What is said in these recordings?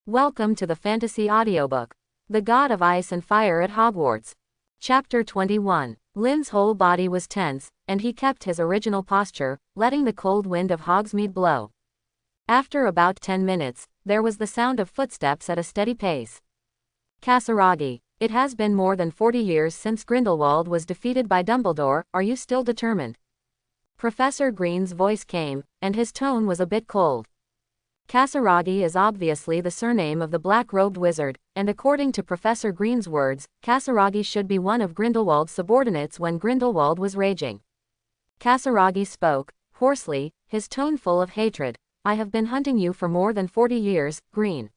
Welcome to the Fantasy Audiobook. The God of Ice and Fire at Hogwarts. Chapter 21. Lynn's whole body was tense, and he kept his original posture, letting the cold wind of Hogsmeade blow. After about 10 minutes, there was the sound of footsteps at a steady pace. Kasaragi, it has been more than 40 years since Grindelwald was defeated by Dumbledore. Are you still determined? Professor Green's voice came, and his tone was a bit cold. Kasaragi is obviously the surname of the black-robed wizard, and according to Professor Green's words, Kasaragi should be one of Grindelwald's subordinates when Grindelwald was raging. Kasaragi spoke, hoarsely, his tone full of hatred. I have been hunting you for more than 40 years, Green.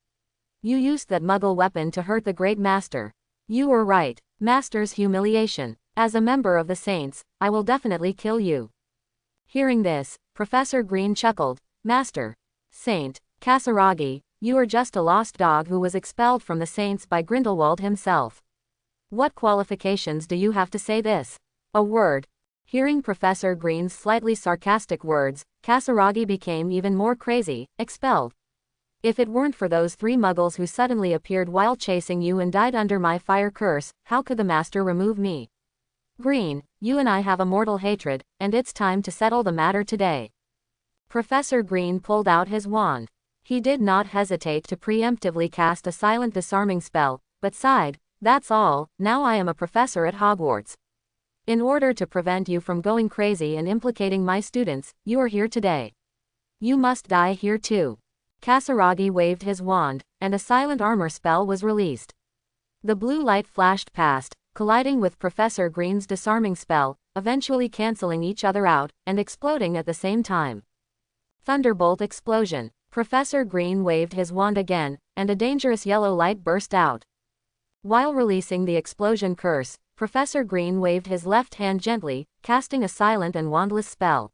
You used that muggle weapon to hurt the great master. You were right. Master's humiliation. As a member of the Saints, I will definitely kill you. Hearing this, Professor Green chuckled. Master. Saint, Kasaragi, you are just a lost dog who was expelled from the Saints by Grindelwald himself. What qualifications do you have to say this? A word. Hearing Professor Green's slightly sarcastic words, Kasaragi became even more crazy. Expelled. If it weren't for those 3 muggles who suddenly appeared while chasing you and died under my fire curse, how could the master remove me? Green, you and I have a mortal hatred, and it's time to settle the matter today. Professor Green pulled out his wand. He did not hesitate to preemptively cast a silent disarming spell, but sighed, that's all, now I am a professor at Hogwarts. In order to prevent you from going crazy and implicating my students, you are here today. You must die here too. Kasaragi waved his wand, and a silent armor spell was released. The blue light flashed past, colliding with Professor Green's disarming spell, eventually canceling each other out, and exploding at the same time. Thunderbolt explosion. Professor Green waved his wand again, and a dangerous yellow light burst out. While releasing the explosion curse, Professor Green waved his left hand gently, casting a silent and wandless spell.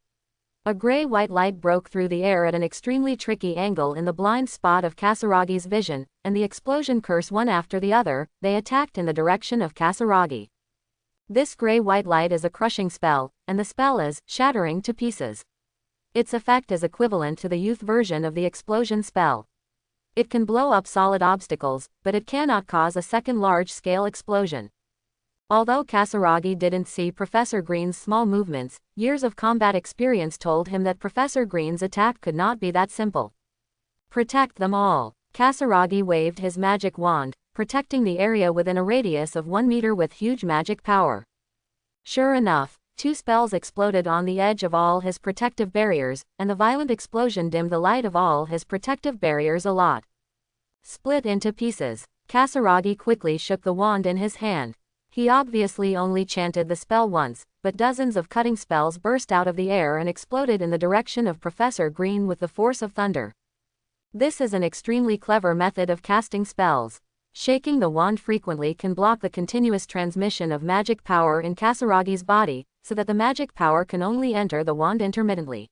A gray-white light broke through the air at an extremely tricky angle in the blind spot of Kasaragi's vision, and the explosion curse one after the other, they attacked in the direction of Kasaragi. This gray-white light is a crushing spell, and the spell is shattering to pieces. Its effect is equivalent to the youth version of the explosion spell. It can blow up solid obstacles, but it cannot cause a second large-scale explosion. Although Kasaragi didn't see Professor Green's small movements, years of combat experience told him that Professor Green's attack could not be that simple. Protect them all. Kasaragi waved his magic wand, protecting the area within a radius of 1 meter with huge magic power. Sure enough, 2 spells exploded on the edge of all his protective barriers, and the violent explosion dimmed the light of all his protective barriers a lot. Split into pieces. Kasaragi quickly shook the wand in his hand. He obviously only chanted the spell once, but dozens of cutting spells burst out of the air and exploded in the direction of Professor Green with the force of thunder. This is an extremely clever method of casting spells. Shaking the wand frequently can block the continuous transmission of magic power in Kasaragi's body, so that the magic power can only enter the wand intermittently.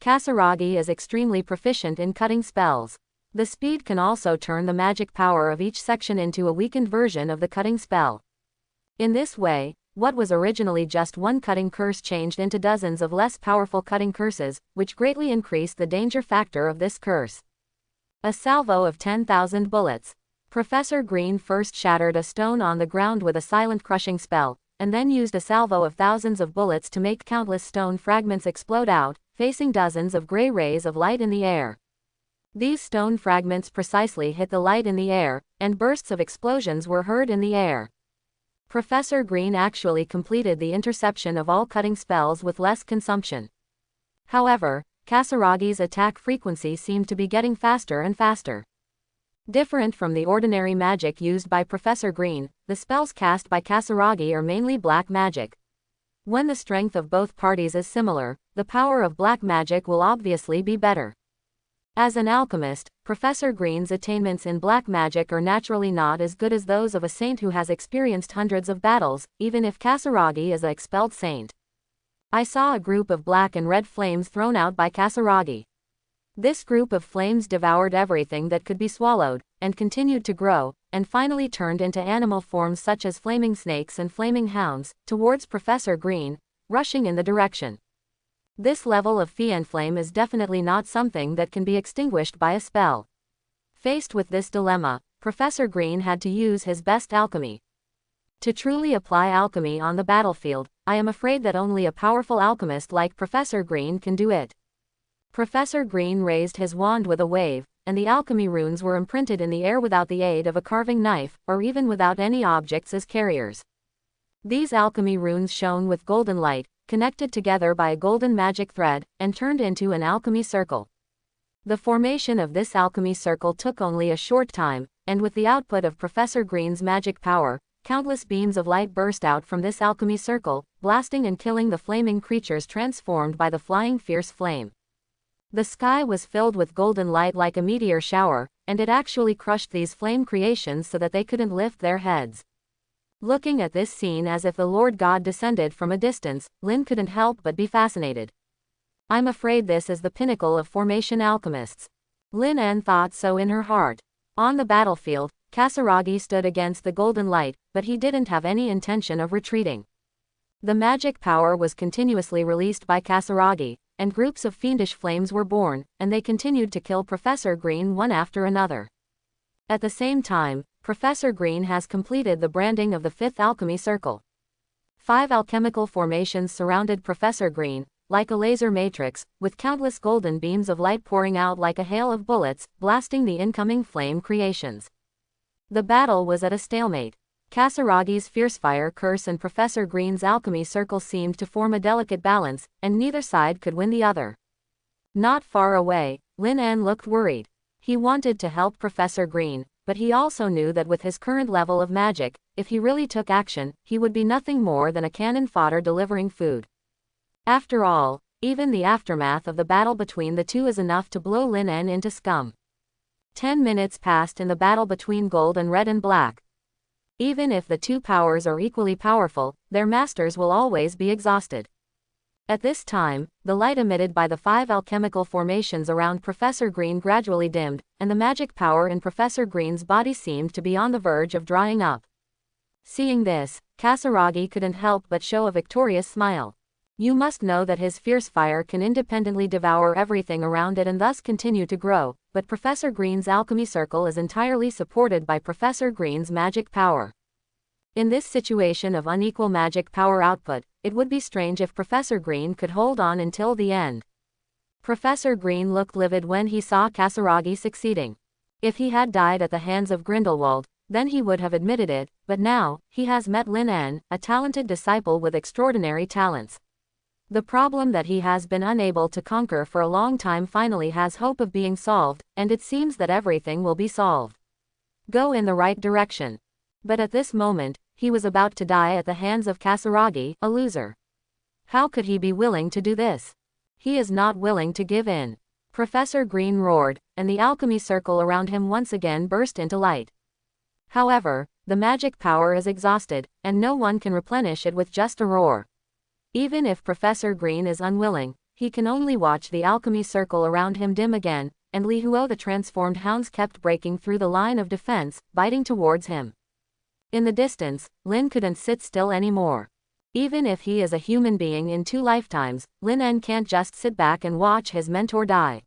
Kasaragi is extremely proficient in cutting spells. The speed can also turn the magic power of each section into a weakened version of the cutting spell. In this way, what was originally just one cutting curse changed into dozens of less powerful cutting curses, which greatly increased the danger factor of this curse. A salvo of 10,000 bullets. Professor Green first shattered a stone on the ground with a silent crushing spell, and then used a salvo of thousands of bullets to make countless stone fragments explode out, facing dozens of gray rays of light in the air. These stone fragments precisely hit the light in the air, and bursts of explosions were heard in the air. Professor Green actually completed the interception of all cutting spells with less consumption. However, Kasaragi's attack frequency seemed to be getting faster and faster. Different from the ordinary magic used by Professor Green, the spells cast by Kasaragi are mainly black magic. When the strength of both parties is similar, the power of black magic will obviously be better. As an alchemist, Professor Green's attainments in black magic are naturally not as good as those of a saint who has experienced hundreds of battles, even if Kasaragi is an expelled saint. I saw a group of black and red flames thrown out by Kasaragi. This group of flames devoured everything that could be swallowed, and continued to grow, and finally turned into animal forms such as flaming snakes and flaming hounds, towards Professor Green, rushing in the direction. This level of fiend flame is definitely not something that can be extinguished by a spell. Faced with this dilemma, Professor Green had to use his best alchemy. To truly apply alchemy on the battlefield, I am afraid that only a powerful alchemist like Professor Green can do it. Professor Green raised his wand with a wave, and the alchemy runes were imprinted in the air without the aid of a carving knife, or even without any objects as carriers. These alchemy runes shone with golden light, connected together by a golden magic thread, and turned into an alchemy circle. The formation of this alchemy circle took only a short time, and with the output of Professor Green's magic power, countless beams of light burst out from this alchemy circle, blasting and killing the flaming creatures transformed by the flying fierce flame. The sky was filled with golden light like a meteor shower, and it actually crushed these flame creations so that they couldn't lift their heads. Looking at this scene as if the Lord God descended from a distance, Lin couldn't help but be fascinated. I'm afraid this is the pinnacle of formation alchemists. Lin En thought so in her heart. On the battlefield, Kasaragi stood against the golden light, but he didn't have any intention of retreating. The magic power was continuously released by Kasaragi, and groups of fiendish flames were born, and they continued to kill Professor Green one after another. At the same time, Professor Green has completed the branding of the fifth alchemy circle. 5 alchemical formations surrounded Professor Green, like a laser matrix, with countless golden beams of light pouring out like a hail of bullets, blasting the incoming flame creations. The battle was at a stalemate. Kasaragi's fierce fire curse and Professor Green's alchemy circle seemed to form a delicate balance, and neither side could win the other. Not far away, Lin En looked worried. He wanted to help Professor Green, but he also knew that with his current level of magic, if he really took action, he would be nothing more than a cannon fodder delivering food. After all, even the aftermath of the battle between the two is enough to blow Lin En into scum. 10 minutes passed in the battle between gold and red and black. Even if the two powers are equally powerful, their masters will always be exhausted. At this time, the light emitted by the 5 alchemical formations around Professor Green gradually dimmed, and the magic power in Professor Green's body seemed to be on the verge of drying up. Seeing this, Kasaragi couldn't help but show a victorious smile. You must know that his fierce fire can independently devour everything around it and thus continue to grow, but Professor Green's alchemy circle is entirely supported by Professor Green's magic power. In this situation of unequal magic power output, it would be strange if Professor Green could hold on until the end. Professor Green looked livid when he saw Kasaragi succeeding. If he had died at the hands of Grindelwald, then he would have admitted it, but now, he has met Lin En, a talented disciple with extraordinary talents. The problem that he has been unable to conquer for a long time finally has hope of being solved, and it seems that everything will be solved. Go in the right direction. But at this moment, he was about to die at the hands of Kasaragi, a loser. How could he be willing to do this? He is not willing to give in. Professor Green roared, and the alchemy circle around him once again burst into light. However, the magic power is exhausted, and no one can replenish it with just a roar. Even if Professor Green is unwilling, he can only watch the alchemy circle around him dim again, and Li Huo the transformed hounds kept breaking through the line of defense, biting towards him. In the distance, Lin couldn't sit still anymore. Even if he is a human being in 2 lifetimes, Lin En can't just sit back and watch his mentor die.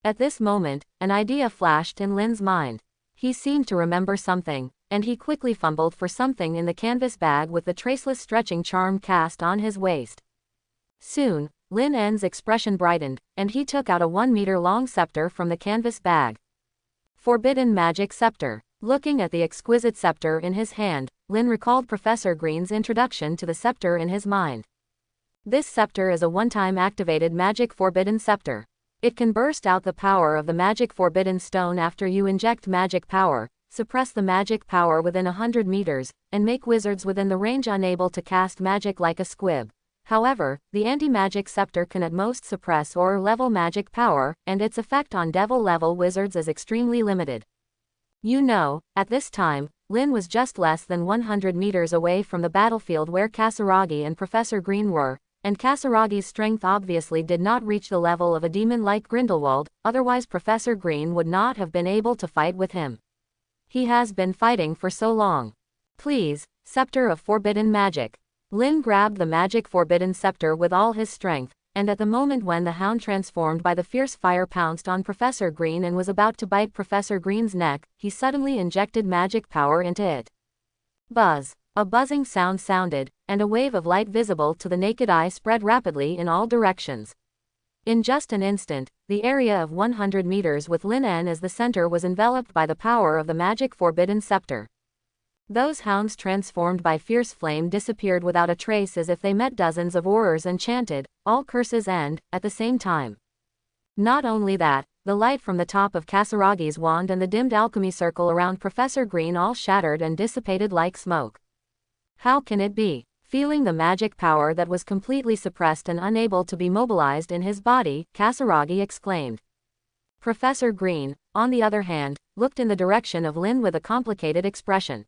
At this moment, an idea flashed in Lin's mind. He seemed to remember something, and he quickly fumbled for something in the canvas bag with the traceless stretching charm cast on his waist. Soon, Lin En's expression brightened, and he took out a 1-meter-long scepter from the canvas bag. Forbidden Magic Scepter. Looking at the exquisite scepter in his hand, Lin recalled Professor Green's introduction to the scepter in his mind. This scepter is a one-time activated magic forbidden scepter. It can burst out the power of the magic forbidden stone after you inject magic power, suppress the magic power within 100 meters, and make wizards within the range unable to cast magic like a squib. However, the anti-magic scepter can at most suppress or level magic power, and its effect on devil-level wizards is extremely limited. You know, at this time, Lin was just less than 100 meters away from the battlefield where Kasaragi and Professor Green were, and Kasaragi's strength obviously did not reach the level of a demon like Grindelwald, otherwise Professor Green would not have been able to fight with him. He has been fighting for so long. Please, Scepter of Forbidden Magic. Lin grabbed the magic forbidden scepter with all his strength, and at the moment when the hound transformed by the fierce fire pounced on Professor Green and was about to bite Professor Green's neck, he suddenly injected magic power into it. Buzz! A buzzing sound sounded, and a wave of light visible to the naked eye spread rapidly in all directions. In just an instant, the area of 100 meters with Lin En as the center was enveloped by the power of the magic forbidden scepter. Those hounds transformed by fierce flame disappeared without a trace as if they met dozens of horrors and chanted, all curses end, at the same time. Not only that, the light from the top of Kasaragi's wand and the dimmed alchemy circle around Professor Green all shattered and dissipated like smoke. How can it be? Feeling the magic power that was completely suppressed and unable to be mobilized in his body, Kasaragi exclaimed. Professor Green, on the other hand, looked in the direction of Lin with a complicated expression.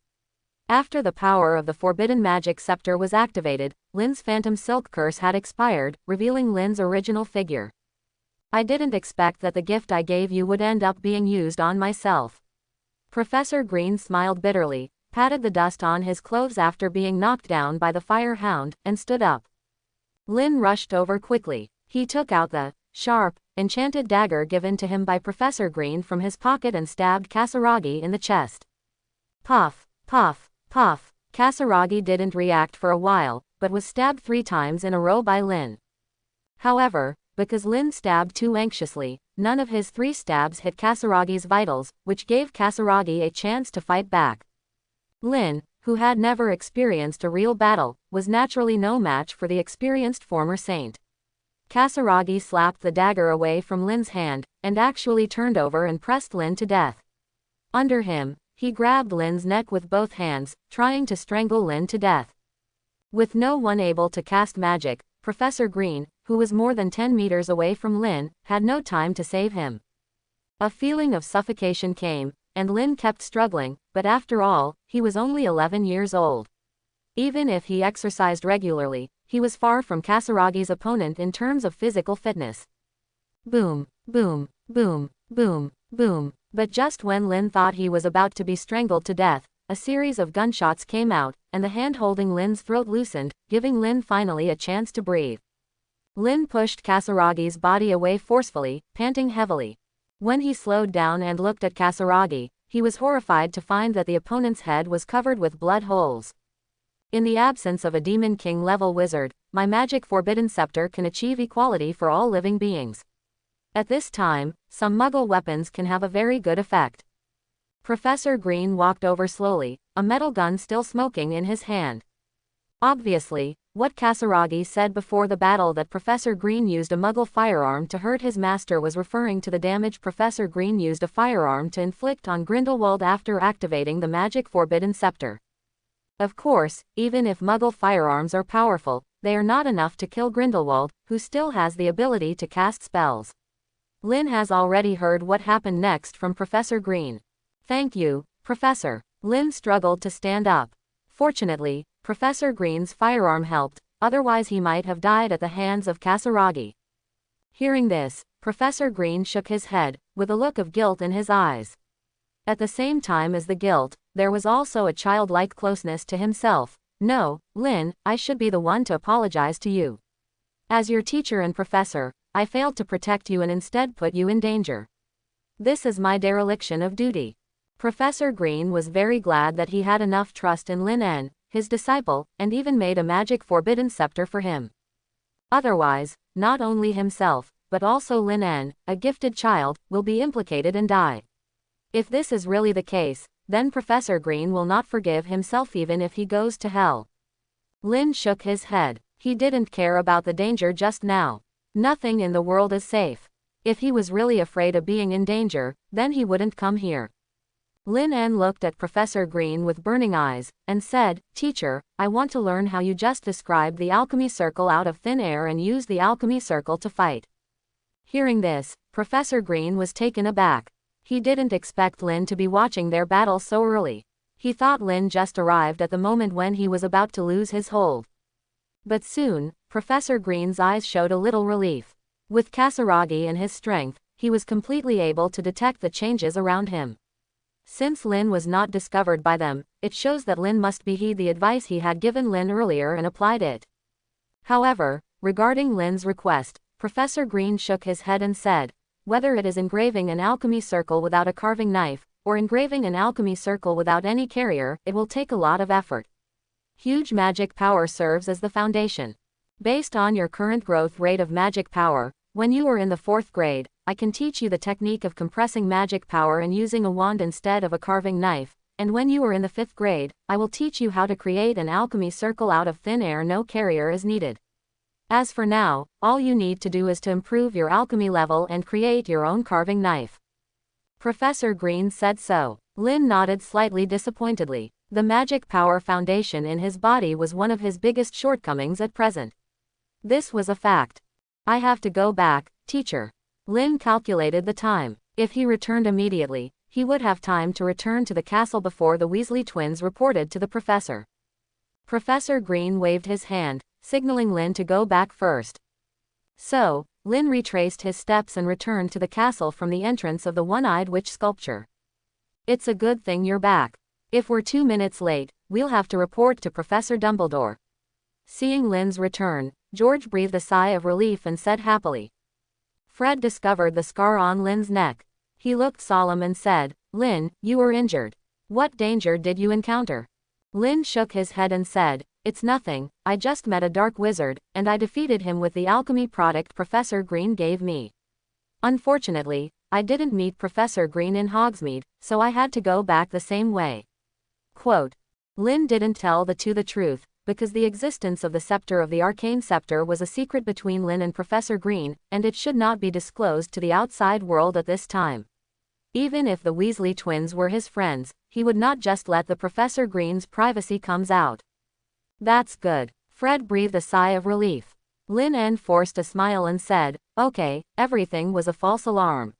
After the power of the forbidden magic scepter was activated, Lin's phantom silk curse had expired, revealing Lin's original figure. I didn't expect that the gift I gave you would end up being used on myself. Professor Green smiled bitterly, patted the dust on his clothes after being knocked down by the fire hound, and stood up. Lin rushed over quickly. He took out the sharp, enchanted dagger given to him by Professor Green from his pocket and stabbed Kasaragi in the chest. Puff, puff, puff. Kasaragi didn't react for a while, but was stabbed 3 times in a row by Lin. However, because Lin stabbed too anxiously, none of his 3 stabs hit Kasaragi's vitals, which gave Kasaragi a chance to fight back. Lin, who had never experienced a real battle, was naturally no match for the experienced former saint. Kasaragi slapped the dagger away from Lin's hand, and actually turned over and pressed Lin to death. Under him, he grabbed Lin's neck with both hands, trying to strangle Lin to death. With no one able to cast magic, Professor Green, who was more than 10 meters away from Lin, had no time to save him. A feeling of suffocation came, and Lin kept struggling, but after all, he was only 11 years old. Even if he exercised regularly, he was far from Kasaragi's opponent in terms of physical fitness. Boom, boom, boom, boom, boom. But just when Lin thought he was about to be strangled to death, a series of gunshots came out, and the hand holding Lin's throat loosened, giving Lin finally a chance to breathe. Lin pushed Kasaragi's body away forcefully, panting heavily. When he slowed down and looked at Kasaragi, he was horrified to find that the opponent's head was covered with blood holes. In the absence of a Demon King-level wizard, my magic forbidden scepter can achieve equality for all living beings. At this time, some Muggle weapons can have a very good effect. Professor Green walked over slowly, a metal gun still smoking in his hand. Obviously, what Kasaragi said before the battle that Professor Green used a Muggle firearm to hurt his master was referring to the damage Professor Green used a firearm to inflict on Grindelwald after activating the magic forbidden scepter. Of course, even if Muggle firearms are powerful, they are not enough to kill Grindelwald, who still has the ability to cast spells. Lin has already heard what happened next from Professor Green. Thank you, Professor. Lin struggled to stand up. Fortunately, Professor Green's firearm helped, otherwise he might have died at the hands of Kasaragi. Hearing this, Professor Green shook his head, with a look of guilt in his eyes. At the same time as the guilt, there was also a childlike closeness to himself. No, Lin, I should be the one to apologize to you. As your teacher and professor, I failed to protect you and instead put you in danger. This is my dereliction of duty. Professor Green was very glad that he had enough trust in Lin En, his disciple, and even made a magic forbidden scepter for him. Otherwise, not only himself, but also Lin En, a gifted child, will be implicated and die. If this is really the case, then Professor Green will not forgive himself even if he goes to hell. Lin shook his head. He didn't care about the danger just now. Nothing in the world is safe. If he was really afraid of being in danger, then he wouldn't come here. Lin En looked at Professor Green with burning eyes, and said, Teacher, I want to learn how you just described the alchemy circle out of thin air and use the alchemy circle to fight. Hearing this, Professor Green was taken aback. He didn't expect Lin to be watching their battle so early. He thought Lin just arrived at the moment when he was about to lose his hold. But soon, Professor Green's eyes showed a little relief. With Kasaragi and his strength, he was completely able to detect the changes around him. Since Lin was not discovered by them, it shows that Lin must be heed the advice he had given Lin earlier and applied it. However, regarding Lin's request, Professor Green shook his head and said, "Whether it is engraving an alchemy circle without a carving knife, or engraving an alchemy circle without any carrier, it will take a lot of effort. Huge magic power serves as the foundation. Based on your current growth rate of magic power, when you are in the 4th grade, I can teach you the technique of compressing magic power and using a wand instead of a carving knife, and when you are in the 5th grade, I will teach you how to create an alchemy circle out of thin air. No carrier is needed. As for now, all you need to do is to improve your alchemy level and create your own carving knife." Professor Green said so. Lin nodded slightly disappointedly. The magic power foundation in his body was one of his biggest shortcomings at present. This was a fact. "I have to go back, teacher." Lin calculated the time. If he returned immediately, he would have time to return to the castle before the Weasley twins reported to the professor. Professor Green waved his hand, signaling Lin to go back first. So, Lin retraced his steps and returned to the castle from the entrance of the one-eyed witch sculpture. "It's a good thing you're back. If we're 2 minutes late, we'll have to report to Professor Dumbledore." Seeing Lin's return, George breathed a sigh of relief and said happily. Fred discovered the scar on Lin's neck. He looked solemn and said, "Lin, you were injured. What danger did you encounter?" Lin shook his head and said, "It's nothing, I just met a dark wizard, and I defeated him with the alchemy product Professor Green gave me. Unfortunately, I didn't meet Professor Green in Hogsmeade, so I had to go back the same way." Quote, Lin didn't tell the truth, because the existence of the scepter of the arcane scepter was a secret between Lin and Professor Green, and it should not be disclosed to the outside world at this time. Even if the Weasley twins were his friends, he would not just let the Professor Green's privacy comes out. "That's good." Fred breathed a sigh of relief. Lin forced a smile and said, "Okay, everything was a false alarm.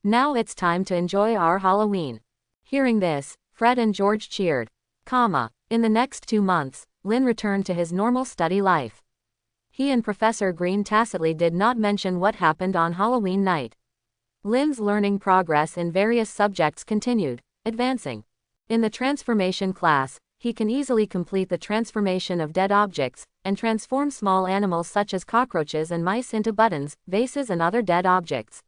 Now it's time to enjoy our Halloween." Hearing this, Fred and George cheered. In the next 2 months, Lin returned to his normal study life. He and Professor Green tacitly did not mention what happened on Halloween night. Lin's learning progress in various subjects continued, advancing. In the transformation class, he can easily complete the transformation of dead objects, and transform small animals such as cockroaches and mice into buttons, vases and other dead objects.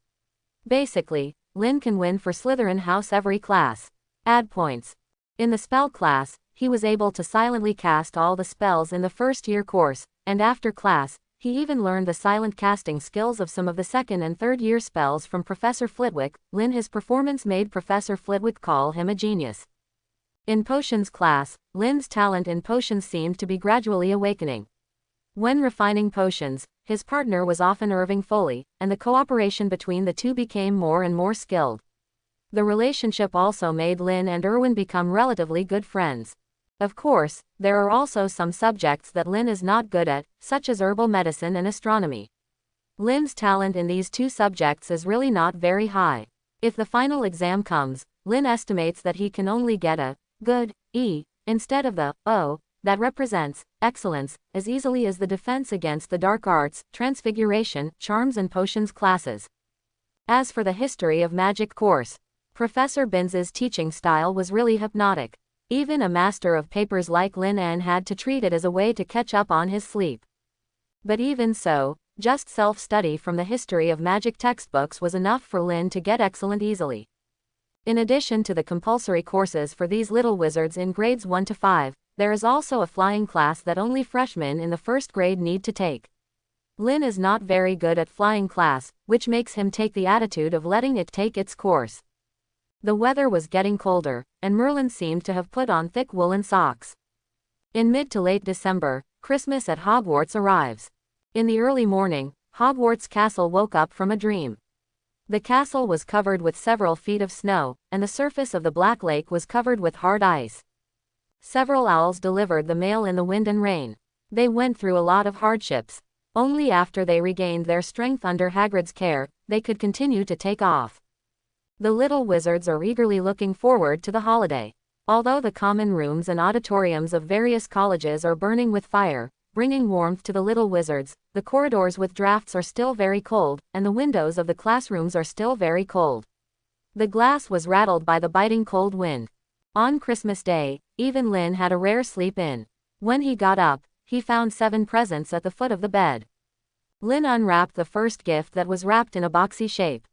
Basically, Lin can win for Slytherin House every class. Add points. In the spell class, he was able to silently cast all the spells in the first-year course, and after class, he even learned the silent casting skills of some of the 2nd and 3rd-year spells from Professor Flitwick. His performance made Professor Flitwick call him a genius. In potions class, Lin's talent in potions seemed to be gradually awakening. When refining potions, his partner was often Irving Foley, and the cooperation between the two became more and more skilled. The relationship also made Lin and Erwin become relatively good friends. Of course, there are also some subjects that Lin is not good at, such as herbal medicine and astronomy. Lin's talent in these 2 subjects is really not very high. If the final exam comes, Lin estimates that he can only get a good E instead of the O that represents excellence as easily as the defense against the dark arts, transfiguration, charms and potions classes. As for the history of magic course, Professor Binz's teaching style was really hypnotic. Even a master of papers like Lin had to treat it as a way to catch up on his sleep. But even so, just self-study from the history of magic textbooks was enough for Lin to get excellent easily. In addition to the compulsory courses for these little wizards in grades 1 to 5, there is also a flying class that only freshmen in the 1st grade need to take. Lin is not very good at flying class, which makes him take the attitude of letting it take its course. The weather was getting colder, and Merlin seemed to have put on thick woolen socks. In mid to late December, Christmas at Hogwarts arrives. In the early morning, Hogwarts Castle woke up from a dream. The castle was covered with several feet of snow, and the surface of the Black Lake was covered with hard ice. Several owls delivered the mail in the wind and rain. They went through a lot of hardships. Only after they regained their strength under Hagrid's care, they could continue to take off. The little wizards are eagerly looking forward to the holiday. Although the common rooms and auditoriums of various colleges are burning with fire, bringing warmth to the little wizards, the corridors with drafts are still very cold, and the windows of the classrooms are still very cold. The glass was rattled by the biting cold wind. On Christmas Day, even Lin had a rare sleep in. When he got up, he found 7 presents at the foot of the bed. Lynn unwrapped the first gift that was wrapped in a boxy shape.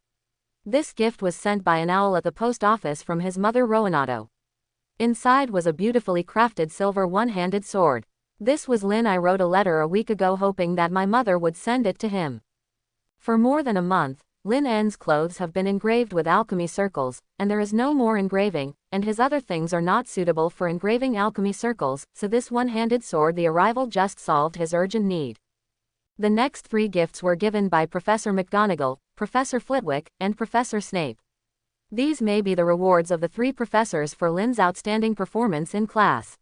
This gift was sent by an owl at the post office from his mother Roanato. Inside was a beautifully crafted silver one-handed sword. This was Lynn. I wrote a letter a week ago hoping that my mother would send it to him. For more than a month, Lin N's clothes have been engraved with alchemy circles, and there is no more engraving, and his other things are not suitable for engraving alchemy circles, so this one-handed sword, the arrival just solved his urgent need. The next 3 gifts were given by Professor McGonagall, Professor Flitwick, and Professor Snape. These may be the rewards of the 3 professors for Lin's outstanding performance in class.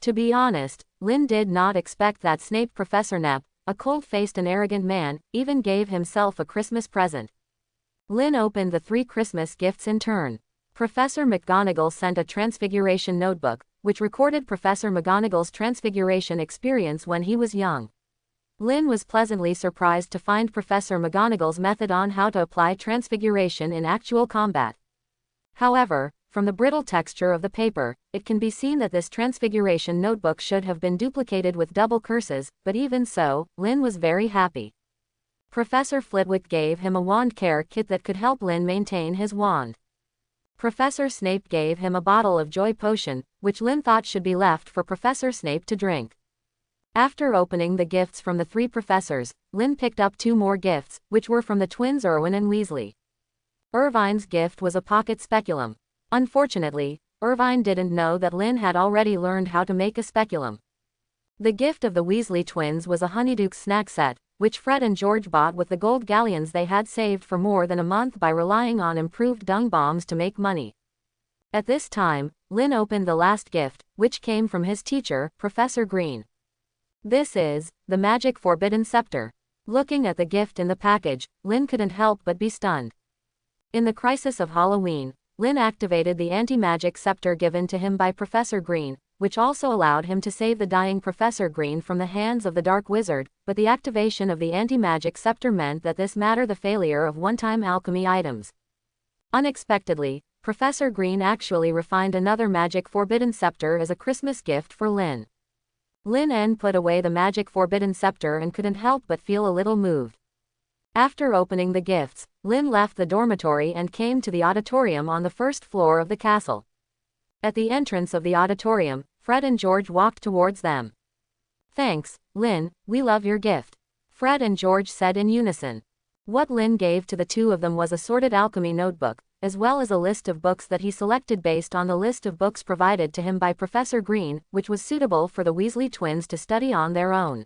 To be honest, Lin did not expect that Snape, Professor Nap, a cold-faced and arrogant man, even gave himself a Christmas present. Lin opened the 3 Christmas gifts in turn. Professor McGonagall sent a transfiguration notebook, which recorded Professor McGonagall's transfiguration experience when he was young. Lin was pleasantly surprised to find Professor McGonagall's method on how to apply transfiguration in actual combat. However, from the brittle texture of the paper, it can be seen that this transfiguration notebook should have been duplicated with double curses, but even so, Lin was very happy. Professor Flitwick gave him a wand care kit that could help Lin maintain his wand. Professor Snape gave him a bottle of joy potion, which Lin thought should be left for Professor Snape to drink. After opening the gifts from the 3 professors, Lin picked up 2 more gifts, which were from the twins Irwin and Weasley. Irvine's gift was a pocket speculum. Unfortunately, Irvine didn't know that Lin had already learned how to make a speculum. The gift of the Weasley twins was a Honeyduke snack set, which Fred and George bought with the gold galleons they had saved for more than a month by relying on improved dung bombs to make money. At this time, Lin opened the last gift, which came from his teacher, Professor Green. This is the magic forbidden scepter. Looking at the gift in the package, Lin couldn't help but be stunned. In the crisis of Halloween, Lin activated the anti-magic scepter given to him by Professor Green, which also allowed him to save the dying Professor Green from the hands of the Dark Wizard, but the activation of the anti-magic scepter meant that this mattered the failure of one-time alchemy items. Unexpectedly, Professor Green actually refined another magic forbidden scepter as a Christmas gift for Lin. Lin N put away the magic forbidden scepter and couldn't help but feel a little moved. After opening the gifts, Lin left the dormitory and came to the auditorium on the first floor of the castle. At the entrance of the auditorium, Fred and George walked towards them. "Thanks, Lin, we love your gift," Fred and George said in unison. What Lin gave to the 2 of them was a sorted alchemy notebook, as well as a list of books that he selected based on the list of books provided to him by Professor Green, which was suitable for the Weasley twins to study on their own.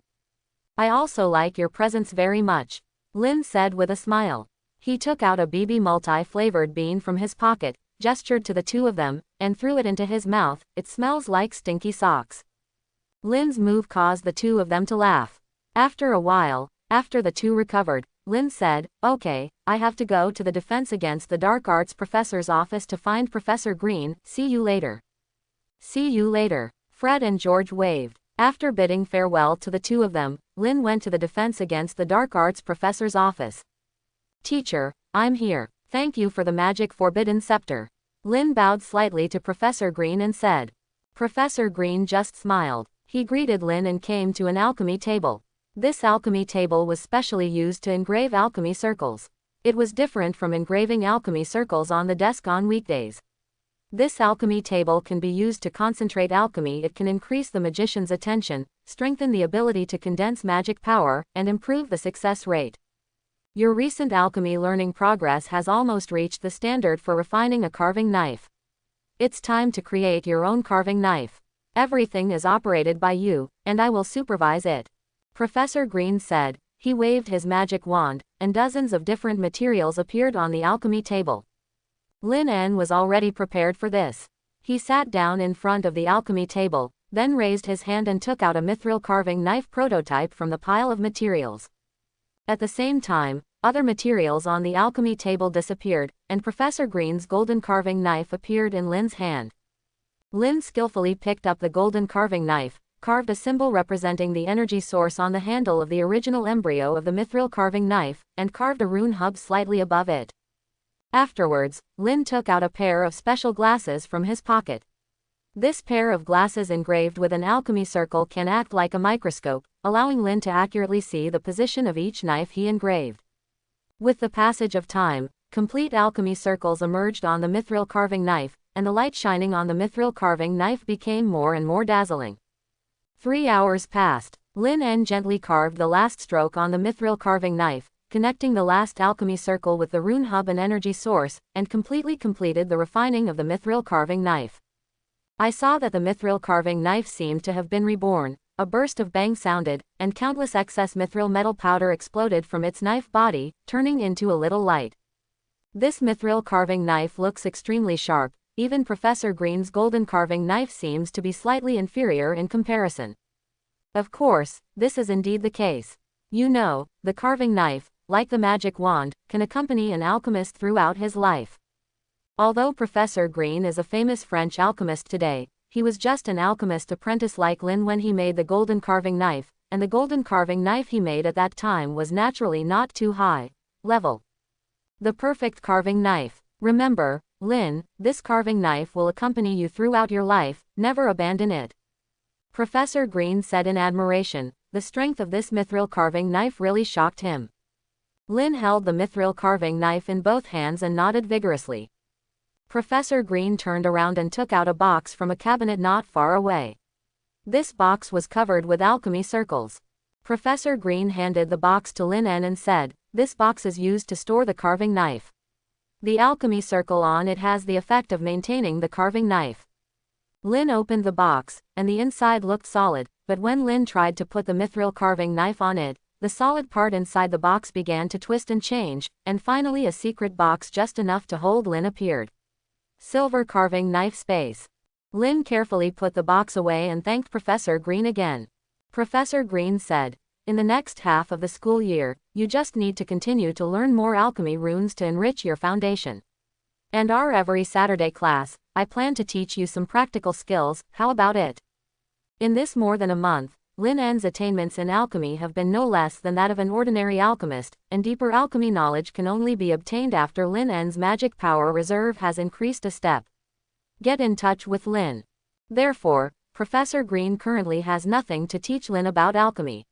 "I also like your presents very much," Lin said with a smile. He took out a BB multi-flavored bean from his pocket, gestured to the 2 of them, and threw it into his mouth. "It smells like stinky socks." Lin's move caused the 2 of them to laugh. After a while, after the 2 recovered, Lin said, "Okay, I have to go to the Defense Against the Dark Arts professor's office to find Professor Green. See you later." "See you later." Fred and George waved. After bidding farewell to the 2 of them, Lin went to the Defense Against the Dark Arts professor's office. "Teacher, I'm here. Thank you for the magic forbidden scepter." Lin bowed slightly to Professor Green and said. Professor Green just smiled. He greeted Lin and came to an alchemy table. This alchemy table was specially used to engrave alchemy circles. It was different from engraving alchemy circles on the desk on weekdays. This alchemy table can be used to concentrate alchemy. It can increase the magician's attention, strengthen the ability to condense magic power, and improve the success rate. Your recent alchemy learning progress has almost reached the standard for refining a carving knife. It's time to create your own carving knife. Everything is operated by you, and I will supervise it," Professor Green said. He waved his magic wand, and dozens of different materials appeared on the alchemy table. Lin N was already prepared for this. He sat down in front of the alchemy table, then raised his hand and took out a mithril carving knife prototype from the pile of materials. At the same time, other materials on the alchemy table disappeared, and Professor Green's golden carving knife appeared in Lin's hand. Lin skillfully picked up the golden carving knife, carved a symbol representing the energy source on the handle of the original embryo of the mithril carving knife, and carved a rune hub slightly above it. Afterwards, Lin took out a pair of special glasses from his pocket. This pair of glasses engraved with an alchemy circle can act like a microscope, allowing Lin to accurately see the position of each knife he engraved. With the passage of time, complete alchemy circles emerged on the mithril carving knife, and the light shining on the mithril carving knife became more and more dazzling. 3 hours passed. Lin En gently carved the last stroke on the mithril carving knife, connecting the last alchemy circle with the rune hub and energy source, and completely completed the refining of the mithril carving knife. I saw that the mithril carving knife seemed to have been reborn. A burst of bang sounded, and countless excess mithril metal powder exploded from its knife body, turning into a little light. This mithril carving knife looks extremely sharp. Even Professor Green's golden carving knife seems to be slightly inferior in comparison. Of course, this is indeed the case. You know, the carving knife, like the magic wand, can accompany an alchemist throughout his life. Although Professor Green is a famous French alchemist today, he was just an alchemist apprentice like Lin when he made the golden carving knife, and the golden carving knife he made at that time was naturally not too high level. The perfect carving knife. Remember, Lin, this carving knife will accompany you throughout your life, never abandon it. Professor Green said in admiration. The strength of this mithril carving knife really shocked him. Lin held the mithril carving knife in both hands and nodded vigorously. Professor Green turned around and took out a box from a cabinet not far away. This box was covered with alchemy circles. Professor Green handed the box to Lin En and said, "This box is used to store the carving knife. The alchemy circle on it has the effect of maintaining the carving knife." Lin opened the box, and the inside looked solid, but when Lin tried to put the mithril carving knife on it, the solid part inside the box began to twist and change, and finally a secret box just enough to hold Lin appeared. Silver carving knife space. Lin carefully put the box away and thanked Professor Green again. Professor Green said, "In the next half of the school year, you just need to continue to learn more alchemy runes to enrich your foundation. And our every Saturday class, I plan to teach you some practical skills. How about it?" In this more than a month, Lin En's attainments in alchemy have been no less than that of an ordinary alchemist, and deeper alchemy knowledge can only be obtained after Lin En's magic power reserve has increased a step. Get in touch with Lin. Therefore, Professor Green currently has nothing to teach Lin about alchemy.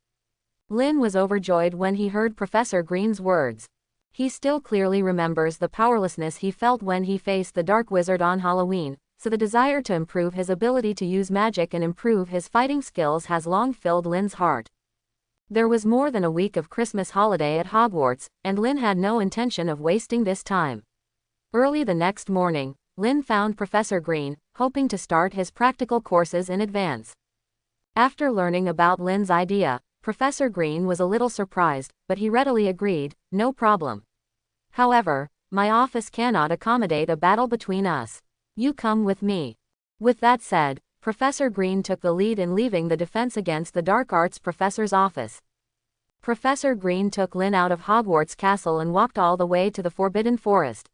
Lin was overjoyed when he heard Professor Green's words. He still clearly remembers the powerlessness he felt when he faced the Dark Wizard on Halloween, so the desire to improve his ability to use magic and improve his fighting skills has long filled Lin's heart. There was more than a week of Christmas holiday at Hogwarts, and Lin had no intention of wasting this time. Early the next morning, Lin found Professor Green, hoping to start his practical courses in advance. After learning about Lin's idea, Professor Green was a little surprised, but he readily agreed, "No problem. However, my office cannot accommodate a battle between us. You come with me." With that said, Professor Green took the lead in leaving the Defense Against the Dark Arts professor's office. Professor Green took Lin out of Hogwarts Castle and walked all the way to the Forbidden Forest.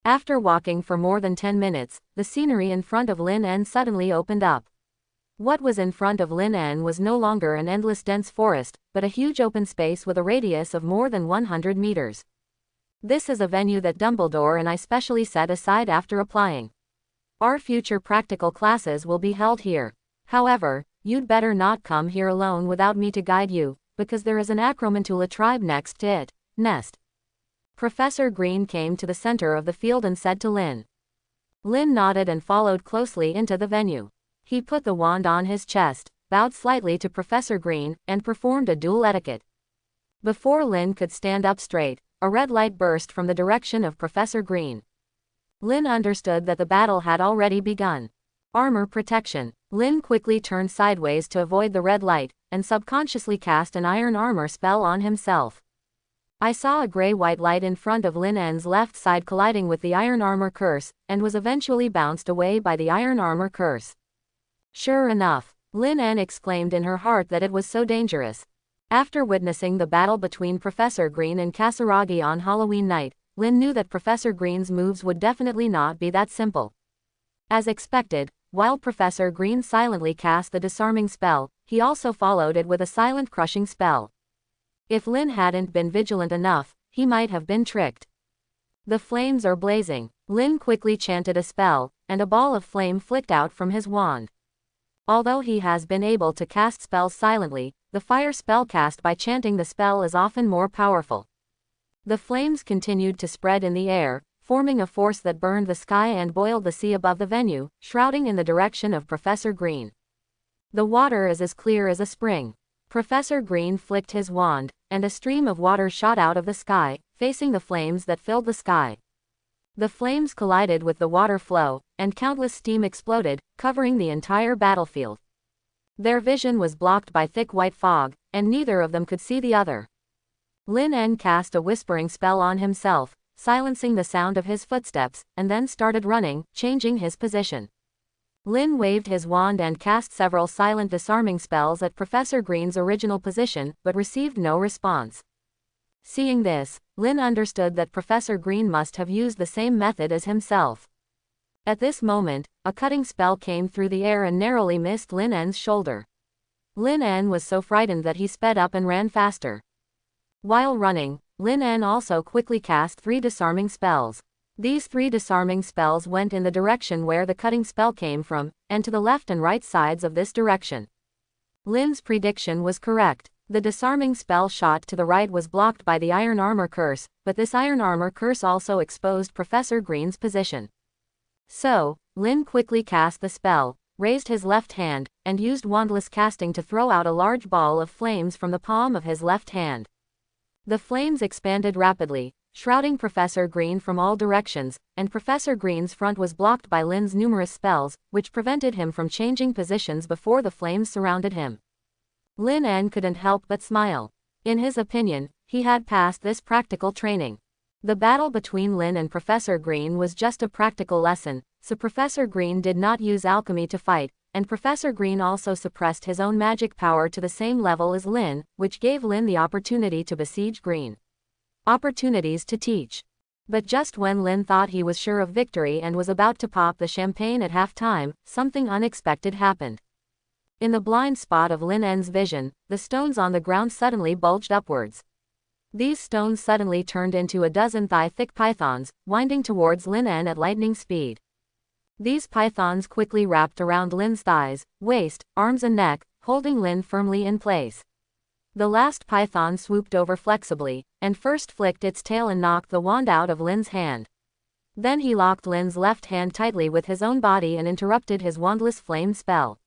After walking for more than 10 minutes, the scenery in front of Lin En suddenly opened up. What was in front of Lin En was no longer an endless dense forest, but a huge open space with a radius of more than 100 meters. "This is a venue that Dumbledore and I specially set aside after applying. Our future practical classes will be held here. However, you'd better not come here alone without me to guide you, because there is an Acromantula tribe next to it, nest." Professor Green came to the center of the field and said to Lin. Lin nodded and followed closely into the venue. He put the wand on his chest, bowed slightly to Professor Green, and performed a duel etiquette. Before Lin could stand up straight, a red light burst from the direction of Professor Green. Lin understood that the battle had already begun. Armor protection. Lin quickly turned sideways to avoid the red light, and subconsciously cast an iron armor spell on himself. I saw a gray-white light in front of Lin En's left side colliding with the iron armor curse, and was eventually bounced away by the iron armor curse. Sure enough, Lin En exclaimed in her heart that it was so dangerous. After witnessing the battle between Professor Green and Kasaragi on Halloween night, Lin knew that Professor Green's moves would definitely not be that simple. As expected, while Professor Green silently cast the disarming spell, he also followed it with a silent crushing spell. If Lin hadn't been vigilant enough, he might have been tricked. The flames are blazing. Lin quickly chanted a spell, and a ball of flame flicked out from his wand. Although he has been able to cast spells silently, the fire spell cast by chanting the spell is often more powerful. The flames continued to spread in the air, forming a force that burned the sky and boiled the sea above the venue, shrouding in the direction of Professor Green. The water is as clear as a spring. Professor Green flicked his wand, and a stream of water shot out of the sky, facing the flames that filled the sky. The flames collided with the water flow, and countless steam exploded, covering the entire battlefield. Their vision was blocked by thick white fog, and neither of them could see the other. Lin En cast a whispering spell on himself, silencing the sound of his footsteps, and then started running, changing his position. Lin waved his wand and cast several silent disarming spells at Professor Green's original position, but received no response. Seeing this, Lin understood that Professor Green must have used the same method as himself. At this moment, a cutting spell came through the air and narrowly missed Lin En's shoulder. Lin En was so frightened that he sped up and ran faster. While running, Lin En also quickly cast 3 disarming spells. These 3 disarming spells went in the direction where the cutting spell came from, and to the left and right sides of this direction. Lin's prediction was correct. The disarming spell shot to the right was blocked by the iron armor curse, but this iron armor curse also exposed Professor Green's position. So, Lin quickly cast the spell, raised his left hand, and used wandless casting to throw out a large ball of flames from the palm of his left hand. The flames expanded rapidly, shrouding Professor Green from all directions, and Professor Green's front was blocked by Lin's numerous spells, which prevented him from changing positions before the flames surrounded him. Lin En couldn't help but smile. In his opinion, he had passed this practical training. The battle between Lin and Professor Green was just a practical lesson, so Professor Green did not use alchemy to fight, and Professor Green also suppressed his own magic power to the same level as Lin, which gave Lin the opportunity to besiege Green. Opportunities to teach. But just when Lin thought he was sure of victory and was about to pop the champagne at half-time, something unexpected happened. In the blind spot of Lin En's vision, the stones on the ground suddenly bulged upwards. These stones suddenly turned into a dozen thigh-thick pythons, winding towards Lin En at lightning speed. These pythons quickly wrapped around Lin's thighs, waist, arms and neck, holding Lin firmly in place. The last python swooped over flexibly, and first flicked its tail and knocked the wand out of Lin's hand. Then he locked Lin's left hand tightly with his own body and interrupted his wandless flame spell.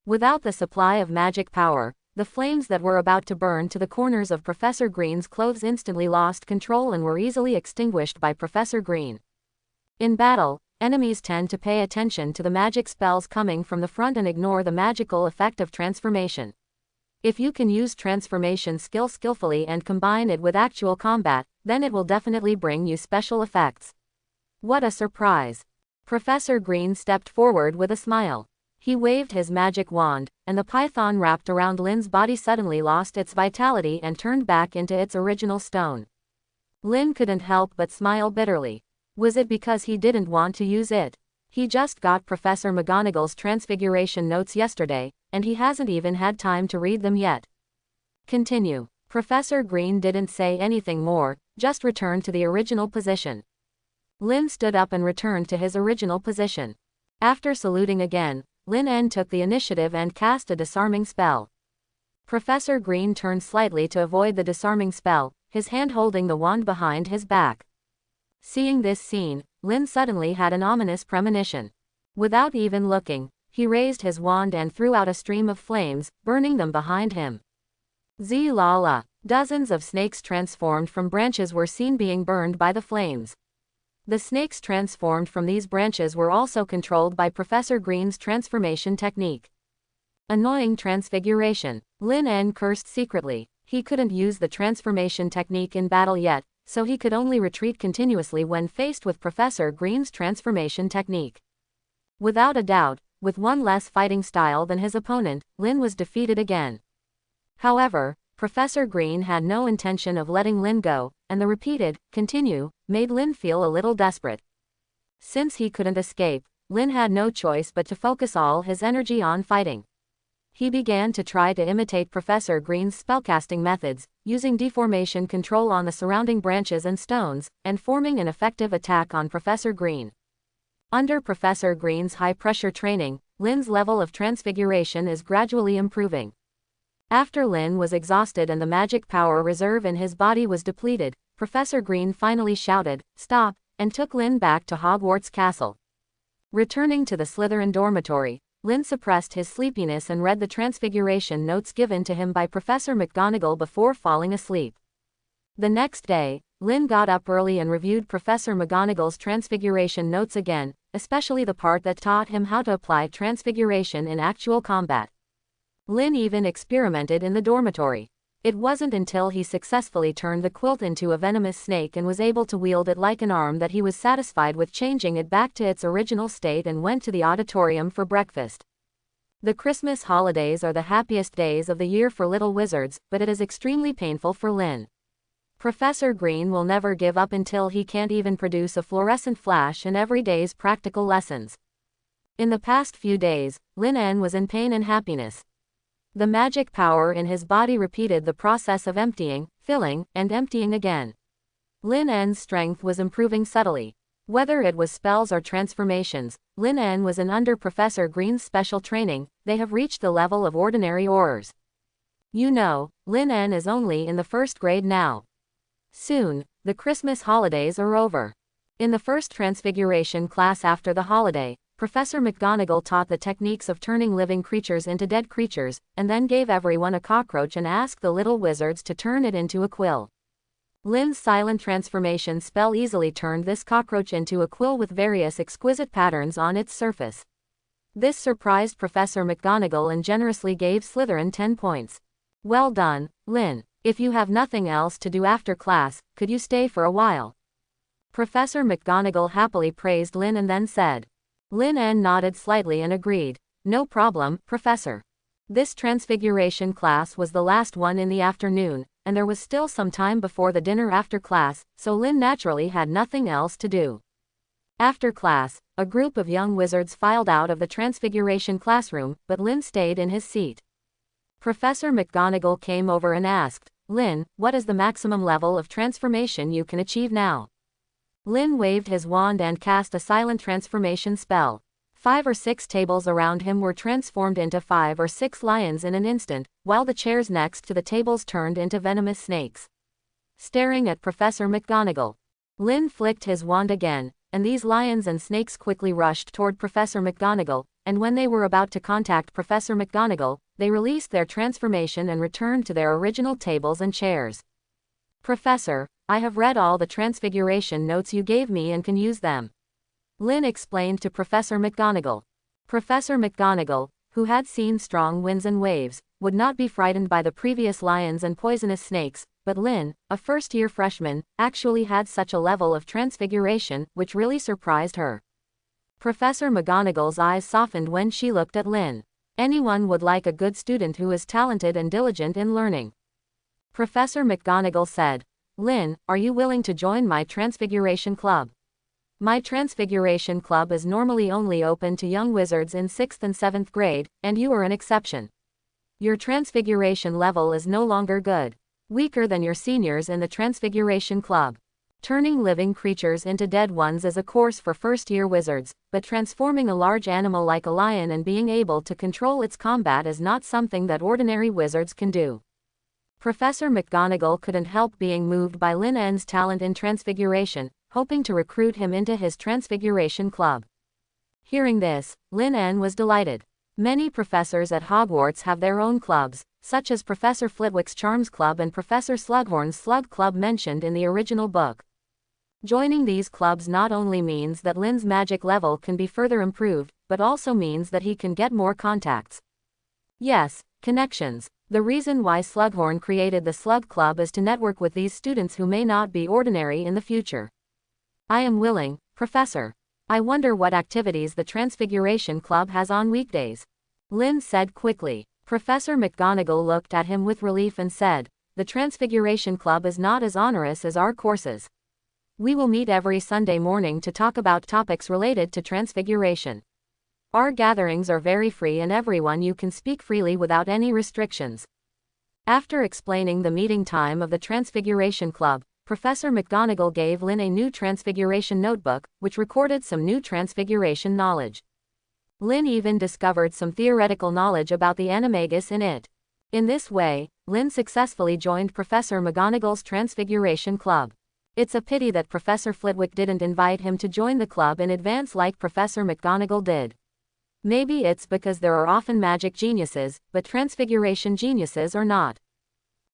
Without the supply of magic power, the flames that were about to burn to the corners of Professor Green's clothes instantly lost control and were easily extinguished by Professor Green. In battle, enemies tend to pay attention to the magic spells coming from the front and ignore the magical effect of transformation. If you can use transformation skillfully and combine it with actual combat, then it will definitely bring you special effects. What a surprise! Professor Green stepped forward with a smile. He waved his magic wand, and the python wrapped around Lin's body suddenly lost its vitality and turned back into its original stone. Lin couldn't help but smile bitterly. Was it because he didn't want to use it? He just got Professor McGonagall's transfiguration notes yesterday, and he hasn't even had time to read them yet. Continue. Professor Green didn't say anything more, just returned to the original position. Lin stood up and returned to his original position. After saluting again, Lin En took the initiative and cast a disarming spell. Professor Green turned slightly to avoid the disarming spell, his hand holding the wand behind his back. Seeing this scene, Lin suddenly had an ominous premonition. Without even looking, he raised his wand and threw out a stream of flames, burning them behind him. Zee-la-la! Dozens of snakes transformed from branches were seen being burned by the flames. The snakes transformed from these branches were also controlled by Professor Green's transformation technique. Annoying transfiguration. Lin En cursed secretly. He couldn't use the transformation technique in battle yet, so he could only retreat continuously when faced with Professor Green's transformation technique. Without a doubt, with one less fighting style than his opponent, Lin was defeated again. However, Professor Green had no intention of letting Lin go, and the repeated, "continue," made Lin feel a little desperate. Since he couldn't escape, Lin had no choice but to focus all his energy on fighting. He began to try to imitate Professor Green's spellcasting methods, using deformation control on the surrounding branches and stones, and forming an effective attack on Professor Green. Under Professor Green's high-pressure training, Lin's level of transfiguration is gradually improving. After Lin was exhausted and the magic power reserve in his body was depleted, Professor Green finally shouted, "Stop," and took Lin back to Hogwarts Castle. Returning to the Slytherin dormitory, Lin suppressed his sleepiness and read the transfiguration notes given to him by Professor McGonagall before falling asleep. The next day, Lin got up early and reviewed Professor McGonagall's transfiguration notes again, especially the part that taught him how to apply transfiguration in actual combat. Lin even experimented in the dormitory. It wasn't until he successfully turned the quilt into a venomous snake and was able to wield it like an arm that he was satisfied with changing it back to its original state and went to the auditorium for breakfast. The Christmas holidays are the happiest days of the year for little wizards, but it is extremely painful for Lin. Professor Green will never give up until he can't even produce a fluorescent flash in every day's practical lessons. In the past few days, Lin was in pain and happiness. The magic power in his body repeated the process of emptying, filling, and emptying again. Lin's strength was improving subtly. Whether it was spells or transformations, Lin was in under Professor Green's special training, they have reached the level of ordinary aurors. You know, Lin is only in the first grade now. Soon, the Christmas holidays are over. In the first transfiguration class after the holiday, Professor McGonagall taught the techniques of turning living creatures into dead creatures, and then gave everyone a cockroach and asked the little wizards to turn it into a quill. Lin's silent transformation spell easily turned this cockroach into a quill with various exquisite patterns on its surface. This surprised Professor McGonagall and generously gave Slytherin 10 points. Well done, Lin. If you have nothing else to do after class, could you stay for a while? Professor McGonagall happily praised Lin and then said. Lin nodded slightly and agreed. No problem, Professor. This transfiguration class was the last one in the afternoon, and there was still some time before the dinner after class, so Lin naturally had nothing else to do. After class, a group of young wizards filed out of the transfiguration classroom, but Lin stayed in his seat. Professor McGonagall came over and asked, Lin, what is the maximum level of transformation you can achieve now? Lin waved his wand and cast a silent transformation spell. 5 or 6 tables around him were transformed into 5 or 6 lions in an instant, while the chairs next to the tables turned into venomous snakes. Staring at Professor McGonagall, Lin flicked his wand again, and these lions and snakes quickly rushed toward Professor McGonagall, and when they were about to contact Professor McGonagall, they released their transformation and returned to their original tables and chairs. Professor, I have read all the transfiguration notes you gave me and can use them. Lin explained to Professor McGonagall. Professor McGonagall, who had seen strong winds and waves, would not be frightened by the previous lions and poisonous snakes, but Lin, a first-year freshman, actually had such a level of transfiguration, which really surprised her. Professor McGonagall's eyes softened when she looked at Lin. Anyone would like a good student who is talented and diligent in learning. Professor McGonagall said, Lin, are you willing to join my Transfiguration Club? My Transfiguration Club is normally only open to young wizards in 6th and 7th grade, and you are an exception. Your Transfiguration level is no longer good. Weaker than your seniors in the Transfiguration Club. Turning living creatures into dead ones is a course for first-year wizards, but transforming a large animal like a lion and being able to control its combat is not something that ordinary wizards can do. Professor McGonagall couldn't help being moved by Lin's talent in transfiguration, hoping to recruit him into his Transfiguration Club. Hearing this, Lin was delighted. Many professors at Hogwarts have their own clubs, such as Professor Flitwick's Charms Club and Professor Slughorn's Slug Club mentioned in the original book. Joining these clubs not only means that Lin's magic level can be further improved, but also means that he can get more contacts. Yes, connections. The reason why Slughorn created the Slug Club is to network with these students who may not be ordinary in the future. I am willing, Professor. I wonder what activities the Transfiguration Club has on weekdays. Lin said quickly. Professor McGonagall looked at him with relief and said, the Transfiguration Club is not as onerous as our courses. We will meet every Sunday morning to talk about topics related to transfiguration. Our gatherings are very free and everyone you can speak freely without any restrictions. After explaining the meeting time of the Transfiguration Club, Professor McGonagall gave Lynn a new Transfiguration notebook, which recorded some new Transfiguration knowledge. Lynn even discovered some theoretical knowledge about the animagus in it. In this way, Lynn successfully joined Professor McGonagall's Transfiguration Club. It's a pity that Professor Flitwick didn't invite him to join the club in advance like Professor McGonagall did. Maybe it's because there are often magic geniuses, but Transfiguration geniuses are not.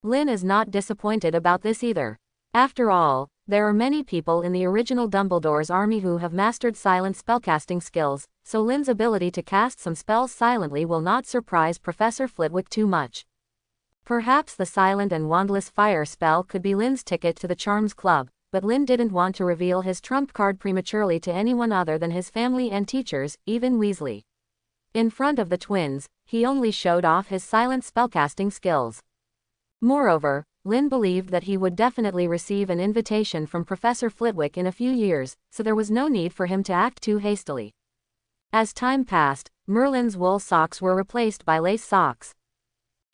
Lynn is not disappointed about this either. After all, there are many people in the original Dumbledore's army who have mastered silent spellcasting skills, so Lynn's ability to cast some spells silently will not surprise Professor Flitwick too much. Perhaps the silent and wandless fire spell could be Lynn's ticket to the Charms Club, but Lynn didn't want to reveal his trump card prematurely to anyone other than his family and teachers, even Weasley. In front of the twins, he only showed off his silent spellcasting skills. Moreover, Lynn believed that he would definitely receive an invitation from Professor Flitwick in a few years, so there was no need for him to act too hastily. As time passed, Merlin's wool socks were replaced by lace socks.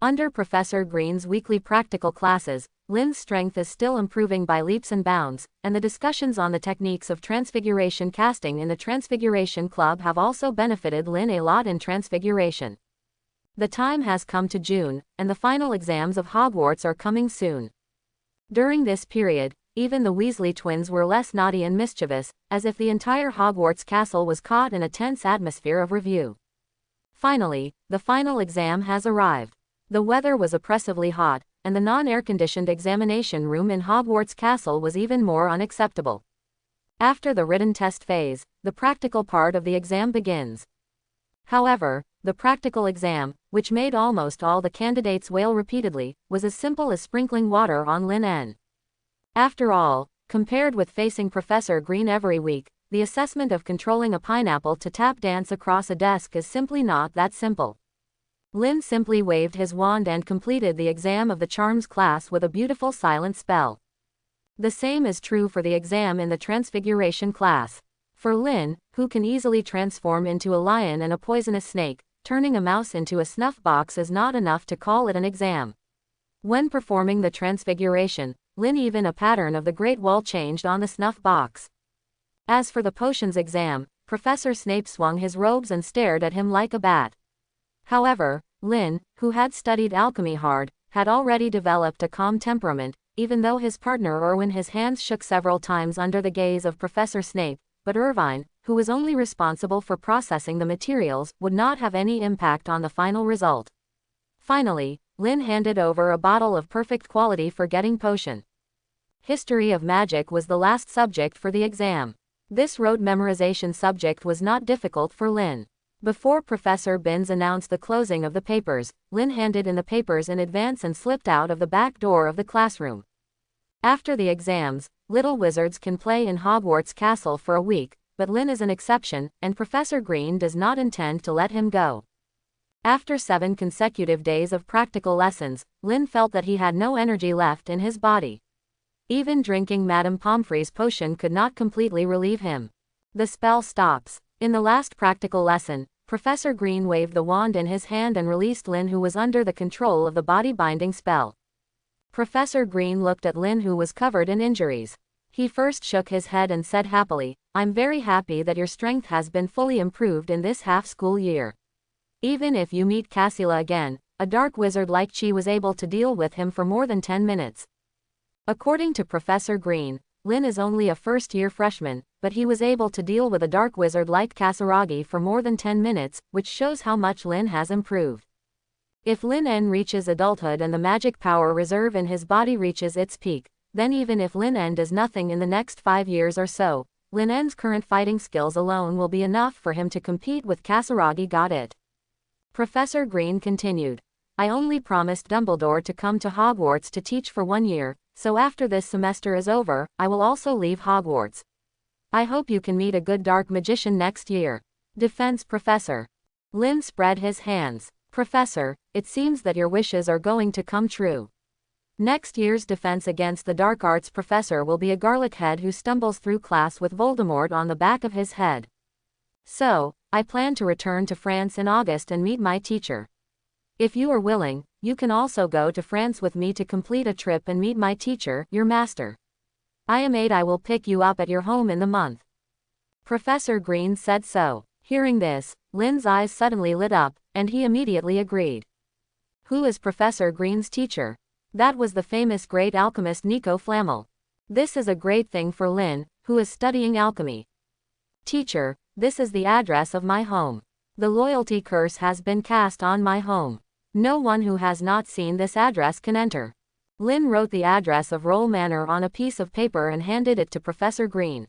Under Professor Green's weekly practical classes, Lynn's strength is still improving by leaps and bounds, and the discussions on the techniques of transfiguration casting in the Transfiguration Club have also benefited Lynn a lot in Transfiguration. The time has come to June, and the final exams of Hogwarts are coming soon. During this period, even the Weasley twins were less naughty and mischievous, as if the entire Hogwarts castle was caught in a tense atmosphere of review. Finally, the final exam has arrived. The weather was oppressively hot, and the non-air-conditioned examination room in Hogwarts Castle was even more unacceptable. After the written test phase, the practical part of the exam begins. However, the practical exam, which made almost all the candidates wail repeatedly, was as simple as sprinkling water on Lynn N. After all, compared with facing Professor Green every week, the assessment of controlling a pineapple to tap dance across a desk is simply not that simple. Lynn simply waved his wand and completed the exam of the Charms class with a beautiful silent spell. The same is true for the exam in the Transfiguration class. For Lynn, who can easily transform into a lion and a poisonous snake, turning a mouse into a snuff box is not enough to call it an exam. When performing the Transfiguration, Lynn even a pattern of the Great Wall changed on the snuff box. As for the potions exam, Professor Snape swung his robes and stared at him like a bat. However, Lynn, who had studied alchemy hard, had already developed a calm temperament, even though his partner Irwin his hands shook several times under the gaze of Professor Snape, but Irvine, who was only responsible for processing the materials, would not have any impact on the final result. Finally, Lynn handed over a bottle of perfect quality forgetting potion. History of Magic was the last subject for the exam. This rote memorization subject was not difficult for Lynn. Before Professor Binns announced the closing of the papers, Lynn handed in the papers in advance and slipped out of the back door of the classroom. After the exams, little wizards can play in Hogwarts Castle for a week, but Lynn is an exception, and Professor Green does not intend to let him go. After 7 consecutive days of practical lessons, Lynn felt that he had no energy left in his body. Even drinking Madame Pomfrey's potion could not completely relieve him. The spell stops. In the last practical lesson, Professor Green waved the wand in his hand and released Lynn, who was under the control of the body-binding spell. Professor Green looked at Lynn, who was covered in injuries. He first shook his head and said happily, "I'm very happy that your strength has been fully improved in this half-school year. Even if you meet Cassila again, a dark wizard like Chi was able to deal with him for more than 10 minutes. According to Professor Green, Lynn is only a first-year freshman, but he was able to deal with a dark wizard like Kasaragi for more than 10 minutes, which shows how much Lynn has improved. If Lynn N reaches adulthood and the magic power reserve in his body reaches its peak, then even if Lynn N does nothing in the next 5 years or so, Lynn N's current fighting skills alone will be enough for him to compete with Kasaragi. Got it?" Professor Green continued. "I only promised Dumbledore to come to Hogwarts to teach for 1 year, so after this semester is over, I will also leave Hogwarts. I hope you can meet a good dark magician next year. Defense Professor." Lynn spread his hands. "Professor, it seems that your wishes are going to come true. Next year's defense against the dark arts professor will be a garlic head who stumbles through class with Voldemort on the back of his head. So, I plan to return to France in August and meet my teacher. If you are willing, you can also go to France with me to complete a trip and meet my teacher, your master. I am 8. I will pick you up at your home in the month. Professor Green said so. Hearing this, Lin's eyes suddenly lit up, and he immediately agreed. Who is Professor Green's teacher? That was the famous great alchemist Nico Flamel. This is a great thing for Lin, who is studying alchemy. Teacher, this is the address of my home. The loyalty curse has been cast on my home. No one who has not seen this address can enter. Lin wrote the address of Roll Manor on a piece of paper and handed it to Professor Green.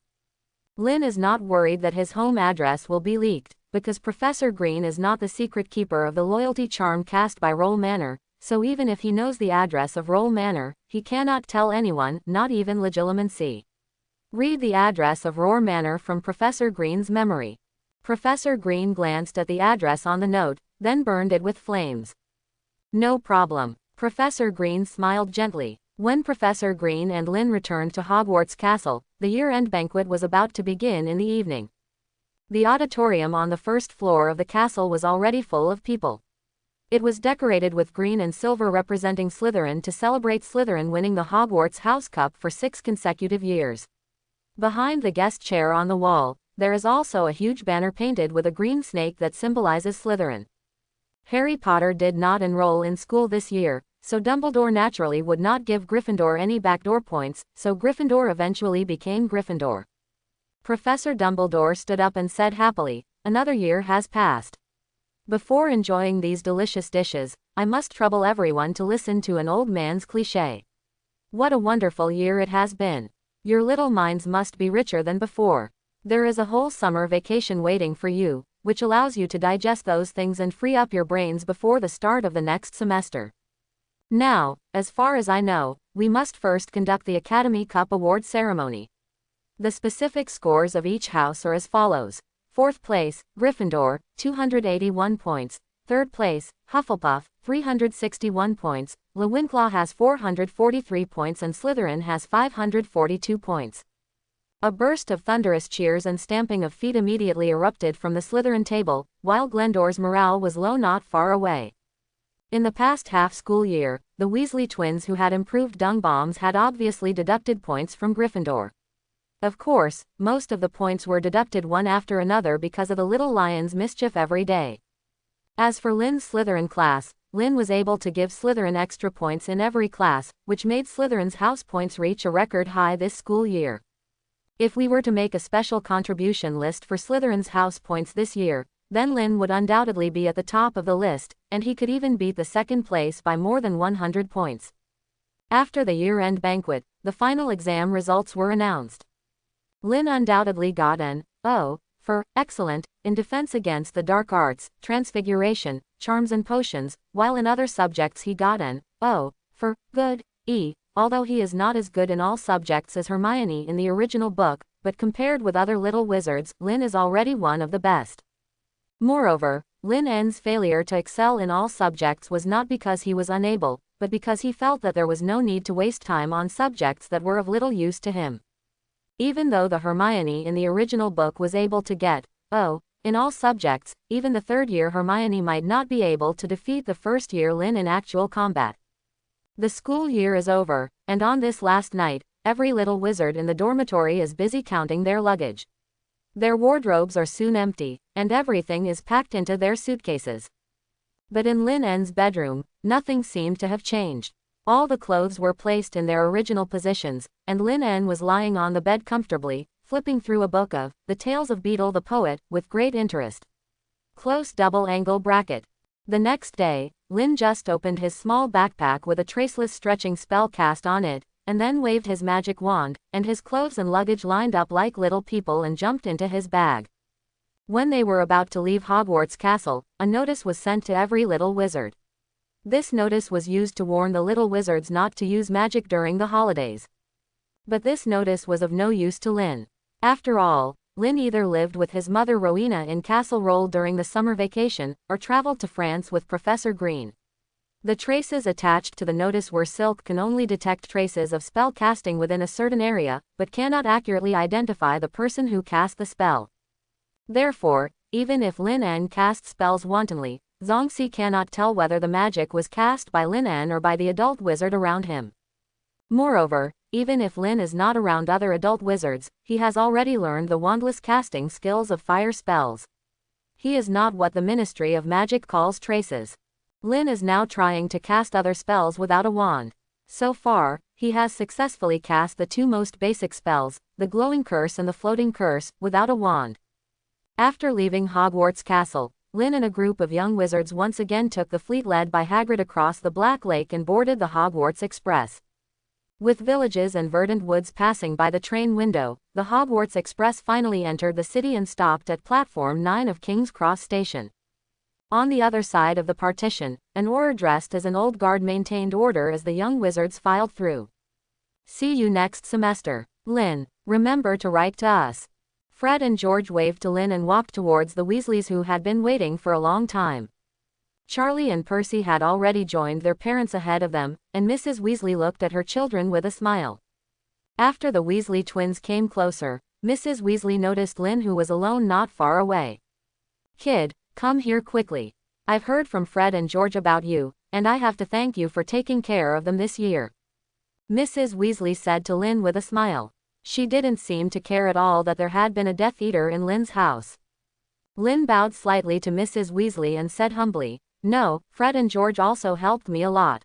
Lin is not worried that his home address will be leaked, because Professor Green is not the secret keeper of the loyalty charm cast by Roll Manor, so even if he knows the address of Roll Manor, he cannot tell anyone, not even Legilimency. Read the address of Roar Manor from Professor Green's memory. Professor Green glanced at the address on the note, then burned it with flames. No problem. Professor Green smiled gently. When Professor Green and Lin returned to Hogwarts Castle, the year-end banquet was about to begin in the evening. The auditorium on the first floor of the castle was already full of people. It was decorated with green and silver representing Slytherin to celebrate Slytherin winning the Hogwarts House Cup for 6 consecutive years. Behind the guest chair on the wall, there is also a huge banner painted with a green snake that symbolizes Slytherin. Harry Potter did not enroll in school this year, so Dumbledore naturally would not give Gryffindor any backdoor points, so Gryffindor eventually became Gryffindor. Professor Dumbledore stood up and said happily, "Another year has passed. Before enjoying these delicious dishes, I must trouble everyone to listen to an old man's cliché. What a wonderful year it has been. Your little minds must be richer than before. There is a whole summer vacation waiting for you, which allows you to digest those things and free up your brains before the start of the next semester. Now, as far as I know, we must first conduct the Academy Cup Award ceremony. The specific scores of each house are as follows. 4th place, Gryffindor, 281 points. 3rd place, Hufflepuff, 361 points. Ravenclaw has 443 points and Slytherin has 542 points. A burst of thunderous cheers and stamping of feet immediately erupted from the Slytherin table, while Glendore's morale was low not far away. In the past half-school year, the Weasley twins who had improved dung bombs had obviously deducted points from Gryffindor. Of course, most of the points were deducted one after another because of the little lion's mischief every day. As for Lin's Slytherin class, Lin was able to give Slytherin extra points in every class, which made Slytherin's house points reach a record high this school year. If we were to make a special contribution list for Slytherin's house points this year, then Lin would undoubtedly be at the top of the list, and he could even beat the second place by more than 100 points. After the year-end banquet, the final exam results were announced. Lin undoubtedly got an O for excellent in defense against the dark arts, transfiguration, charms and potions, while in other subjects he got an O for good E, although he is not as good in all subjects as Hermione in the original book, but compared with other little wizards, Lin is already one of the best. Moreover, Lin N's failure to excel in all subjects was not because he was unable, but because he felt that there was no need to waste time on subjects that were of little use to him. Even though the Hermione in the original book was able to get O in all subjects, even the third-year Hermione might not be able to defeat the first-year Lin in actual combat. The school year is over, and on this last night, every little wizard in the dormitory is busy counting their luggage. Their wardrobes are soon empty, and everything is packed into their suitcases. But in Lin N's bedroom, nothing seemed to have changed. All the clothes were placed in their original positions, and Lin N was lying on the bed comfortably, flipping through a book of The Tales of Beedle the Poet with great interest. Close double-angle bracket. The next day, Lin just opened his small backpack with a traceless stretching spell cast on it, and then waved his magic wand, and his clothes and luggage lined up like little people and jumped into his bag. When they were about to leave Hogwarts Castle, a notice was sent to every little wizard. This notice was used to warn the little wizards not to use magic during the holidays. But this notice was of no use to Lin. After all, Lin either lived with his mother Rowena in Castle Roll during the summer vacation, or traveled to France with Professor Green. The traces attached to the notice were silk can only detect traces of spell casting within a certain area, but cannot accurately identify the person who cast the spell. Therefore, even if Lin N cast spells wantonly, Zongxi cannot tell whether the magic was cast by Lin N or by the adult wizard around him. Moreover, even if Lin is not around other adult wizards, he has already learned the wandless casting skills of fire spells. He is not what the Ministry of Magic calls traces. Lin is now trying to cast other spells without a wand. So far, he has successfully cast the two most basic spells, the glowing curse and the floating curse, without a wand. After leaving Hogwarts Castle, Lin and a group of young wizards once again took the fleet led by Hagrid across the Black Lake and boarded the Hogwarts Express. With villages and verdant woods passing by the train window, the Hogwarts Express finally entered the city and stopped at Platform 9 of King's Cross Station. On the other side of the partition, an Auror dressed as an old guard maintained order as the young wizards filed through. "See you next semester, Lin. Remember to write to us." Fred and George waved to Lin and walked towards the Weasleys, who had been waiting for a long time. Charlie and Percy had already joined their parents ahead of them, and Mrs. Weasley looked at her children with a smile. After the Weasley twins came closer, Mrs. Weasley noticed Lin, who was alone not far away. "Kid, come here quickly. I've heard from Fred and George about you, and I have to thank you for taking care of them this year," Mrs. Weasley said to Lin with a smile. She didn't seem to care at all that there had been a Death Eater in Lin's house. Lin bowed slightly to Mrs. Weasley and said humbly, "No, Fred and George also helped me a lot."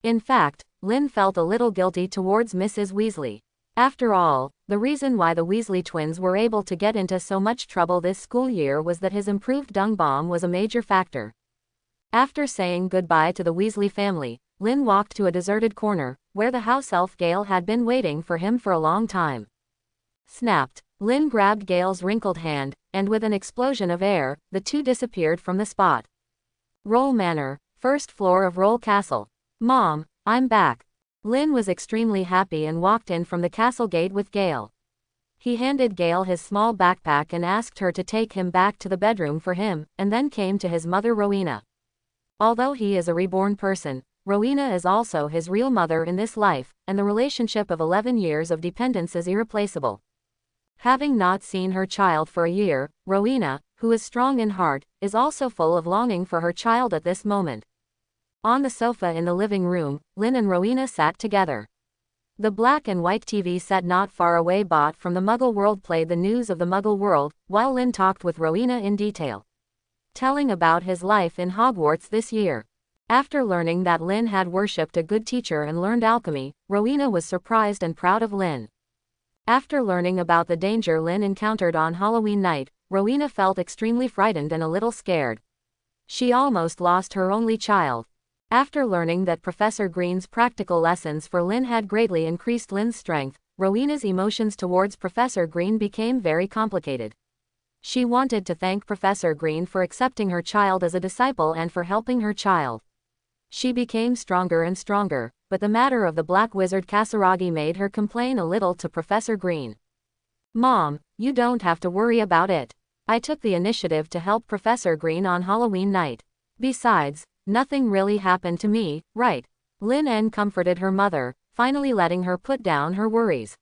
In fact, Lin felt a little guilty towards Mrs. Weasley. After all, the reason why the Weasley twins were able to get into so much trouble this school year was that his improved dung bomb was a major factor. After saying goodbye to the Weasley family, Lin walked to a deserted corner, where the house elf Gale had been waiting for him for a long time. Snapped. Lin grabbed Gale's wrinkled hand, and with an explosion of air, the two disappeared from the spot. Roll Manor, first floor of Roll Castle. "Mom, I'm back." Lin was extremely happy and walked in from the castle gate with Gale. He handed Gale his small backpack and asked her to take him back to the bedroom for him, and then came to his mother Rowena. Although he is a reborn person, Rowena is also his real mother in this life, and the relationship of 11 years of dependence is irreplaceable. Having not seen her child for a year, Rowena, who is strong in heart, is also full of longing for her child at this moment. On the sofa in the living room, Lin and Rowena sat together. The black and white TV set not far away bought from the Muggle world played the news of the Muggle world, while Lin talked with Rowena in detail, telling about his life in Hogwarts this year. After learning that Lin had worshipped a good teacher and learned alchemy, Rowena was surprised and proud of Lin. After learning about the danger Lin encountered on Halloween night, Rowena felt extremely frightened and a little scared. She almost lost her only child. After learning that Professor Green's practical lessons for Lin had greatly increased Lin's strength, Rowena's emotions towards Professor Green became very complicated. She wanted to thank Professor Green for accepting her child as a disciple and for helping her child. She became stronger and stronger, but the matter of the Black Wizard Kasaragi made her complain a little to Professor Green. "Mom, you don't have to worry about it. I took the initiative to help Professor Green on Halloween night. Besides, nothing really happened to me, right?" Lin comforted her mother, finally letting her put down her worries.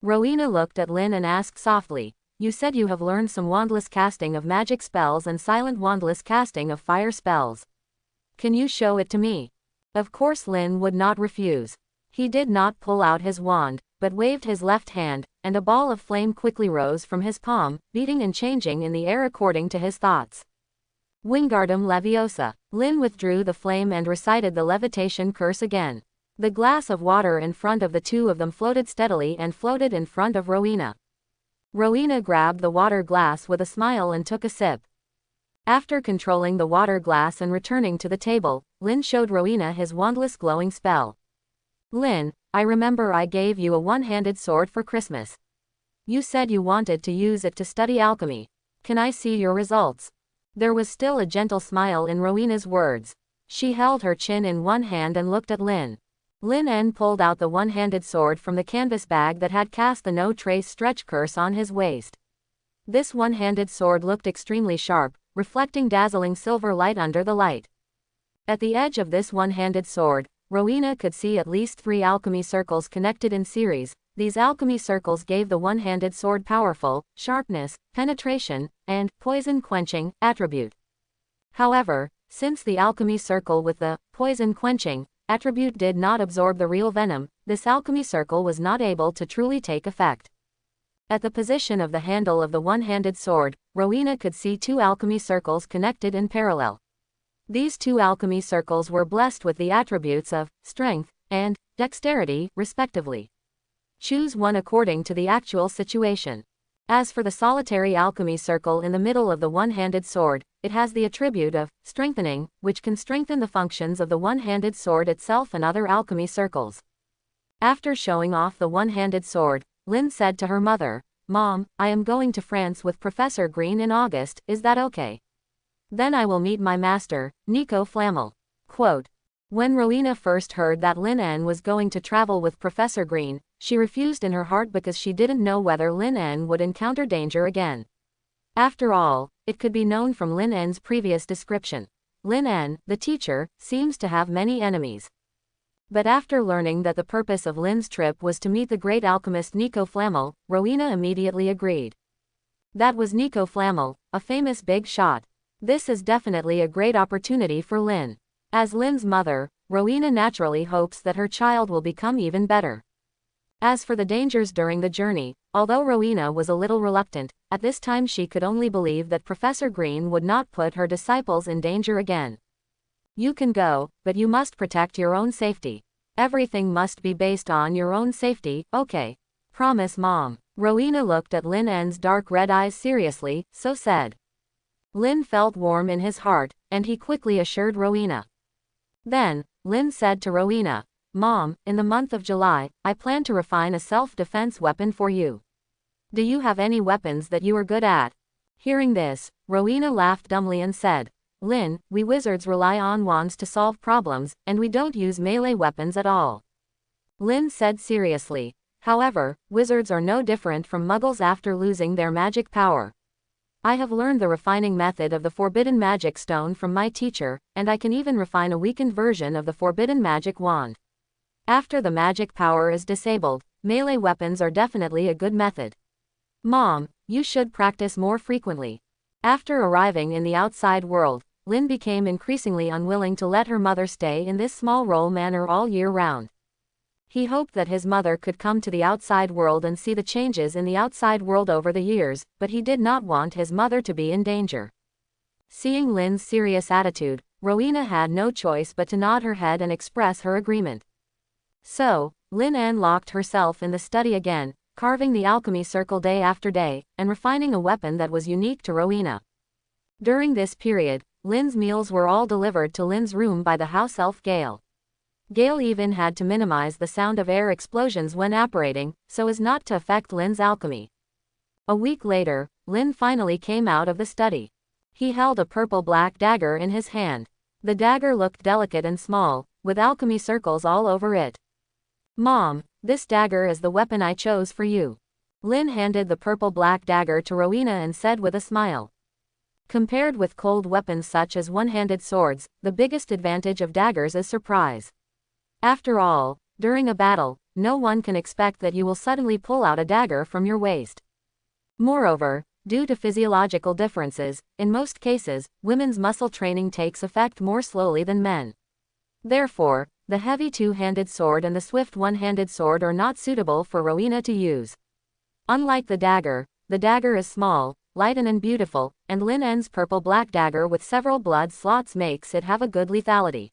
Rowena looked at Lin and asked softly, "You said you have learned some wandless casting of magic spells and silent wandless casting of fire spells. Can you show it to me?" Of course Lin would not refuse. He did not pull out his wand, but waved his left hand, and a ball of flame quickly rose from his palm, beating and changing in the air according to his thoughts. Wingardium Leviosa. Lin withdrew the flame and recited the levitation curse again. The glass of water in front of the two of them floated steadily and floated in front of Rowena. Rowena grabbed the water glass with a smile and took a sip. After controlling the water glass and returning to the table, Lin showed Rowena his wandless glowing spell. "Lin, I remember I gave you a one-handed sword for Christmas. You said you wanted to use it to study alchemy. Can I see your results?" There was still a gentle smile in Rowena's words. She held her chin in one hand and looked at Lin. Lin pulled out the one-handed sword from the canvas bag that had cast the no-trace stretch curse on his waist. This one-handed sword looked extremely sharp, reflecting dazzling silver light under the light. At the edge of this one-handed sword, Rowena could see at least 3 alchemy circles connected in series. These alchemy circles gave the one-handed sword powerful, sharpness, penetration, and poison-quenching attribute. However, since the alchemy circle with the poison-quenching attribute did not absorb the real venom, this alchemy circle was not able to truly take effect. At the position of the handle of the one-handed sword, Rowena could see two alchemy circles connected in parallel. These two alchemy circles were blessed with the attributes of strength and dexterity, respectively. Choose one according to the actual situation. As for the solitary alchemy circle in the middle of the one-handed sword, it has the attribute of strengthening, which can strengthen the functions of the one-handed sword itself and other alchemy circles. After showing off the one-handed sword, Lynn said to her mother, "Mom, I am going to France with Professor Green in August, is that okay? Then I will meet my master, Nico Flamel." Quote. When Rowena first heard that Lin En was going to travel with Professor Green, she refused in her heart because she didn't know whether Lin En would encounter danger again. After all, it could be known from Lin En's previous description. Lin En, the teacher, seems to have many enemies. But after learning that the purpose of Lin's trip was to meet the great alchemist Nico Flamel, Rowena immediately agreed. That was Nico Flamel, a famous big shot. This is definitely a great opportunity for Lin. As Lin's mother, Rowena naturally hopes that her child will become even better. As for the dangers during the journey, although Rowena was a little reluctant, at this time she could only believe that Professor Green would not put her disciples in danger again. You can go, but you must protect your own safety. Everything must be based on your own safety, okay? Promise, Mom. Rowena looked at Lin En's dark red eyes seriously, so said. Lin felt warm in his heart, and he quickly assured Rowena. Then, Lin said to Rowena, "Mom, in the month of July, I plan to refine a self-defense weapon for you. Do you have any weapons that you are good at?" Hearing this, Rowena laughed dumbly and said, "Lin, we wizards rely on wands to solve problems, and we don't use melee weapons at all." Lin said seriously, "However, wizards are no different from muggles after losing their magic power. I have learned the refining method of the forbidden magic stone from my teacher, and I can even refine a weakened version of the forbidden magic wand. After the magic power is disabled, melee weapons are definitely a good method. Mom, you should practice more frequently." After arriving in the outside world, Lin became increasingly unwilling to let her mother stay in this small role manor all year round. He hoped that his mother could come to the outside world and see the changes in the outside world over the years, but he did not want his mother to be in danger. Seeing Lin's serious attitude, Rowena had no choice but to nod her head and express her agreement. So, Lin En locked herself in the study again, carving the alchemy circle day after day, and refining a weapon that was unique to Rowena. During this period, Lin's meals were all delivered to Lin's room by the house elf Gale. Gale even had to minimize the sound of air explosions when apparating, so as not to affect Lin's alchemy. A week later, Lin finally came out of the study. He held a purple-black dagger in his hand. The dagger looked delicate and small, with alchemy circles all over it. "Mom, this dagger is the weapon I chose for you." Lin handed the purple-black dagger to Rowena and said with a smile. Compared with cold weapons such as one-handed swords, the biggest advantage of daggers is surprise. After all, during a battle, no one can expect that you will suddenly pull out a dagger from your waist. Moreover, due to physiological differences, in most cases, women's muscle training takes effect more slowly than men. Therefore, the heavy two-handed sword and the swift one-handed sword are not suitable for Rowena to use. Unlike the dagger is small, light and beautiful, and Lin En's purple-black dagger with several blood slots makes it have a good lethality.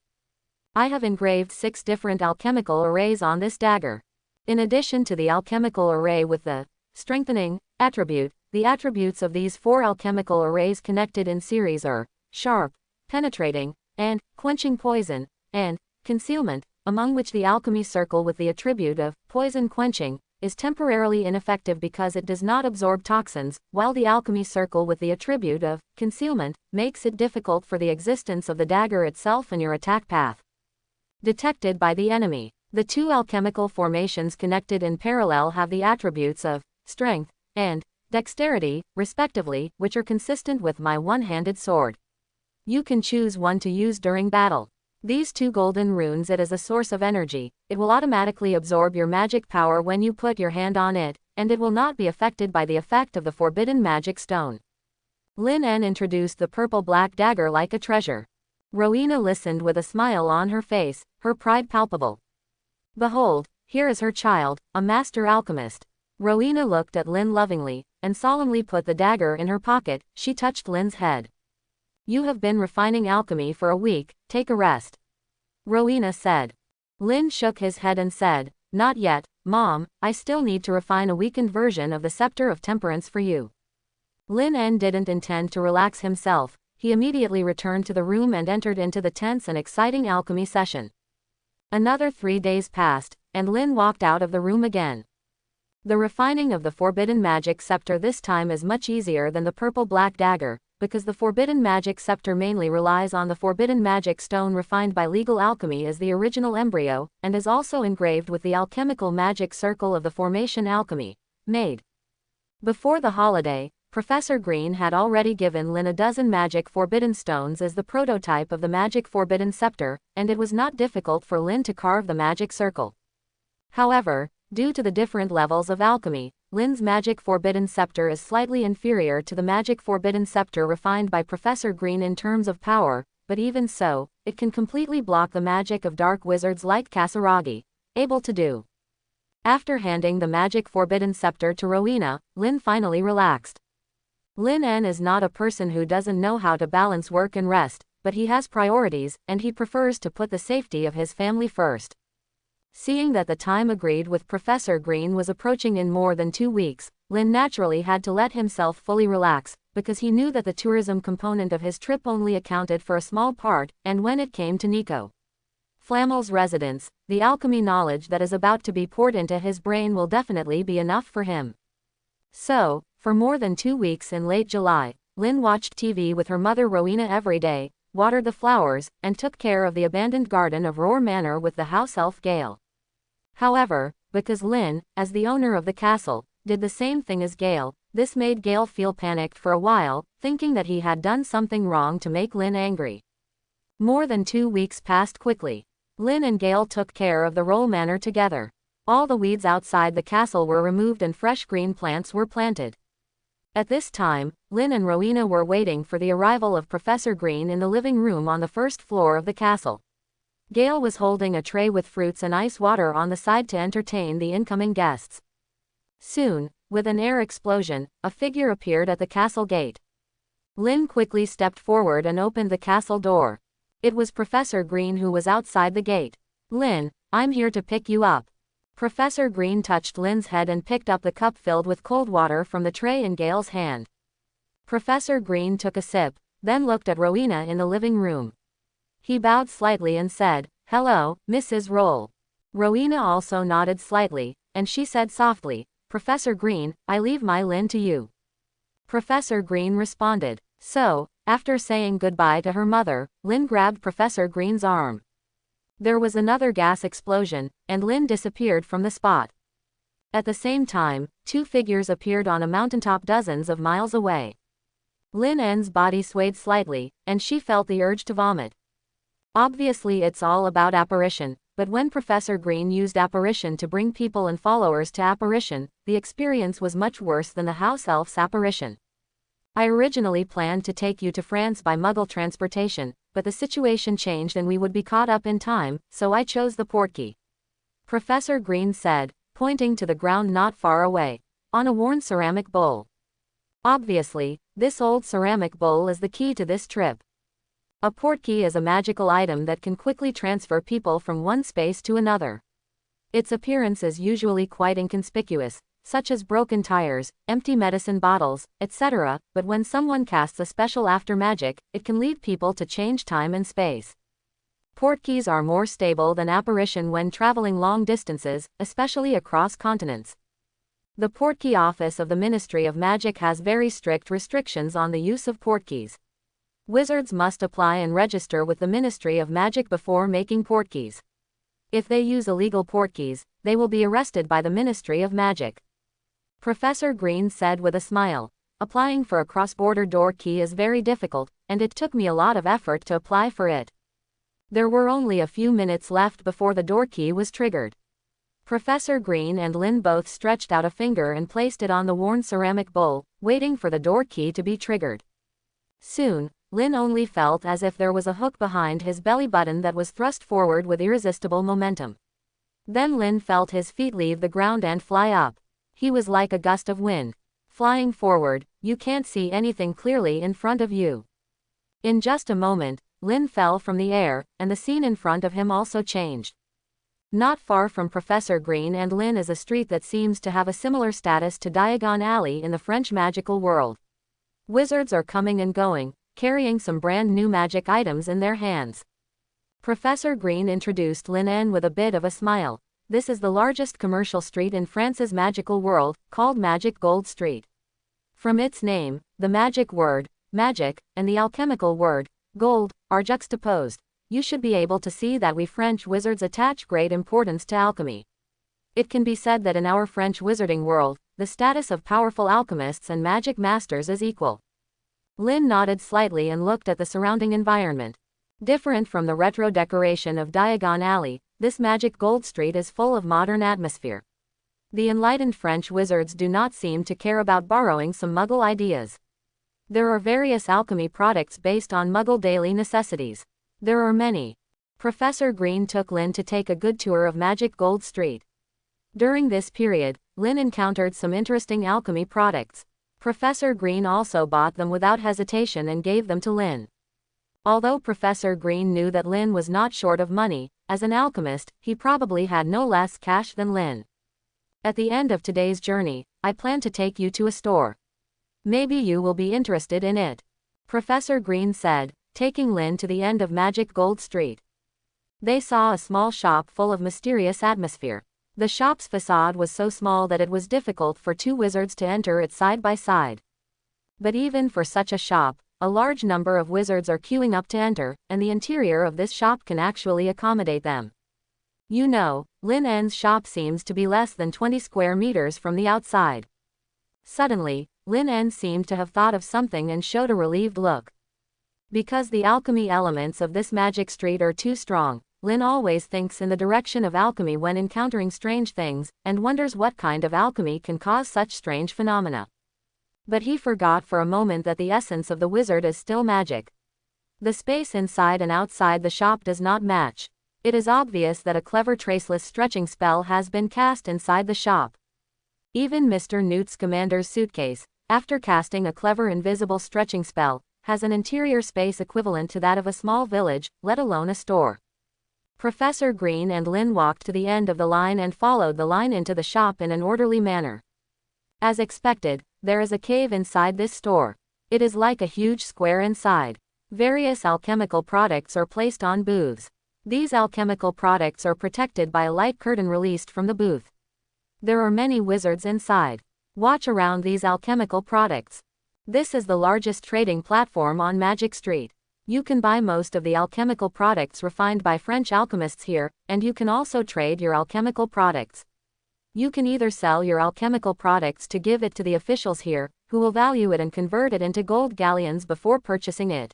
I have engraved 6 different alchemical arrays on this dagger. In addition to the alchemical array with the strengthening attribute, the attributes of these 4 alchemical arrays connected in series are sharp, penetrating, and quenching poison, and concealment, among which the alchemy circle with the attribute of poison quenching is temporarily ineffective because it does not absorb toxins, while the alchemy circle with the attribute of concealment makes it difficult for the existence of the dagger itself in your attack path. Detected by the enemy. The 2 alchemical formations connected in parallel have the attributes of strength and dexterity, respectively, which are consistent with my one-handed sword. You can choose one to use during battle. These 2 golden runes, it is a source of energy. It will automatically absorb your magic power when you put your hand on it, and it will not be affected by the effect of the forbidden magic stone. Lin En introduced the purple-black dagger like a treasure. Rowena listened with a smile on her face, her pride palpable. Behold, here is her child, a master alchemist. Rowena looked at Lynn lovingly, and solemnly put the dagger in her pocket. She touched Lynn's head. You have been refining alchemy for a week, take a rest. Rowena said. Lynn shook his head and said, Not yet, Mom, I still need to refine a weakened version of the Scepter of Temperance for you. Lin didn't intend to relax himself. He immediately returned to the room and entered into the tense and exciting alchemy session. Another 3 days passed, and Lin walked out of the room again. The refining of the Forbidden Magic Scepter this time is much easier than the purple-black dagger, because the Forbidden Magic Scepter mainly relies on the Forbidden Magic Stone refined by legal alchemy as the original embryo, and is also engraved with the alchemical magic circle of the formation alchemy, made. Before the holiday, Professor Green had already given Lin a dozen magic forbidden stones as the prototype of the magic forbidden scepter, and it was not difficult for Lin to carve the magic circle. However, due to the different levels of alchemy, Lin's magic forbidden scepter is slightly inferior to the magic forbidden scepter refined by Professor Green in terms of power, but even so, it can completely block the magic of dark wizards like Kasaragi, able to do. After handing the magic forbidden scepter to Rowena, Lin finally relaxed. Lin is not a person who doesn't know how to balance work and rest, but he has priorities, and he prefers to put the safety of his family first. Seeing that the time agreed with Professor Green was approaching in more than 2 weeks, Lin naturally had to let himself fully relax, because he knew that the tourism component of his trip only accounted for a small part, and when it came to Nico Flamel's residence, the alchemy knowledge that is about to be poured into his brain will definitely be enough for him. So, for more than 2 weeks in late July, Lin watched TV with her mother Rowena every day, watered the flowers, and took care of the abandoned garden of Roar Manor with the house elf Gale. However, because Lin, as the owner of the castle, did the same thing as Gale, this made Gale feel panicked for a while, thinking that he had done something wrong to make Lin angry. More than 2 weeks passed quickly. Lin and Gale took care of the Roar Manor together. All the weeds outside the castle were removed and fresh green plants were planted. At this time, Lin and Rowena were waiting for the arrival of Professor Green in the living room on the first floor of the castle. Gale was holding a tray with fruits and ice water on the side to entertain the incoming guests. Soon, with an air explosion, a figure appeared at the castle gate. Lin quickly stepped forward and opened the castle door. It was Professor Green who was outside the gate. Lin, I'm here to pick you up. Professor Green touched Lin's head and picked up the cup filled with cold water from the tray in Gale's hand. Professor Green took a sip, then looked at Rowena in the living room. He bowed slightly and said, Hello, Mrs. Roll. Rowena also nodded slightly, and she said softly, Professor Green, I leave my Lin to you. Professor Green responded. So, after saying goodbye to her mother, Lin grabbed Professor Green's arm. There was another gas explosion, and Lin disappeared from the spot. At the same time, 2 figures appeared on a mountaintop dozens of miles away. Lin's body swayed slightly, and she felt the urge to vomit. Obviously it's all about apparition, but when Professor Green used apparition to bring people and followers to apparition, the experience was much worse than the house elf's apparition. I originally planned to take you to France by Muggle transportation, but the situation changed and we would be caught up in time, so I chose the portkey. Professor Green said, pointing to the ground not far away, on a worn ceramic bowl. Obviously, this old ceramic bowl is the key to this trip. A portkey is a magical item that can quickly transfer people from one space to another. Its appearance is usually quite inconspicuous, such as broken tires, empty medicine bottles, etc., but when someone casts a special aftermagic, it can lead people to change time and space. Portkeys are more stable than apparition when traveling long distances, especially across continents. The portkey office of the Ministry of Magic has very strict restrictions on the use of portkeys. Wizards must apply and register with the Ministry of Magic before making portkeys. If they use illegal portkeys, they will be arrested by the Ministry of Magic. Professor Green said with a smile, applying for a cross-border door key is very difficult, and it took me a lot of effort to apply for it. There were only a few minutes left before the door key was triggered. Professor Green and Lin both stretched out a finger and placed it on the worn ceramic bowl, waiting for the door key to be triggered. Soon, Lin only felt as if there was a hook behind his belly button that was thrust forward with irresistible momentum. Then Lin felt his feet leave the ground and fly up. He was like a gust of wind. Flying forward, you can't see anything clearly in front of you. In just a moment, Lin fell from the air, and the scene in front of him also changed. Not far from Professor Green and Lin is a street that seems to have a similar status to Diagon Alley in the French magical world. Wizards are coming and going, carrying some brand new magic items in their hands. Professor Green introduced Lin En with a bit of a smile. This is the largest commercial street in France's magical world, called Magic Gold Street. From its name, the magic word, magic, and the alchemical word, gold, are juxtaposed. You should be able to see that we French wizards attach great importance to alchemy. It can be said that in our French wizarding world, the status of powerful alchemists and magic masters is equal. Lin nodded slightly and looked at the surrounding environment. Different from the retro decoration of Diagon Alley, this Magic Gold Street is full of modern atmosphere. The enlightened French wizards do not seem to care about borrowing some Muggle ideas. There are various alchemy products based on Muggle daily necessities. There are many. Professor Green took Lin to take a good tour of Magic Gold Street. During this period, Lin encountered some interesting alchemy products. Professor Green also bought them without hesitation and gave them to Lin. Although Professor Green knew that Lin was not short of money, as an alchemist, he probably had no less cash than Lin. At the end of today's journey, I plan to take you to a store. Maybe you will be interested in it, Professor Green said, taking Lin to the end of Magic Gold Street. They saw a small shop full of mysterious atmosphere. The shop's facade was so small that it was difficult for two wizards to enter it side by side. But even for such a shop, a large number of wizards are queuing up to enter, and the interior of this shop can actually accommodate them. You know, Lin En's shop seems to be less than 20 square meters from the outside. Suddenly, Lin En seemed to have thought of something and showed a relieved look. Because the alchemy elements of this magic street are too strong, Lin always thinks in the direction of alchemy when encountering strange things, and wonders what kind of alchemy can cause such strange phenomena. But he forgot for a moment that the essence of the wizard is still magic. The space inside and outside the shop does not match. It is obvious that a clever traceless stretching spell has been cast inside the shop. Even Mr. Newt Scamander's suitcase, after casting a clever invisible stretching spell, has an interior space equivalent to that of a small village, let alone a store. Professor Green and Lin walked to the end of the line and followed the line into the shop in an orderly manner. As expected, there is a cave inside this store. It is like a huge square inside. Various alchemical products are placed on booths. These alchemical products are protected by a light curtain released from the booth. There are many wizards inside. Watch around these alchemical products. This is the largest trading platform on Magic Street. You can buy most of the alchemical products refined by French alchemists here, and you can also trade your alchemical products. You can either sell your alchemical products to give it to the officials here, who will value it and convert it into gold galleons before purchasing it.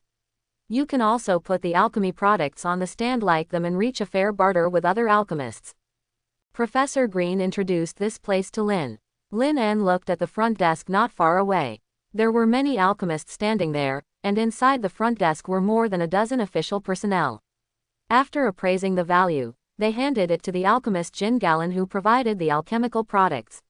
You can also put the alchemy products on the stand like them and reach a fair barter with other alchemists. Professor Green introduced this place to Lin. Lin En looked at the front desk not far away. There were many alchemists standing there, and inside the front desk were more than a dozen official personnel. After appraising the value, they handed it to the alchemist Jin Gallon who provided the alchemical products.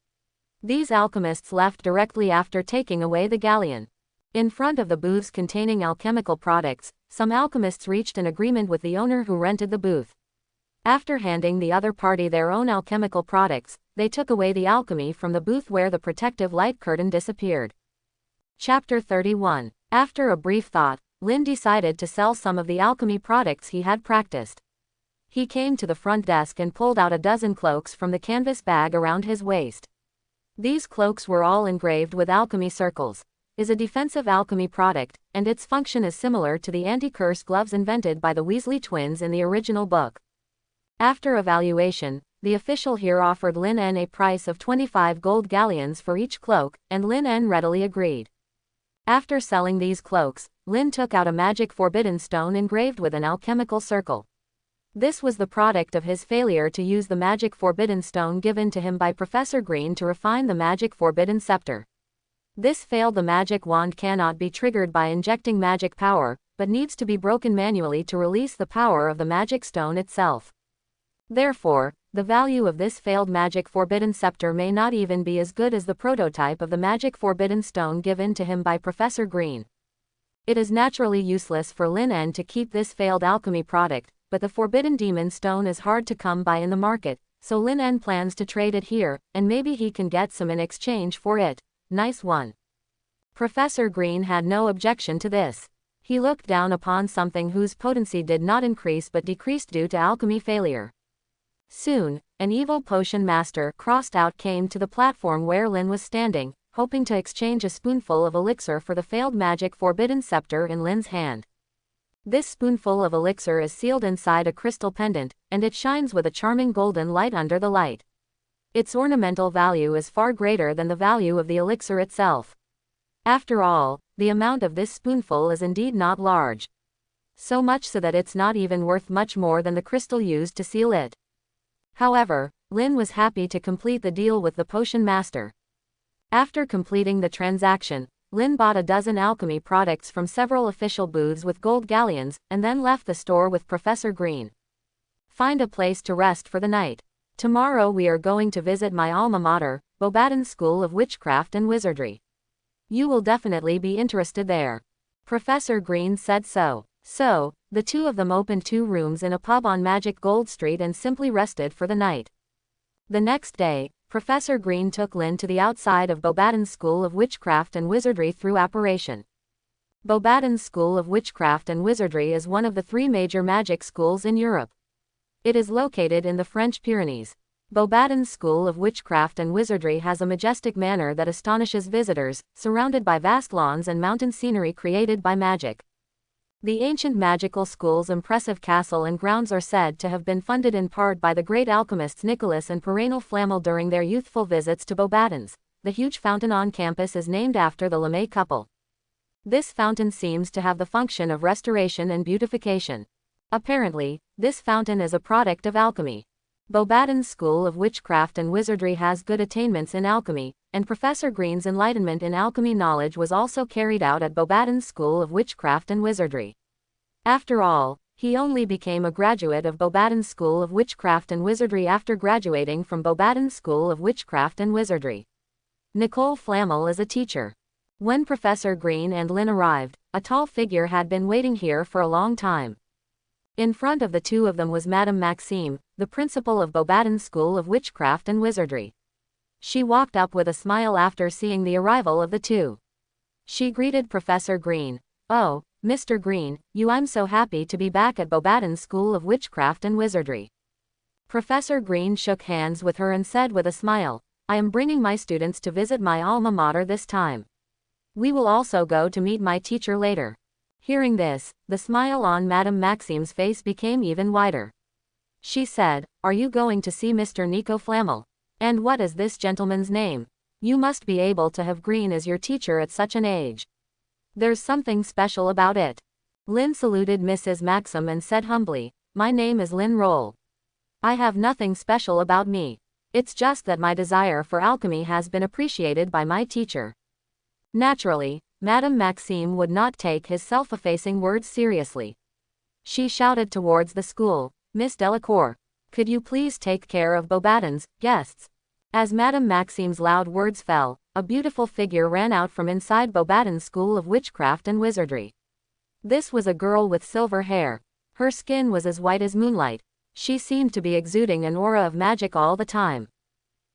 These alchemists left directly after taking away the galleon. In front of the booths containing alchemical products, some alchemists reached an agreement with the owner who rented the booth. After handing the other party their own alchemical products, they took away the alchemy from the booth where the protective light curtain disappeared. Chapter 31. After a brief thought, Lin decided to sell some of the alchemy products he had practiced. He came to the front desk and pulled out a dozen cloaks from the canvas bag around his waist. These cloaks were all engraved with alchemy circles. Is a defensive alchemy product, and its function is similar to the anti-curse gloves invented by the Weasley twins in the original book. After evaluation, the official here offered Lin En a price of 25 gold galleons for each cloak, and Lin En readily agreed. After selling these cloaks, Lin took out a magic forbidden stone engraved with an alchemical circle. This was the product of his failure to use the magic forbidden stone given to him by Professor Green to refine the magic forbidden scepter. This failed. The magic wand cannot be triggered by injecting magic power, but needs to be broken manually to release the power of the magic stone itself. Therefore, the value of this failed magic forbidden scepter may not even be as good as the prototype of the magic forbidden stone given to him by Professor Green. It is naturally useless for Lin En to keep this failed alchemy product, but the forbidden demon stone is hard to come by in the market, so Lin En plans to trade it here, and maybe he can get some in exchange for it. Nice one. Professor Green had no objection to this. He looked down upon something whose potency did not increase but decreased due to alchemy failure. Soon, an evil potion master, crossed out, came to the platform where Lin was standing, hoping to exchange a spoonful of elixir for the failed magic forbidden scepter in Lin's hand. This spoonful of elixir is sealed inside a crystal pendant, and it shines with a charming golden light under the light. Its ornamental value is far greater than the value of the elixir itself. After all, the amount of this spoonful is indeed not large. So much so that it's not even worth much more than the crystal used to seal it. However, Lin was happy to complete the deal with the potion master. After completing the transaction, Lin bought a dozen alchemy products from several official booths with gold galleons, and then left the store with Professor Green. Find a place to rest for the night. Tomorrow we are going to visit my alma mater, Bobaton School of Witchcraft and Wizardry. You will definitely be interested there. Professor Green said so. So, the two of them opened 2 rooms in a pub on Magic Gold Street and simply rested for the night. The next day, Professor Green took Lin to the outside of Bobaton School of Witchcraft and Wizardry through apparition. Bobaton School of Witchcraft and Wizardry is one of the 3 major magic schools in Europe. It is located in the French Pyrenees. Bobaton School of Witchcraft and Wizardry has a majestic manor that astonishes visitors, surrounded by vast lawns and mountain scenery created by magic. The ancient magical school's impressive castle and grounds are said to have been funded in part by the great alchemists Nicholas and Perennial Flammel during their youthful visits to Bobatons. The huge fountain on campus is named after the Lemay couple. This fountain seems to have the function of restoration and beautification. Apparently, this fountain is a product of alchemy. Bobaton School of Witchcraft and Wizardry has good attainments in alchemy, and Professor Green's enlightenment in alchemy knowledge was also carried out at Bobaton School of Witchcraft and Wizardry. After all, he only became a graduate of Bobaton School of Witchcraft and Wizardry after graduating from Bobaton School of Witchcraft and Wizardry. Nicole Flammel is a teacher. When Professor Green and Lin arrived, a tall figure had been waiting here for a long time. In front of the two of them was Madame Maxime, the principal of Bobaton School of Witchcraft and Wizardry. She walked up with a smile after seeing the arrival of the two. She greeted Professor Green. "Oh, Mr. Green, I'm so happy to be back at Bobaton School of Witchcraft and Wizardry." Professor Green shook hands with her and said with a smile, "I am bringing my students to visit my alma mater this time. We will also go to meet my teacher later." Hearing this, the smile on Madame Maxime's face became even wider. She said, "Are you going to see Mr. Nico Flammel? And what is this gentleman's name? You must be able to have Green as your teacher at such an age. There's something special about it." Lin saluted Mrs. Maxim and said humbly, "My name is Lin Roll. I have nothing special about me. It's just that my desire for alchemy has been appreciated by my teacher." Naturally, Madame Maxime would not take his self-effacing words seriously. She shouted towards the school, "Miss Delacour, could you please take care of Bobaton's guests?" As Madame Maxime's loud words fell, a beautiful figure ran out from inside Bobaton School of Witchcraft and Wizardry. This was a girl with silver hair. Her skin was as white as moonlight. She seemed to be exuding an aura of magic all the time.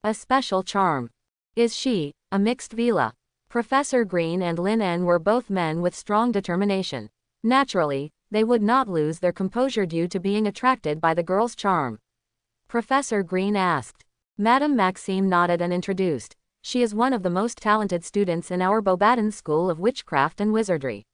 A special charm. Is she a mixed villa? Professor Green and Lin En were both men with strong determination. Naturally, they would not lose their composure due to being attracted by the girl's charm. Professor Green asked. Madame Maxime nodded and introduced. "She is one of the most talented students in our Bobaton School of Witchcraft and Wizardry.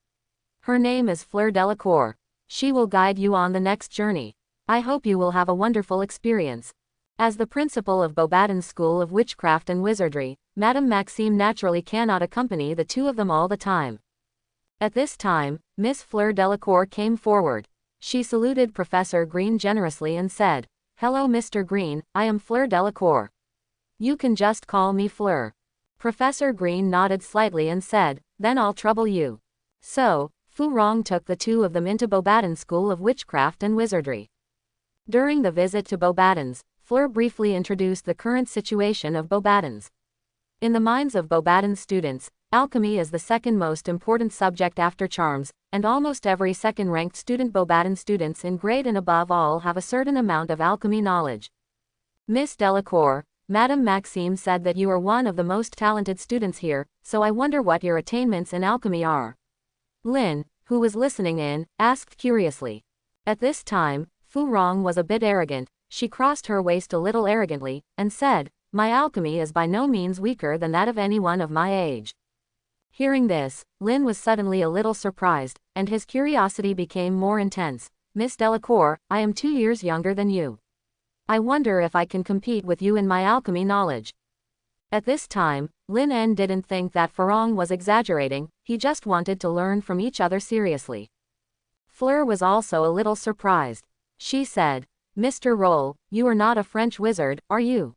Her name is Fleur Delacour. She will guide you on the next journey. I hope you will have a wonderful experience." As the principal of Bobaton School of Witchcraft and Wizardry, Madame Maxime naturally cannot accompany the two of them all the time. At this time, Miss Fleur Delacour came forward. She saluted Professor Green generously and said, "Hello Mr. Green, I am Fleur Delacour. You can just call me Fleur." Professor Green nodded slightly and said, "Then I'll trouble you." So, Fu Rong took the two of them into Bobaton's School of Witchcraft and Wizardry. During the visit to Bobaton's, Fleur briefly introduced the current situation of Bobaton's. In the minds of Bobaton's students, alchemy is the second most important subject after charms, and almost every second-ranked student Bobaton students in grade and above all have a certain amount of alchemy knowledge. Miss Delacour, Madame Maxime said that you are one of the most talented students here, so I wonder what your attainments in alchemy are. Lin, who was listening in, asked curiously. At this time, Fu Rong was a bit arrogant. She crossed her waist a little arrogantly, and said, "My alchemy is by no means weaker than that of anyone of my age." Hearing this, Lin was suddenly a little surprised, and his curiosity became more intense. "Miss Delacour, I am 2 years younger than you. I wonder if I can compete with you in my alchemy knowledge." At this time, Lin En didn't think that Fu Rong was exaggerating, he just wanted to learn from each other seriously. Fleur was also a little surprised. She said, "Mr. Roll, you are not a French wizard, are you?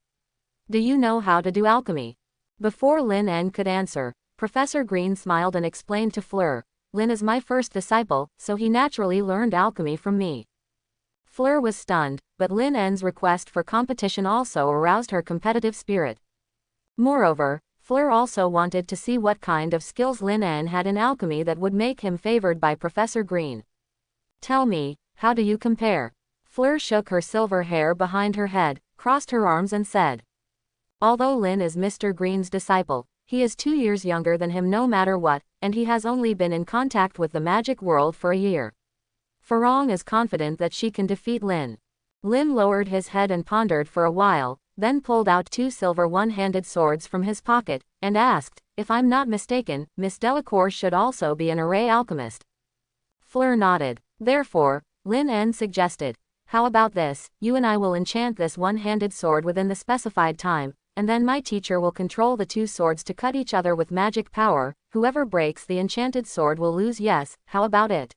Do you know how to do alchemy?" Before Lin En could answer, Professor Green smiled and explained to Fleur, "Lin is my first disciple, so he naturally learned alchemy from me." Fleur was stunned, but Lin En's request for competition also aroused her competitive spirit. Moreover, Fleur also wanted to see what kind of skills Lin En had in alchemy that would make him favored by Professor Green. "Tell me, how do you compare?" Fleur shook her silver hair behind her head, crossed her arms and said, "Although Lin is Mr. Green's disciple, he is 2 years younger than him no matter what, and he has only been in contact with the magic world for a year. Fu Rong is confident that she can defeat Lin." Lin lowered his head and pondered for a while, then pulled out 2 silver one-handed swords from his pocket, and asked, "If I'm not mistaken, Miss Delacour should also be an array alchemist." Fleur nodded. Therefore, Lin En suggested, "How about this, you and I will enchant this one-handed sword within the specified time, and then my teacher will control the 2 swords to cut each other with magic power. Whoever breaks the enchanted sword will lose. Yes, how about it?"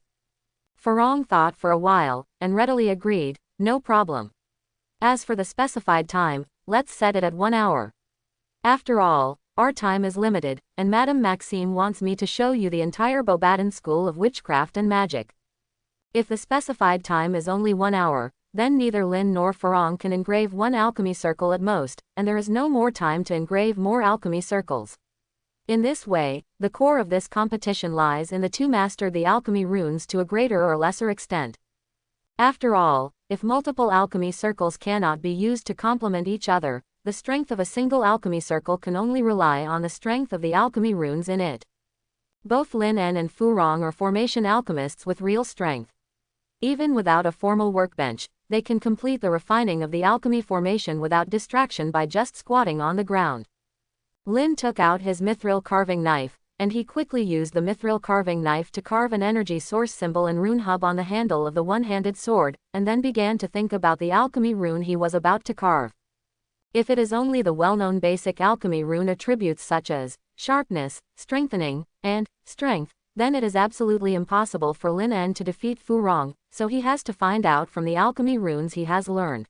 Fu Rong thought for a while, and readily agreed, "No problem. As for the specified time, let's set it at 1 hour. After all, our time is limited, and Madame Maxime wants me to show you the entire Bobaton School of Witchcraft and Magic. If the specified time is only 1 hour, then neither Lin nor Fu Rong can engrave 1 alchemy circle at most, and there is no more time to engrave more alchemy circles. In this way, the core of this competition lies in the two mastered the alchemy runes to a greater or lesser extent. After all, if multiple alchemy circles cannot be used to complement each other, the strength of a single alchemy circle can only rely on the strength of the alchemy runes in it. Both Lin En and Fu Rong are formation alchemists with real strength. Even without a formal workbench, they can complete the refining of the alchemy formation without distraction by just squatting on the ground. Lin took out his mithril carving knife, and he quickly used the mithril carving knife to carve an energy source symbol and rune hub on the handle of the one-handed sword, and then began to think about the alchemy rune he was about to carve. If it is only the well-known basic alchemy rune attributes such as sharpness, strengthening, and strength, then it is absolutely impossible for Lin En to defeat Fu Rong, so he has to find out from the alchemy runes he has learned.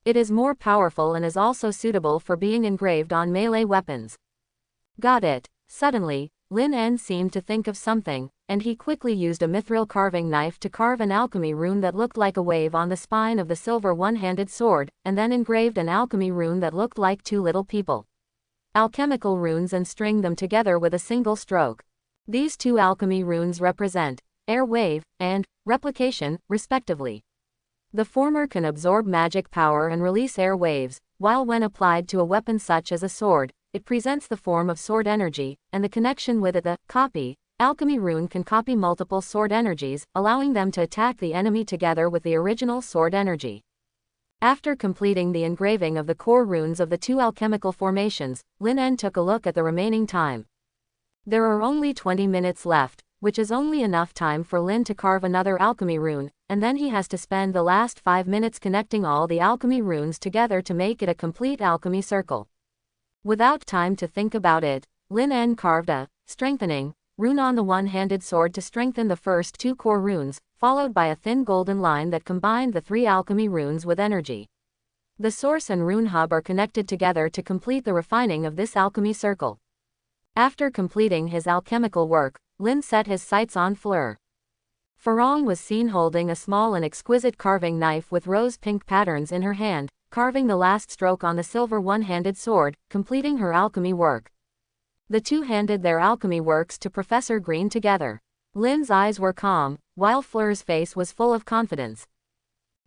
It is more powerful and is also suitable for being engraved on melee weapons. Got it. Suddenly, Lin En seemed to think of something, and he quickly used a mithril carving knife to carve an alchemy rune that looked like a wave on the spine of the silver one-handed sword, and then engraved an alchemy rune that looked like 2 little people. Alchemical runes, and string them together with a single stroke. These 2 alchemy runes represent air wave and replication, respectively. The former can absorb magic power and release air waves, while when applied to a weapon such as a sword, it presents the form of sword energy, and the connection with it, the copy alchemy rune, can copy multiple sword energies, allowing them to attack the enemy together with the original sword energy. After completing the engraving of the core runes of the 2 alchemical formations, Lin En took a look at the remaining time. There are only 20 minutes left, which is only enough time for Lin to carve another alchemy rune, and then he has to spend the last 5 minutes connecting all the alchemy runes together to make it a complete alchemy circle. Without time to think about it, Lin En carved a strengthening rune on the one-handed sword to strengthen the first 2 core runes, followed by a thin golden line that combined the 3 alchemy runes with energy. The source and rune hub are connected together to complete the refining of this alchemy circle. After completing his alchemical work, Lin set his sights on Fleur. Farong was seen holding a small and exquisite carving knife with rose-pink patterns in her hand, carving the last stroke on the silver one-handed sword, completing her alchemy work. The two handed their alchemy works to Professor Green together. Lin's eyes were calm, while Fleur's face was full of confidence.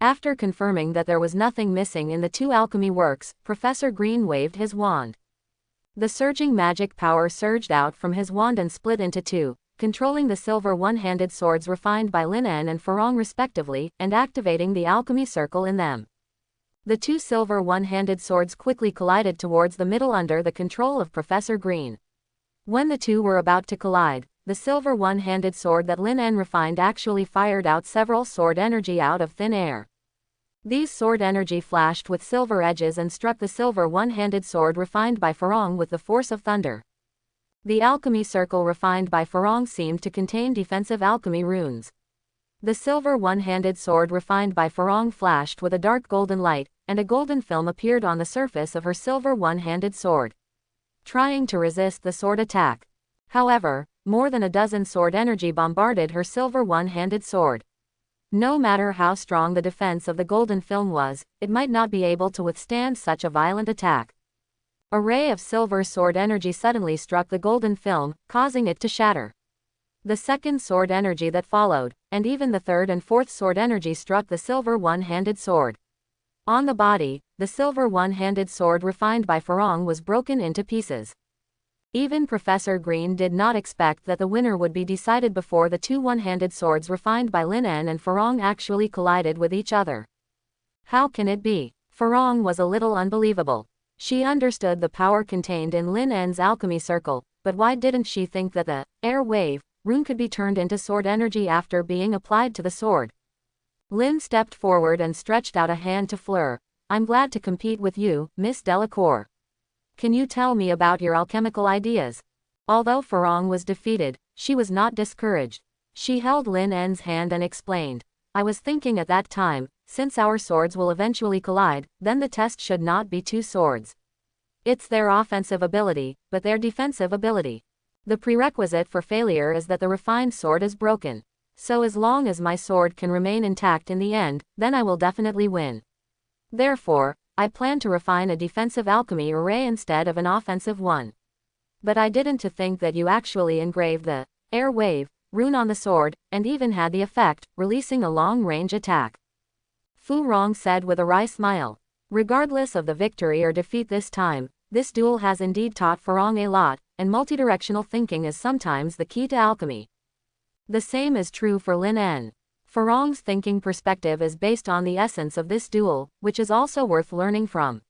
After confirming that there was nothing missing in the two alchemy works, Professor Green waved his wand. The surging magic power surged out from his wand and split into two, controlling the silver one-handed swords refined by Lin and Farong respectively, and activating the alchemy circle in them. The two silver one-handed swords quickly collided towards the middle under the control of Professor Green. When the two were about to collide, the silver one-handed sword that Lin refined actually fired out several sword energy out of thin air. These sword energy flashed with silver edges and struck the silver one-handed sword refined by Farong with the force of thunder. The alchemy circle refined by Farong seemed to contain defensive alchemy runes. The silver one-handed sword refined by Farong flashed with a dark golden light, and a golden film appeared on the surface of her silver one-handed sword, trying to resist the sword attack. However, more than a dozen sword energy bombarded her silver one-handed sword. No matter how strong the defense of the golden film was, it might not be able to withstand such a violent attack. A ray of silver sword energy suddenly struck the golden film, causing it to shatter. The second sword energy that followed, and even the third and fourth sword energy struck the silver one-handed sword. On the body, the silver one-handed sword refined by Farong was broken into pieces. Even Professor Green did not expect that the winner would be decided before the two one-handed swords refined by Lin and Farong actually collided with each other. How can it be? Farong was a little unbelievable. She understood the power contained in Lin's alchemy circle, but why didn't she think that the air wave rune could be turned into sword energy after being applied to the sword? Lin stepped forward and stretched out a hand to Fleur. I'm glad to compete with you, Miss Delacour. Can you tell me about your alchemical ideas? Although Farong was defeated, she was not discouraged. She held Lin's hand and explained, I was thinking at that time, since our swords will eventually collide, then the test should not be two swords. It's their offensive ability, but their defensive ability. The prerequisite for failure is that the refined sword is broken. So as long as my sword can remain intact in the end, then I will definitely win. Therefore, I plan to refine a defensive alchemy array instead of an offensive one. But I didn't to think that you actually engraved the air wave rune on the sword, and even had the effect, releasing a long-range attack. Fu Rong said with a wry smile. Regardless of the victory or defeat this time, this duel has indeed taught Farong a lot, and multidirectional thinking is sometimes the key to alchemy. The same is true for Lin. Farong's thinking perspective is based on the essence of this duel, which is also worth learning from.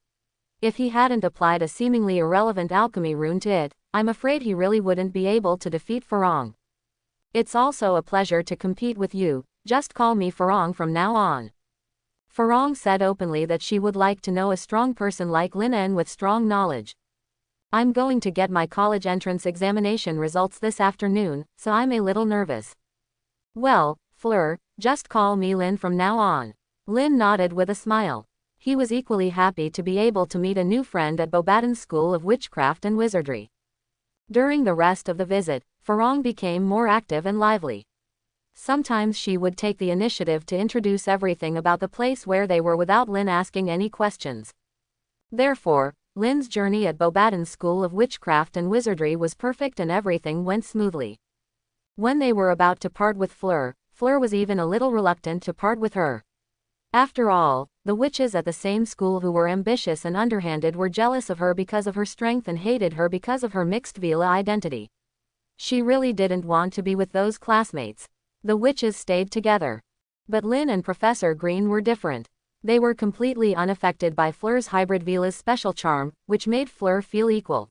If he hadn't applied a seemingly irrelevant alchemy rune to it, I'm afraid he really wouldn't be able to defeat Farong. It's also a pleasure to compete with you, just call me Farong from now on. Farong said openly that she would like to know a strong person like Lin with strong knowledge. I'm going to get my college entrance examination results this afternoon, so I'm a little nervous. Well, Fleur, just call me Lin from now on. Lin nodded with a smile. He was equally happy to be able to meet a new friend at Bobaden's School of Witchcraft and Wizardry. During the rest of the visit, Farong became more active and lively. Sometimes she would take the initiative to introduce everything about the place where they were without Lin asking any questions. Therefore, Lin's journey at Bobaden's School of Witchcraft and Wizardry was perfect and everything went smoothly. When they were about to part with Fleur, Fleur was even a little reluctant to part with her. After all, the witches at the same school who were ambitious and underhanded were jealous of her because of her strength and hated her because of her mixed Vila identity. She really didn't want to be with those classmates. The witches stayed together. But Lin and Professor Green were different. They were completely unaffected by Fleur's hybrid Vila's special charm, which made Fleur feel equal.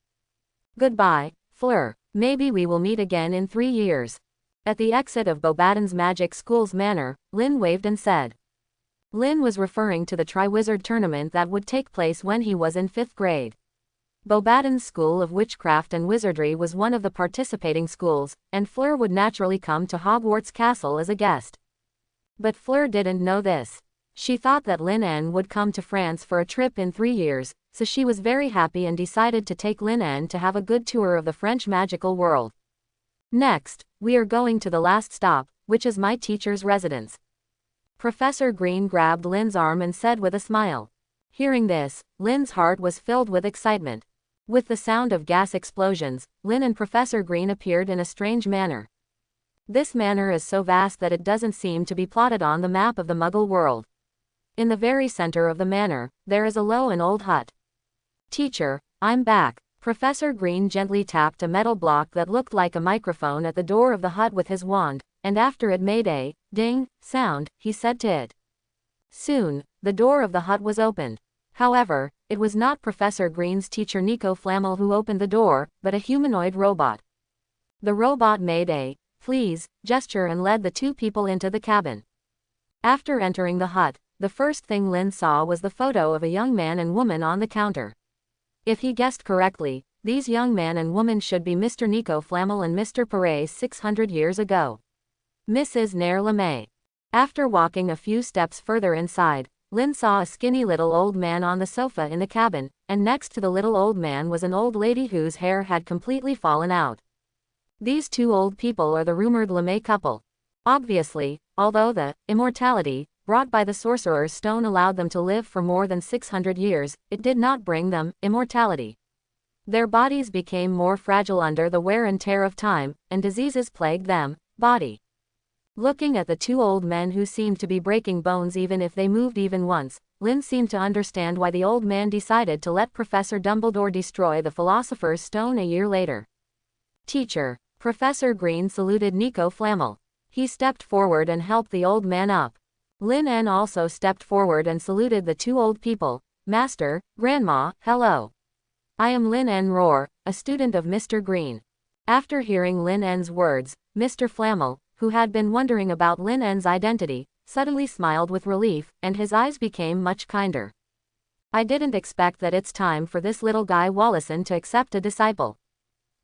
Goodbye, Fleur. Maybe we will meet again in 3 years. At the exit of Bobaden's Magic School's manor, Lin waved and said. Lin was referring to the Triwizard tournament that would take place when he was in 5th grade. Bobaden's School of Witchcraft and Wizardry was one of the participating schools, and Fleur would naturally come to Hogwarts Castle as a guest. But Fleur didn't know this. She thought that Lin En would come to France for a trip in 3 years, so she was very happy and decided to take Lin En to have a good tour of the French magical world. Next, we are going to the last stop, which is my teacher's residence. Professor Green grabbed Lin's arm and said with a smile. Hearing this, Lin's heart was filled with excitement. With the sound of gas explosions, Lin and Professor Green appeared in a strange manner. This manor is so vast that it doesn't seem to be plotted on the map of the Muggle world. In the very center of the manor, there is a low and old hut. Teacher, I'm back. Professor Green gently tapped a metal block that looked like a microphone at the door of the hut with his wand, and after it made a ding sound, he said to it. Soon, the door of the hut was opened. However, it was not Professor Green's teacher Nico Flamel who opened the door, but a humanoid robot. The robot made a please gesture and led the two people into the cabin. After entering the hut, the first thing Lin saw was the photo of a young man and woman on the counter. If he guessed correctly, these young man and woman should be Mr. Nico Flamel and Mr. Perez 600 years ago. Mrs. Nair LeMay. After walking a few steps further inside, Lin saw a skinny little old man on the sofa in the cabin, and next to the little old man was an old lady whose hair had completely fallen out. These two old people are the rumored LeMay couple. Obviously, although the immortality brought by the Sorcerer's Stone allowed them to live for more than 600 years, it did not bring them immortality. Their bodies became more fragile under the wear and tear of time, and diseases plagued them. Body. Looking at the two old men who seemed to be breaking bones even if they moved even once, Lin seemed to understand why the old man decided to let Professor Dumbledore destroy the Philosopher's Stone a year later. Teacher. Professor Green saluted Nico Flamel. He stepped forward and helped the old man up. Lin En also stepped forward and saluted the two old people. Master, Grandma, hello. I am Lin En Roar, a student of Mr. Green. After hearing Lin En's words, Mr. Flamel, who had been wondering about Lin En's identity, suddenly smiled with relief, and his eyes became much kinder. I didn't expect that it's time for this little guy Wallison to accept a disciple.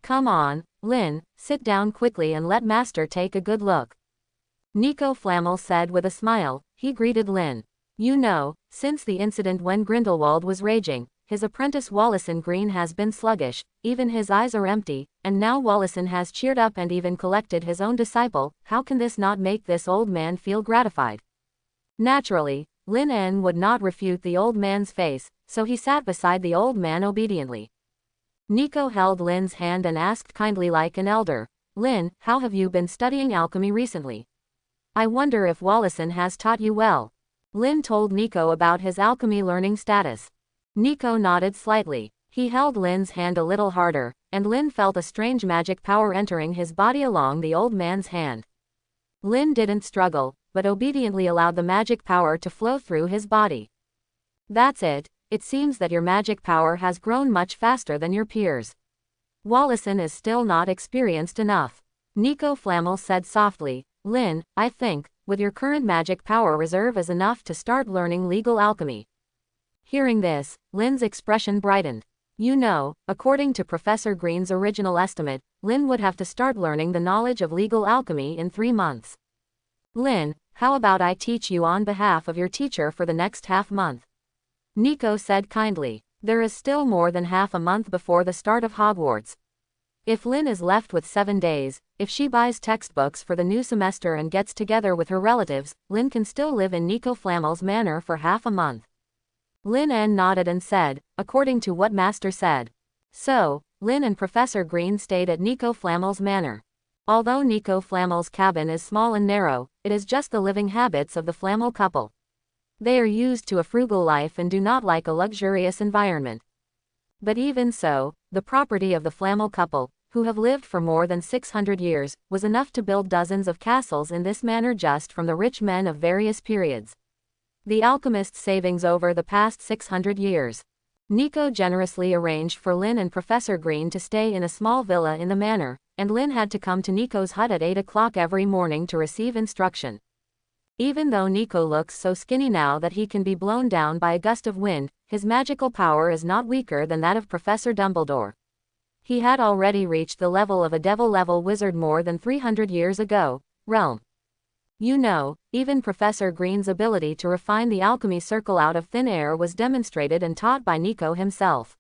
Come on, Lin, sit down quickly and let Master take a good look. Nico Flamel said with a smile. He greeted Lin. You know, since the incident when Grindelwald was raging, his apprentice Wallison Green has been sluggish, even his eyes are empty, and now Wallison has cheered up and even collected his own disciple. How can this not make this old man feel gratified? Naturally, Lin En would not refute the old man's face, so he sat beside the old man obediently. Nico held Lin's hand and asked kindly like an elder, Lin, how have you been studying alchemy recently? I wonder if Wallison has taught you well. Lin told Nico about his alchemy learning status. Nico nodded slightly. He held Lin's hand a little harder, and Lin felt a strange magic power entering his body along the old man's hand. Lin didn't struggle, but obediently allowed the magic power to flow through his body. That's it. It seems that your magic power has grown much faster than your peers. Wallison is still not experienced enough. Nico Flamel said softly, Lin, I think, with your current magic power reserve is enough to start learning legal alchemy. Hearing this, Lin's expression brightened. You know, according to Professor Green's original estimate, Lin would have to start learning the knowledge of legal alchemy in 3 months. Lin, how about I teach you on behalf of your teacher for the next half month? Nico said kindly. There is still more than half a month before the start of Hogwarts. If Lin is left with 7 days, if she buys textbooks for the new semester and gets together with her relatives, Lin can still live in Nico Flamel's manor for half a month. Lin En nodded and said, according to what Master said. So, Lin and Professor Green stayed at Nico Flamel's manor. Although Nico Flamel's cabin is small and narrow, it is just the living habits of the Flamel couple. They are used to a frugal life and do not like a luxurious environment. But even so, the property of the Flamel couple, who have lived for more than 600 years, was enough to build dozens of castles in this manner just from the rich men of various periods. The alchemist's savings over the past 600 years. Nico generously arranged for Lin and Professor Green to stay in a small villa in the manor, and Lin had to come to Nico's hut at 8 o'clock every morning to receive instruction. Even though Nico looks so skinny now that he can be blown down by a gust of wind, his magical power is not weaker than that of Professor Dumbledore. He had already reached the level of a devil-level wizard more than 300 years ago. Realm. You know, even Professor Green's ability to refine the alchemy circle out of thin air was demonstrated and taught by Nico himself.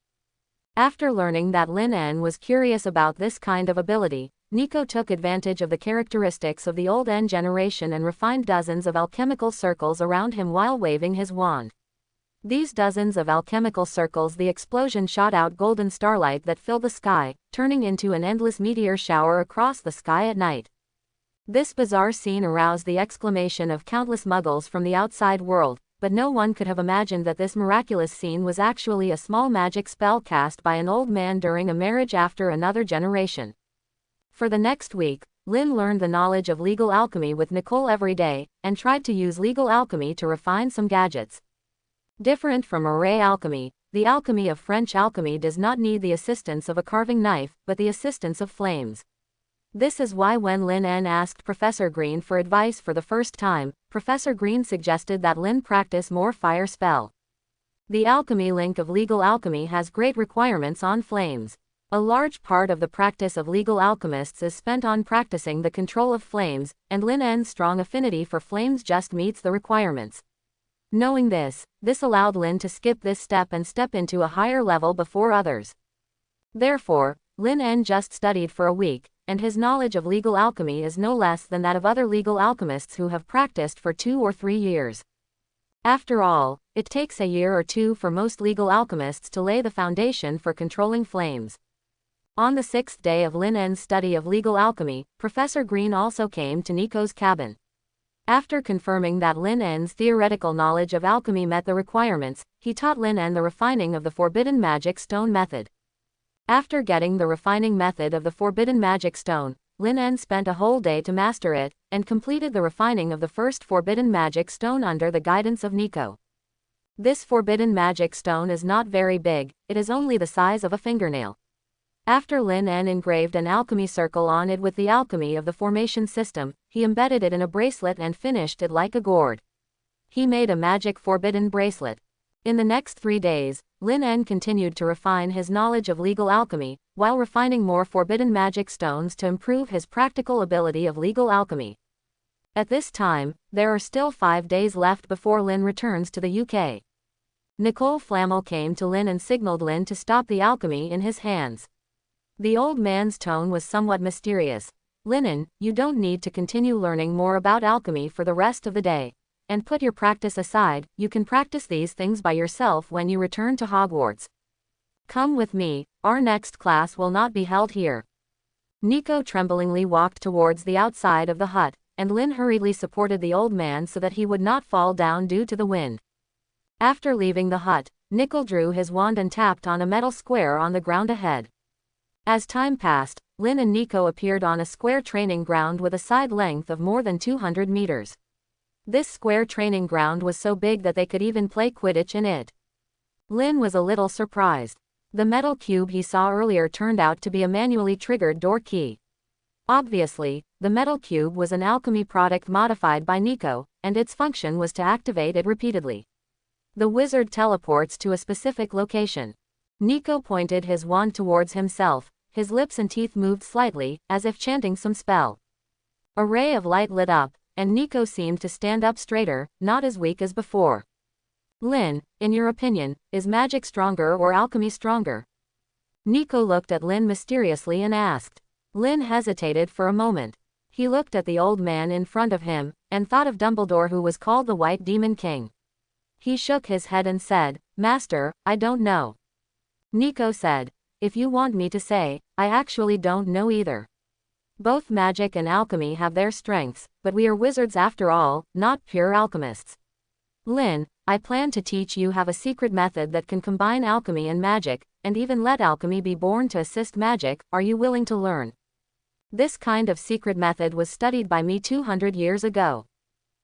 After learning that Lin En was curious about this kind of ability, Nico took advantage of the characteristics of the old En generation and refined dozens of alchemical circles around him while waving his wand. These dozens of alchemical circles, the explosion shot out golden starlight that filled the sky, turning into an endless meteor shower across the sky at night. This bizarre scene aroused the exclamation of countless muggles from the outside world, but no one could have imagined that this miraculous scene was actually a small magic spell cast by an old man during a marriage after another generation. For the next week, Lin learned the knowledge of legal alchemy with Nicole every day, and tried to use legal alchemy to refine some gadgets. Different from array alchemy, the alchemy of French alchemy does not need the assistance of a carving knife, but the assistance of flames. This is why when Lin En asked Professor Green for advice for the first time, Professor Green suggested that Lin practice more fire spell. The alchemy link of legal alchemy has great requirements on flames. A large part of the practice of legal alchemists is spent on practicing the control of flames, and Lin En's strong affinity for flames just meets the requirements. Knowing this allowed Lin to skip this step and step into a higher level before others. Therefore, Lin En just studied for a week, and his knowledge of legal alchemy is no less than that of other legal alchemists who have practiced for 2 or 3 years. After all, it takes a year or 2 for most legal alchemists to lay the foundation for controlling flames. On the 6th day of Lin En's study of legal alchemy, Professor Green also came to Nico's cabin. After confirming that Lin En's theoretical knowledge of alchemy met the requirements, he taught Lin En the refining of the forbidden magic stone method. After getting the refining method of the forbidden magic stone, Lin En spent a whole day to master it, and completed the refining of the first forbidden magic stone under the guidance of Nico. This forbidden magic stone is not very big, it is only the size of a fingernail. After Lin En engraved an alchemy circle on it with the alchemy of the formation system, he embedded it in a bracelet and finished it like a gourd. He made a magic forbidden bracelet. In the next 3 days, Lin En continued to refine his knowledge of legal alchemy, while refining more forbidden magic stones to improve his practical ability of legal alchemy. At this time, there are still 5 days left before Lin returns to the UK. Nicole Flamel came to Lin and signaled Lin to stop the alchemy in his hands. The old man's tone was somewhat mysterious. Linen, you don't need to continue learning more about alchemy for the rest of the day. And put your practice aside, you can practice these things by yourself when you return to Hogwarts. Come with me, our next class will not be held here. Nico tremblingly walked towards the outside of the hut, and Lin hurriedly supported the old man so that he would not fall down due to the wind. After leaving the hut, Nico drew his wand and tapped on a metal square on the ground ahead. As time passed, Lin and Nico appeared on a square training ground with a side length of more than 200 meters. This square training ground was so big that they could even play Quidditch in it. Lin was a little surprised. The metal cube he saw earlier turned out to be a manually triggered door key. Obviously, the metal cube was an alchemy product modified by Nico, and its function was to activate it repeatedly. The wizard teleports to a specific location. Nico pointed his wand towards himself. His lips and teeth moved slightly, as if chanting some spell. A ray of light lit up, and Nico seemed to stand up straighter, not as weak as before. Lin, in your opinion, is magic stronger or alchemy stronger? Nico looked at Lin mysteriously and asked. Lin hesitated for a moment. He looked at the old man in front of him, and thought of Dumbledore, who was called the White Demon King. He shook his head and said, Master, I don't know. Nico said, if you want me to say, I actually don't know either. Both magic and alchemy have their strengths, but we are wizards after all, not pure alchemists. Lin, I plan to teach you have a secret method that can combine alchemy and magic, and even let alchemy be born to assist magic. Are you willing to learn? This kind of secret method was studied by me 200 years ago.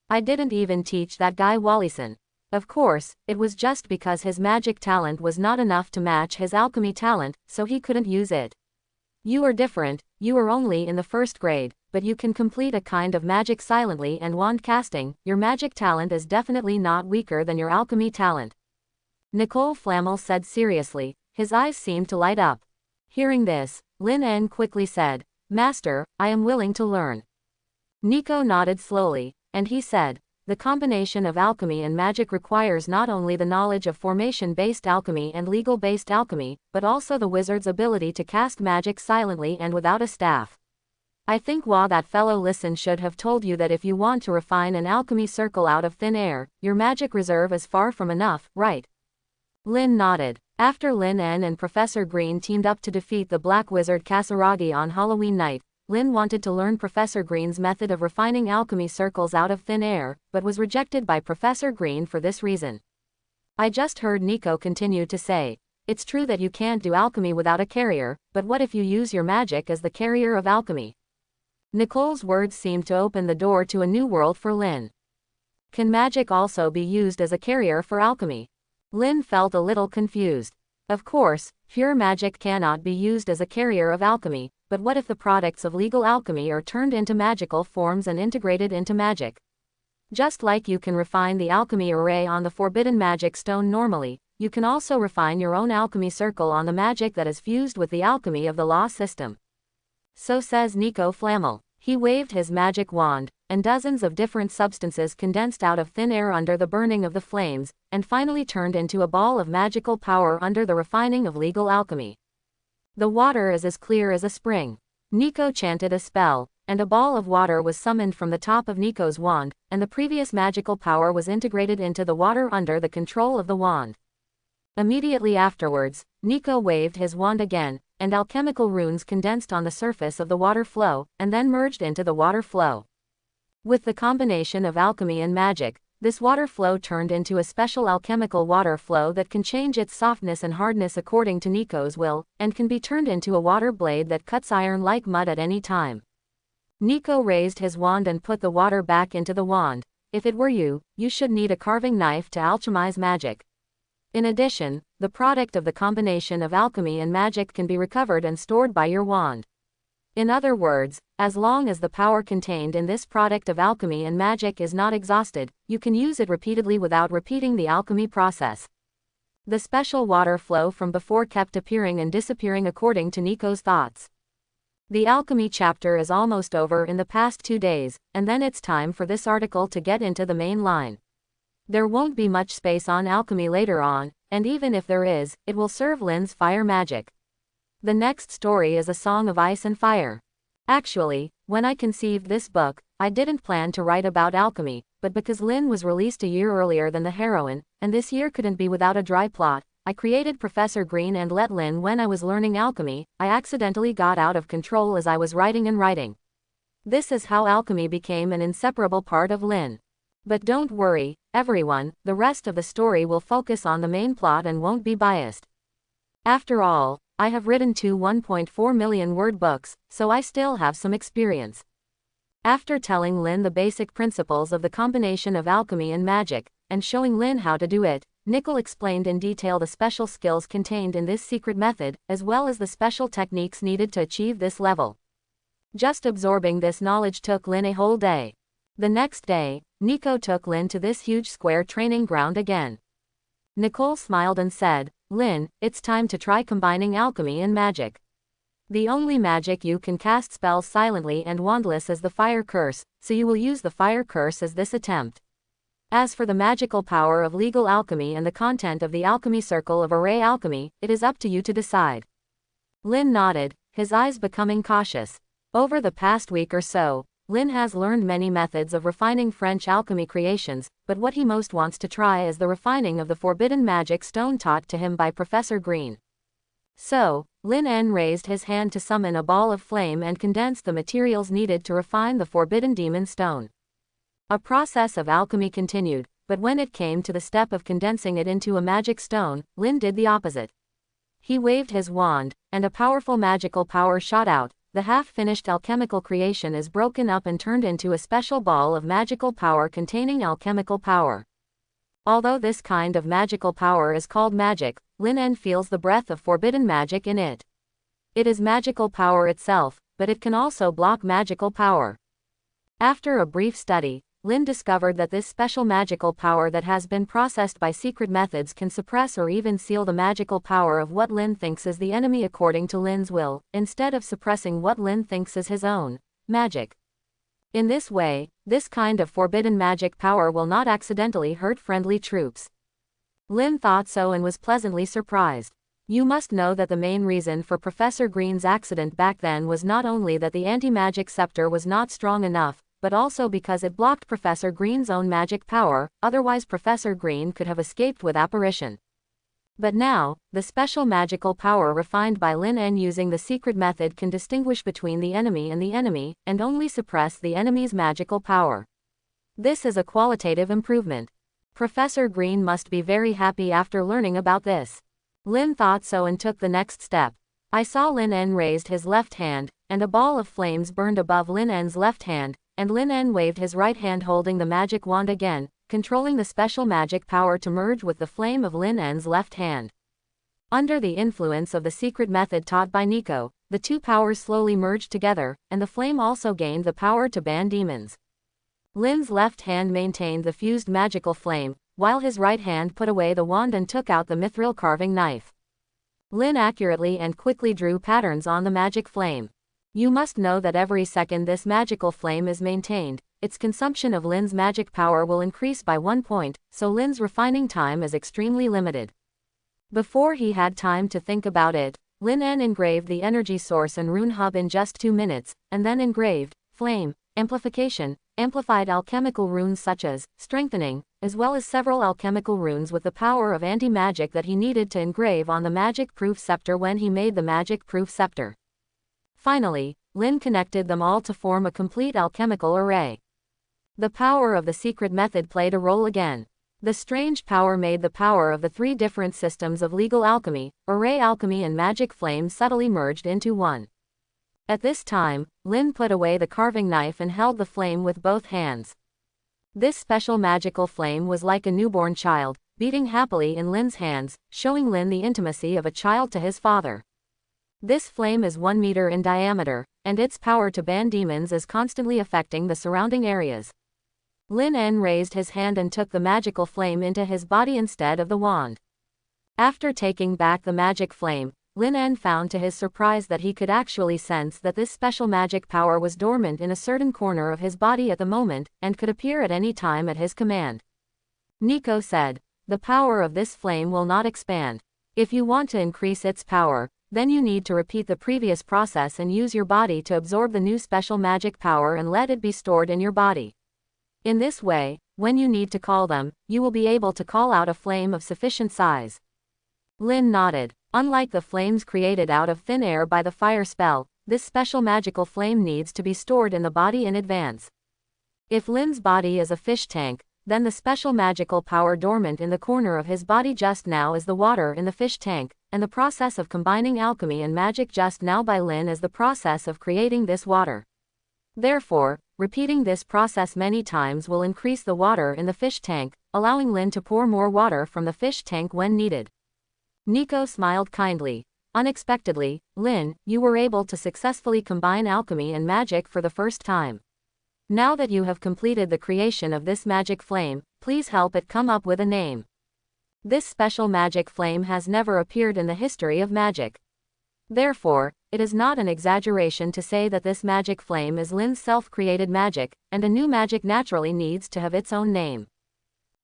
I didn't even teach that guy Wallyson. Of course, it was just because his magic talent was not enough to match his alchemy talent, so he couldn't use it. You are different, you are only in the 1st grade, but you can complete a kind of magic silently and wand casting. Your magic talent is definitely not weaker than your alchemy talent. Nicole Flamel said seriously, his eyes seemed to light up. Hearing this, Lin En quickly said, Master, I am willing to learn. Nico nodded slowly. and he said, "The combination of alchemy and magic requires not only the knowledge of formation-based alchemy and legal-based alchemy, but also the wizard's ability to cast magic silently and without a staff. I think that fellow Listen should have told you that if you want to refine an alchemy circle out of thin air, your magic reserve is far from enough, right?" Lin nodded. After Lin En and Professor Green teamed up to defeat the Black Wizard Kasaragi on Halloween night, Lin wanted to learn Professor Green's method of refining alchemy circles out of thin air, but was rejected by Professor Green for this reason. "I just heard Nico continue to say, it's true that you can't do alchemy without a carrier, but what if you use your magic as the carrier of alchemy?" Nicole's words seemed to open the door to a new world for Lin. Can magic also be used as a carrier for alchemy? Lin felt a little confused. Of course, pure magic cannot be used as a carrier of alchemy, but what if the products of legal alchemy are turned into magical forms and integrated into magic? Just like you can refine the alchemy array on the forbidden magic stone normally, you can also refine your own alchemy circle on the magic that is fused with the alchemy of the law system. So says Nico Flammel. He waved his magic wand, and dozens of different substances condensed out of thin air under the burning of the flames, and finally turned into a ball of magical power under the refining of legal alchemy. The water is as clear as a spring. Nico chanted a spell, and a ball of water was summoned from the top of Nico's wand, and the previous magical power was integrated into the water under the control of the wand. Immediately afterwards, Nico waved his wand again, and alchemical runes condensed on the surface of the water flow, and then merged into the water flow. With the combination of alchemy and magic, this water flow turned into a special alchemical water flow that can change its softness and hardness according to Nico's will, and can be turned into a water blade that cuts iron like mud at any time. Nico raised his wand and put the water back into the wand. If it were you, you should need a carving knife to alchemize magic. In addition, the product of the combination of alchemy and magic can be recovered and stored by your wand. In other words, as long as the power contained in this product of alchemy and magic is not exhausted, you can use it repeatedly without repeating the alchemy process. The special water flow from before kept appearing and disappearing according to Nico's thoughts. The alchemy chapter is almost over in the past 2 days, and then it's time for this article to get into the main line. There won't be much space on alchemy later on, and even if there is, it will serve Lin's fire magic. The next story is A Song of Ice and Fire. Actually, when I conceived this book, I didn't plan to write about alchemy, but because Lin was released a year earlier than the heroine, and this year couldn't be without a dry plot, I created Professor Green and let Lin. When I was learning alchemy, I accidentally got out of control as I was writing and writing. This is how alchemy became an inseparable part of Lin. But don't worry, everyone, the rest of the story will focus on the main plot and won't be biased. After all, I have written 2 1.4 million word books, so I still have some experience. After telling Lin the basic principles of the combination of alchemy and magic, and showing Lin how to do it, Nicole explained in detail the special skills contained in this secret method, as well as the special techniques needed to achieve this level. Just absorbing this knowledge took Lin a whole day. The next day, Nico took Lin to this huge square training ground again. Nicole smiled and said, "Lin, it's time to try combining alchemy and magic. The only magic you can cast spells silently and wandless is the fire curse, so you will use the fire curse as this attempt. As for the magical power of legal alchemy and the content of the alchemy circle of array alchemy, it is up to you to decide." Lin nodded, his eyes becoming cautious. Over the past week or so, Lin has learned many methods of refining French alchemy creations, but what he most wants to try is the refining of the forbidden magic stone taught to him by Professor Green. So, Lin En raised his hand to summon a ball of flame and condensed the materials needed to refine the forbidden demon stone. A process of alchemy continued, but when it came to the step of condensing it into a magic stone, Lin did the opposite. He waved his wand, and a powerful magical power shot out. The half-finished alchemical creation is broken up and turned into a special ball of magical power containing alchemical power. Although this kind of magical power is called magic, Lin En feels the breath of forbidden magic in it. It is magical power itself, but it can also block magical power. After a brief study, Lin discovered that this special magical power that has been processed by secret methods can suppress or even seal the magical power of what Lin thinks is the enemy according to Lin's will, instead of suppressing what Lin thinks is his own magic. In this way, this kind of forbidden magic power will not accidentally hurt friendly troops. Lin thought so and was pleasantly surprised. You must know that the main reason for Professor Green's accident back then was not only that the anti-magic scepter was not strong enough, but also because it blocked Professor Green's own magic power, otherwise Professor Green could have escaped with apparition. But now, the special magical power refined by Lin En using the secret method can distinguish between the enemy and only suppress the enemy's magical power. This is a qualitative improvement. Professor Green must be very happy after learning about this. Lin thought so and took the next step. I saw Lin En raised his left hand, and a ball of flames burned above Lin En's left hand, and Lin En waved his right hand holding the magic wand again, controlling the special magic power to merge with the flame of Lin En's left hand. Under the influence of the secret method taught by Nico, the two powers slowly merged together, and the flame also gained the power to ban demons. Lin's left hand maintained the fused magical flame, while his right hand put away the wand and took out the mithril carving knife. Lin accurately and quickly drew patterns on the magic flame. You must know that every second this magical flame is maintained, its consumption of Lin's magic power will increase by 1 point, so Lin's refining time is extremely limited. Before he had time to think about it, Lin En engraved the energy source and rune hub in just 2 minutes, and then engraved flame, amplification, amplified alchemical runes such as strengthening, as well as several alchemical runes with the power of anti-magic that he needed to engrave on the magic-proof scepter when he made the magic-proof scepter. Finally, Lin connected them all to form a complete alchemical array. The power of the secret method played a role again. The strange power made the power of the 3 different systems of legal alchemy, array alchemy and magic flame subtly merged into one. At this time, Lin put away the carving knife and held the flame with both hands. This special magical flame was like a newborn child, beating happily in Lin's hands, showing Lin the intimacy of a child to his father. This flame is 1 meter in diameter, and its power to ban demons is constantly affecting the surrounding areas. Lin En raised his hand and took the magical flame into his body instead of the wand. After taking back the magic flame, Lin En found to his surprise that he could actually sense that this special magic power was dormant in a certain corner of his body at the moment, and could appear at any time at his command. Nico said, "The power of this flame will not expand. If you want to increase its power, then you need to repeat the previous process and use your body to absorb the new special magic power and let it be stored in your body. In this way, when you need to call them, you will be able to call out a flame of sufficient size." Lin nodded. Unlike the flames created out of thin air by the fire spell, this special magical flame needs to be stored in the body in advance. If Lin's body is a fish tank, then the special magical power dormant in the corner of his body just now is the water in the fish tank, and the process of combining alchemy and magic just now by Lin is the process of creating this water. Therefore, repeating this process many times will increase the water in the fish tank, allowing Lin to pour more water from the fish tank when needed. Nico smiled kindly. Unexpectedly, Lin, you were able to successfully combine alchemy and magic for the first time. Now that you have completed the creation of this magic flame, please help it come up with a name. This special magic flame has never appeared in the history of magic. Therefore, it is not an exaggeration to say that this magic flame is Lin's self-created magic, and a new magic naturally needs to have its own name.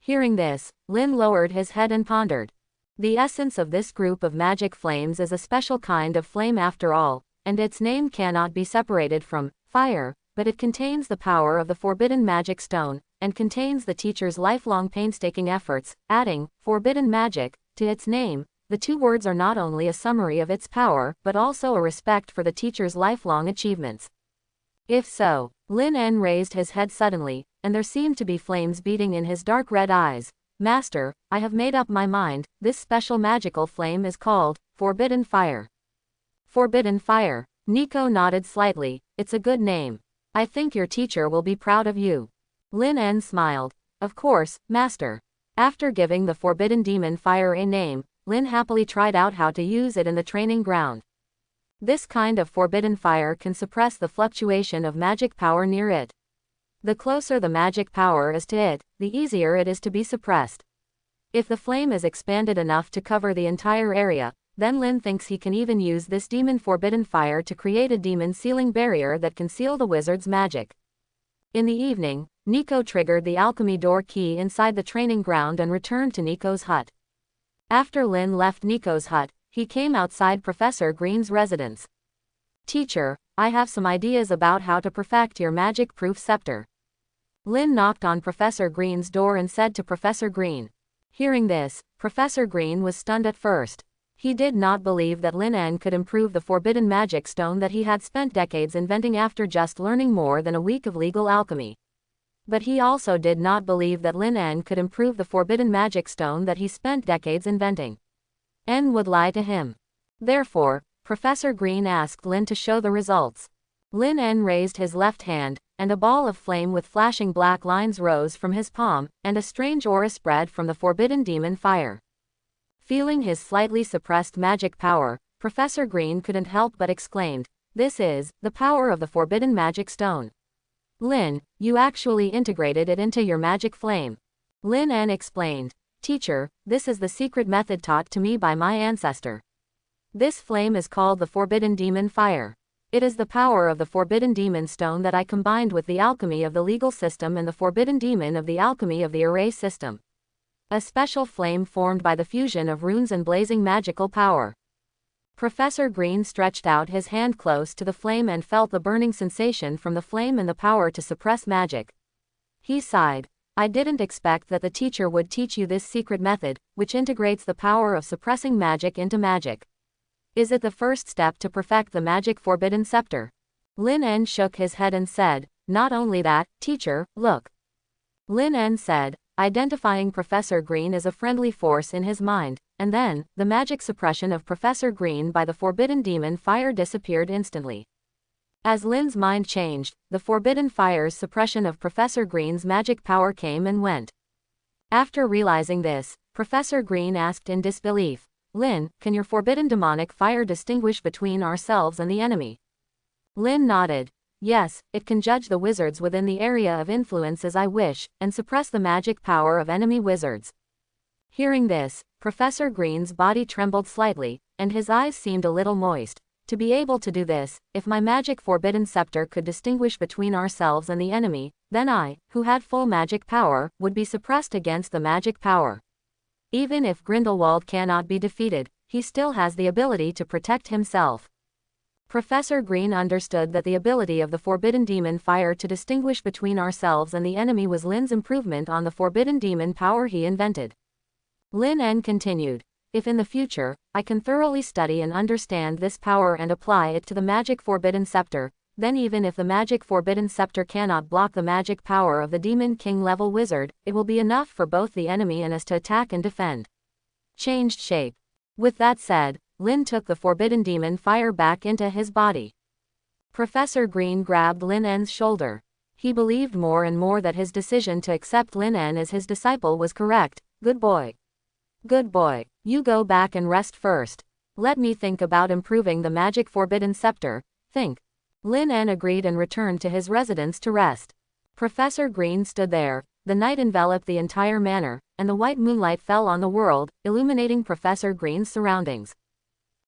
Hearing this, Lin lowered his head and pondered. The essence of this group of magic flames is a special kind of flame after all, and its name cannot be separated from fire, but it contains the power of the forbidden magic stone, and contains the teacher's lifelong painstaking efforts, adding forbidden magic to its name. The 2 words are not only a summary of its power, but also a respect for the teacher's lifelong achievements. If so, Lin En raised his head suddenly, and there seemed to be flames beating in his dark red eyes. "Master, I have made up my mind, this special magical flame is called Forbidden Fire." Forbidden Fire. Nico nodded slightly. "It's a good name. I think your teacher will be proud of you." Lin En smiled. "Of course, Master." After giving the Forbidden Demon Fire a name, Lin happily tried out how to use it in the training ground. This kind of forbidden fire can suppress the fluctuation of magic power near it. The closer the magic power is to it, the easier it is to be suppressed. If the flame is expanded enough to cover the entire area, then Lin thinks he can even use this demon forbidden fire to create a demon sealing barrier that can seal the wizard's magic. In the evening, Nico triggered the alchemy door key inside the training ground and returned to Nico's hut. After Lin left Nico's hut, he came outside Professor Green's residence. Teacher, I have some ideas about how to perfect your magic-proof scepter. Lin knocked on Professor Green's door and said to Professor Green. Hearing this, Professor Green was stunned at first. He did not believe that Lin En could improve the forbidden magic stone that he had spent decades inventing after just learning more than a week of legal alchemy. But he also did not believe that Lin En could improve the forbidden magic stone that he spent decades inventing. En would lie to him. Therefore, Professor Green asked Lin to show the results. Lin En raised his left hand, and a ball of flame with flashing black lines rose from his palm, and a strange aura spread from the forbidden demon fire. Feeling his slightly suppressed magic power, Professor Green couldn't help but exclaimed, "This is the power of the forbidden magic stone. Lin, you actually integrated it into your magic flame." Lin En explained, "Teacher, this is the secret method taught to me by my ancestor. This flame is called the forbidden demon fire. It is the power of the forbidden demon stone that I combined with the alchemy of the legal system and the forbidden demon of the alchemy of the array system. A special flame formed by the fusion of runes and blazing magical power." Professor Green stretched out his hand close to the flame and felt the burning sensation from the flame and the power to suppress magic. He sighed. "I didn't expect that the teacher would teach you this secret method, which integrates the power of suppressing magic into magic. Is it the first step to perfect the magic forbidden scepter?" Lin En shook his head and said, "Not only that, teacher, look." Lin En said, identifying Professor Green as a friendly force in his mind, and then, the magic suppression of Professor Green by the forbidden demon fire disappeared instantly. As Lin's mind changed, the forbidden fire's suppression of Professor Green's magic power came and went. After realizing this, Professor Green asked in disbelief, "Lin, can your forbidden demonic fire distinguish between ourselves and the enemy?" Lin nodded. "Yes, it can judge the wizards within the area of influence as I wish, and suppress the magic power of enemy wizards." Hearing this, Professor Green's body trembled slightly, and his eyes seemed a little moist. "To be able to do this, if my magic forbidden scepter could distinguish between ourselves and the enemy, then I, who had full magic power, would be suppressed against the magic power. Even if Grindelwald cannot be defeated, he still has the ability to protect himself." Professor Green understood that the ability of the forbidden demon fire to distinguish between ourselves and the enemy was Lin's improvement on the forbidden demon power he invented. Lin En continued, "If in the future, I can thoroughly study and understand this power and apply it to the magic forbidden scepter, then even if the magic forbidden scepter cannot block the magic power of the demon king level wizard, it will be enough for both the enemy and us to attack and defend." Changed shape. With that said, Lin took the forbidden demon fire back into his body. Professor Green grabbed Lin En's shoulder. He believed more and more that his decision to accept Lin En as his disciple was correct. "Good boy. Good boy. You go back and rest first. Let me think about improving the magic forbidden scepter. Think." Lin En agreed and returned to his residence to rest. Professor Green stood there. The night enveloped the entire manor, and the white moonlight fell on the world, illuminating Professor Green's surroundings.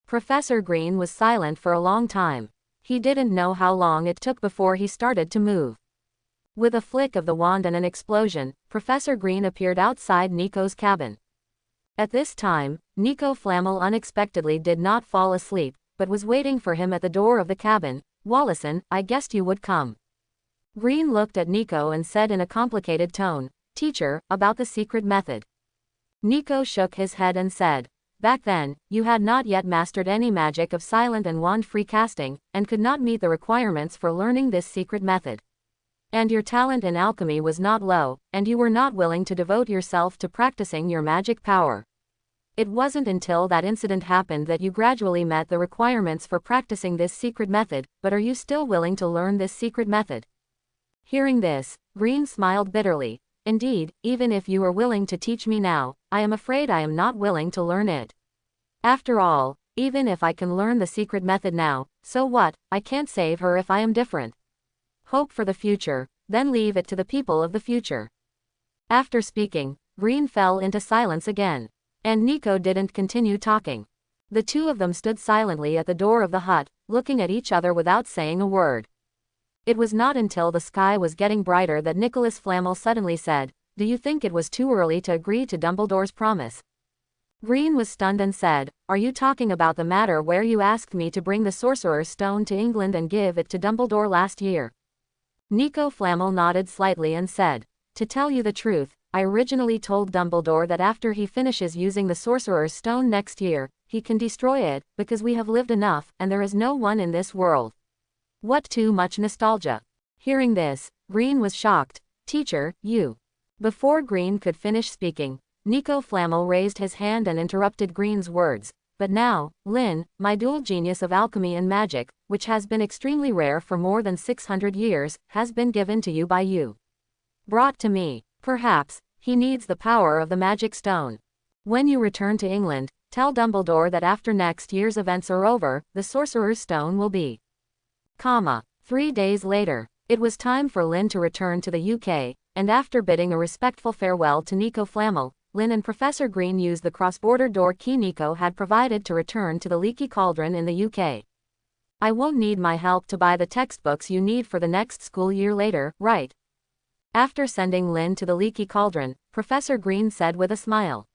Professor Green was silent for a long time. He didn't know how long it took before he started to move. With a flick of the wand and an explosion, Professor Green appeared outside Nico's cabin. At this time, Nico Flamel unexpectedly did not fall asleep, but was waiting for him at the door of the cabin. "Wallison, I guessed you would come." Green looked at Nico and said in a complicated tone, "Teacher, about the secret method." Nico shook his head and said, "Back then, you had not yet mastered any magic of silent and wand-free casting, and could not meet the requirements for learning this secret method. And your talent in alchemy was not low, and you were not willing to devote yourself to practicing your magic power. It wasn't until that incident happened that you gradually met the requirements for practicing this secret method, but are you still willing to learn this secret method?" Hearing this, Green smiled bitterly. "Indeed, even if you are willing to teach me now, I am afraid I am not willing to learn it. After all, even if I can learn the secret method now, so what? I can't save her if I am different. Hope for the future, then leave it to the people of the future." After speaking, Green fell into silence again. And Nico didn't continue talking. The two of them stood silently at the door of the hut, looking at each other without saying a word. It was not until the sky was getting brighter that Nicholas Flamel suddenly said, "Do you think it was too early to agree to Dumbledore's promise?" Green was stunned and said, "Are you talking about the matter where you asked me to bring the Sorcerer's Stone to England and give it to Dumbledore last year?" Nico Flamel nodded slightly and said, "To tell you the truth, I originally told Dumbledore that after he finishes using the Sorcerer's Stone next year, he can destroy it, because we have lived enough, and there is no one in this world. What too much nostalgia." Hearing this, Green was shocked. "Teacher, you..." Before Green could finish speaking, Nico Flamel raised his hand and interrupted Green's words. "But now, Lynn, my dual genius of alchemy and magic, which has been extremely rare for more than 600 years, has been given to you by you. Brought to me. Perhaps, he needs the power of the magic stone. When you return to England, tell Dumbledore that after next year's events are over, the Sorcerer's Stone will be." 3 days later, it was time for Lynn to return to the UK, and after bidding a respectful farewell to Nico Flamel, Lynn and Professor Green used the cross-border door key Nico had provided to return to the Leaky Cauldron in the UK. "I won't need my help to buy the textbooks you need for the next school year later, right?" After sending Lynn to the Leaky Cauldron, Professor Green said with a smile.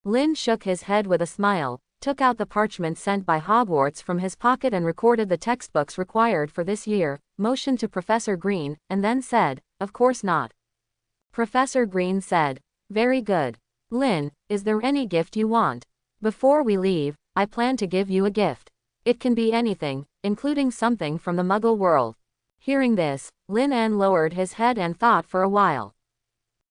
Lynn shook his head with a smile, took out the parchment sent by Hogwarts from his pocket and recorded the textbooks required for this year, motioned to Professor Green, and then said, "Of course not." Professor Green said, "Very good. Lynn, is there any gift you want? Before we leave, I plan to give you a gift. It can be anything, including something from the Muggle world." Hearing this, Lin lowered his head and thought for a while.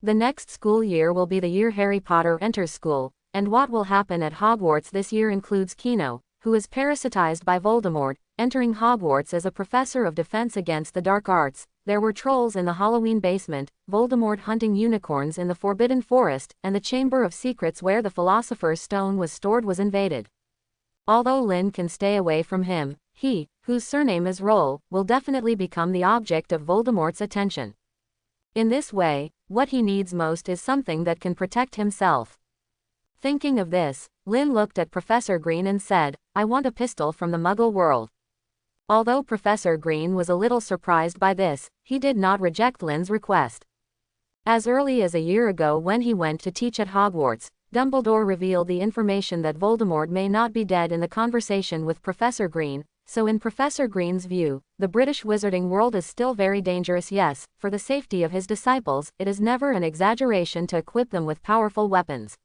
The next school year will be the year Harry Potter enters school, and what will happen at Hogwarts this year includes Kino, who is parasitized by Voldemort, entering Hogwarts as a professor of defense against the dark arts. There were trolls in the Halloween basement, Voldemort hunting unicorns in the Forbidden Forest, and the Chamber of Secrets where the Philosopher's Stone was stored was invaded. Although Lin can stay away from him, he, whose surname is Roll, will definitely become the object of Voldemort's attention. In this way, what he needs most is something that can protect himself. Thinking of this, Lin looked at Professor Green and said, "I want a pistol from the Muggle world." Although Professor Green was a little surprised by this, he did not reject Lin's request. As early as a year ago when he went to teach at Hogwarts, Dumbledore revealed the information that Voldemort may not be dead in the conversation with Professor Green, so in Professor Green's view, the British wizarding world is still very dangerous. Yes, for the safety of his disciples, it is never an exaggeration to equip them with powerful weapons.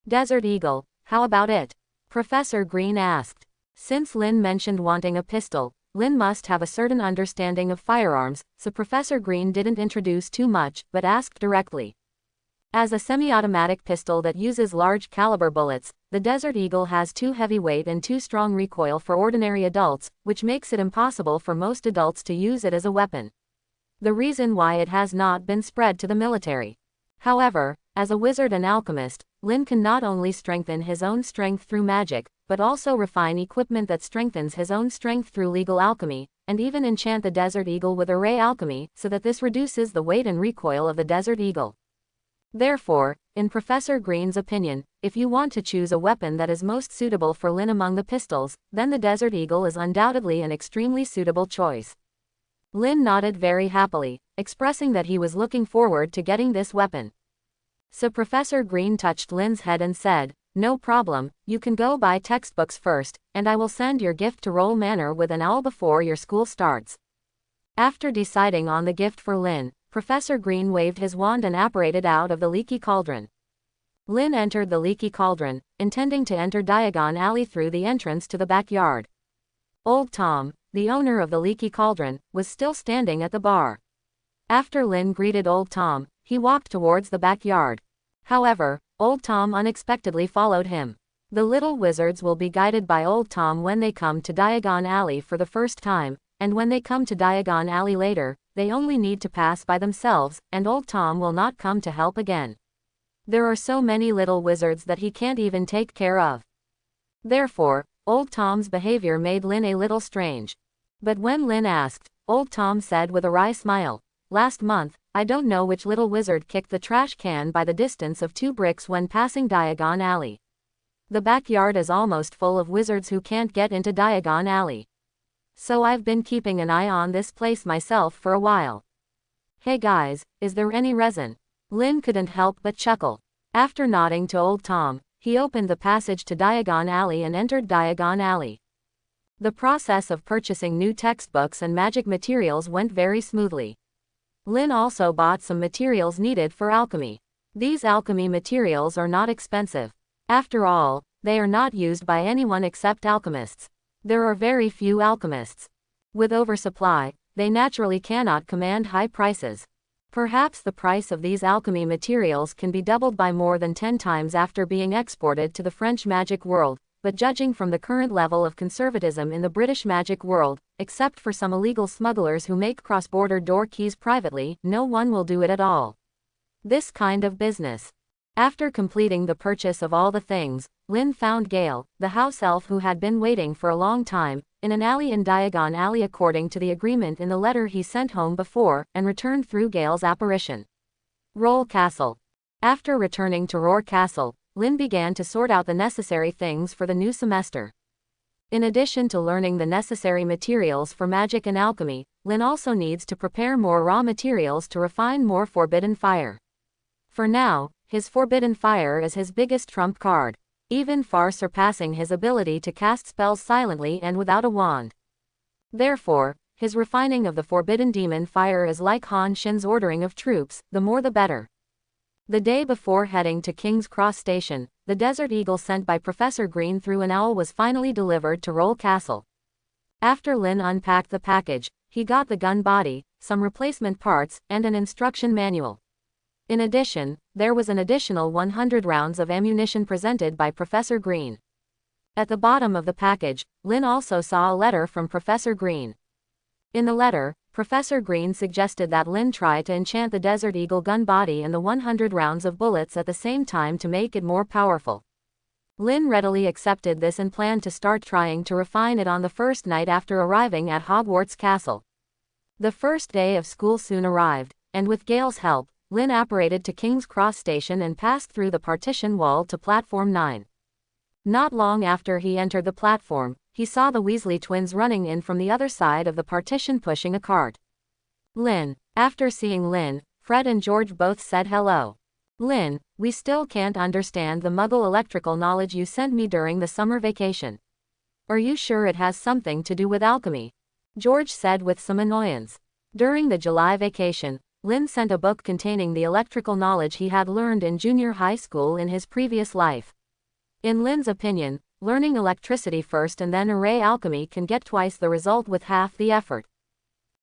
"Desert Eagle, how about it?" Professor Green asked. Since Lin mentioned wanting a pistol, Lin must have a certain understanding of firearms, so Professor Green didn't introduce too much, but asked directly. As a semi-automatic pistol that uses large caliber bullets, the Desert Eagle has too heavy weight and too strong recoil for ordinary adults, which makes it impossible for most adults to use it as a weapon. The reason why it has not been spread to the military. However, as a wizard and alchemist, Lin can not only strengthen his own strength through magic, but also refine equipment that strengthens his own strength through legal alchemy, and even enchant the Desert Eagle with array alchemy, so that this reduces the weight and recoil of the Desert Eagle. Therefore, in Professor Green's opinion, if you want to choose a weapon that is most suitable for Lin among the pistols, then the Desert Eagle is undoubtedly an extremely suitable choice. Lin nodded very happily, expressing that he was looking forward to getting this weapon. So Professor Green touched Lin's head and said, "No problem, you can go buy textbooks first, and I will send your gift to Roll Manor with an hour before your school starts." After deciding on the gift for Lin, Professor Green waved his wand and apparated out of the Leaky Cauldron. Lin entered the Leaky Cauldron, intending to enter Diagon Alley through the entrance to the backyard. Old Tom, the owner of the Leaky Cauldron, was still standing at the bar. After Lin greeted Old Tom, he walked towards the backyard. However, Old Tom unexpectedly followed him. The little wizards will be guided by Old Tom when they come to Diagon Alley for the first time, and when they come to Diagon Alley later, they only need to pass by themselves, and Old Tom will not come to help again. There are so many little wizards that he can't even take care of. Therefore, Old Tom's behavior made Lin a little strange. But when Lin asked, Old Tom said with a wry smile, "Last month, I don't know which little wizard kicked the trash can by the distance of 2 bricks when passing Diagon Alley. The backyard is almost full of wizards who can't get into Diagon Alley." So I've been keeping an eye on this place myself for a while. Hey guys, is there any resin? Lynn couldn't help but chuckle. After nodding to old Tom, he opened the passage to Diagon Alley and entered Diagon Alley. The process of purchasing new textbooks and magic materials went very smoothly. Lynn also bought some materials needed for alchemy. These alchemy materials are not expensive. After all, they are not used by anyone except alchemists. There are very few alchemists. With oversupply, they naturally cannot command high prices. Perhaps the price of these alchemy materials can be doubled by more than 10 times after being exported to the French magic world, but judging from the current level of conservatism in the British magic world, except for some illegal smugglers who make cross-border door keys privately, no one will do it at all. This kind of business. After completing the purchase of all the things, Lynn found Gale, the house elf who had been waiting for a long time, in an alley in Diagon Alley according to the agreement in the letter he sent home before, and returned through Gale's apparition. Roll Castle. After returning to Roar Castle, Lynn began to sort out the necessary things for the new semester. In addition to learning the necessary materials for magic and alchemy, Lynn also needs to prepare more raw materials to refine more forbidden fire. For now, his forbidden fire is his biggest trump card, even far surpassing his ability to cast spells silently and without a wand. Therefore, his refining of the forbidden demon fire is like Han Shin's ordering of troops, the more the better. The day before heading to King's Cross Station, the Desert Eagle sent by Professor Green through an owl was finally delivered to Roll Castle. After Lynn unpacked the package, he got the gun body, some replacement parts, and an instruction manual. In addition, there was an additional 100 rounds of ammunition presented by Professor Green. At the bottom of the package, Lynn also saw a letter from Professor Green. In the letter, Professor Green suggested that Lynn try to enchant the Desert Eagle gun body and the 100 rounds of bullets at the same time to make it more powerful. Lynn readily accepted this and planned to start trying to refine it on the first night after arriving at Hogwarts Castle. The first day of school soon arrived, and with Gale's help, Lynn apparated to King's Cross Station and passed through the partition wall to Platform 9. Not long after he entered the platform, he saw the Weasley twins running in from the other side of the partition pushing a cart. Lynn. After seeing Lynn, Fred and George both said hello. Lynn, we still can't understand the Muggle electrical knowledge you sent me during the summer vacation. Are you sure it has something to do with alchemy? George said with some annoyance. During the July vacation, Lynn sent a book containing the electrical knowledge he had learned in junior high school in his previous life. In Lynn's opinion, learning electricity first and then array alchemy can get twice the result with half the effort.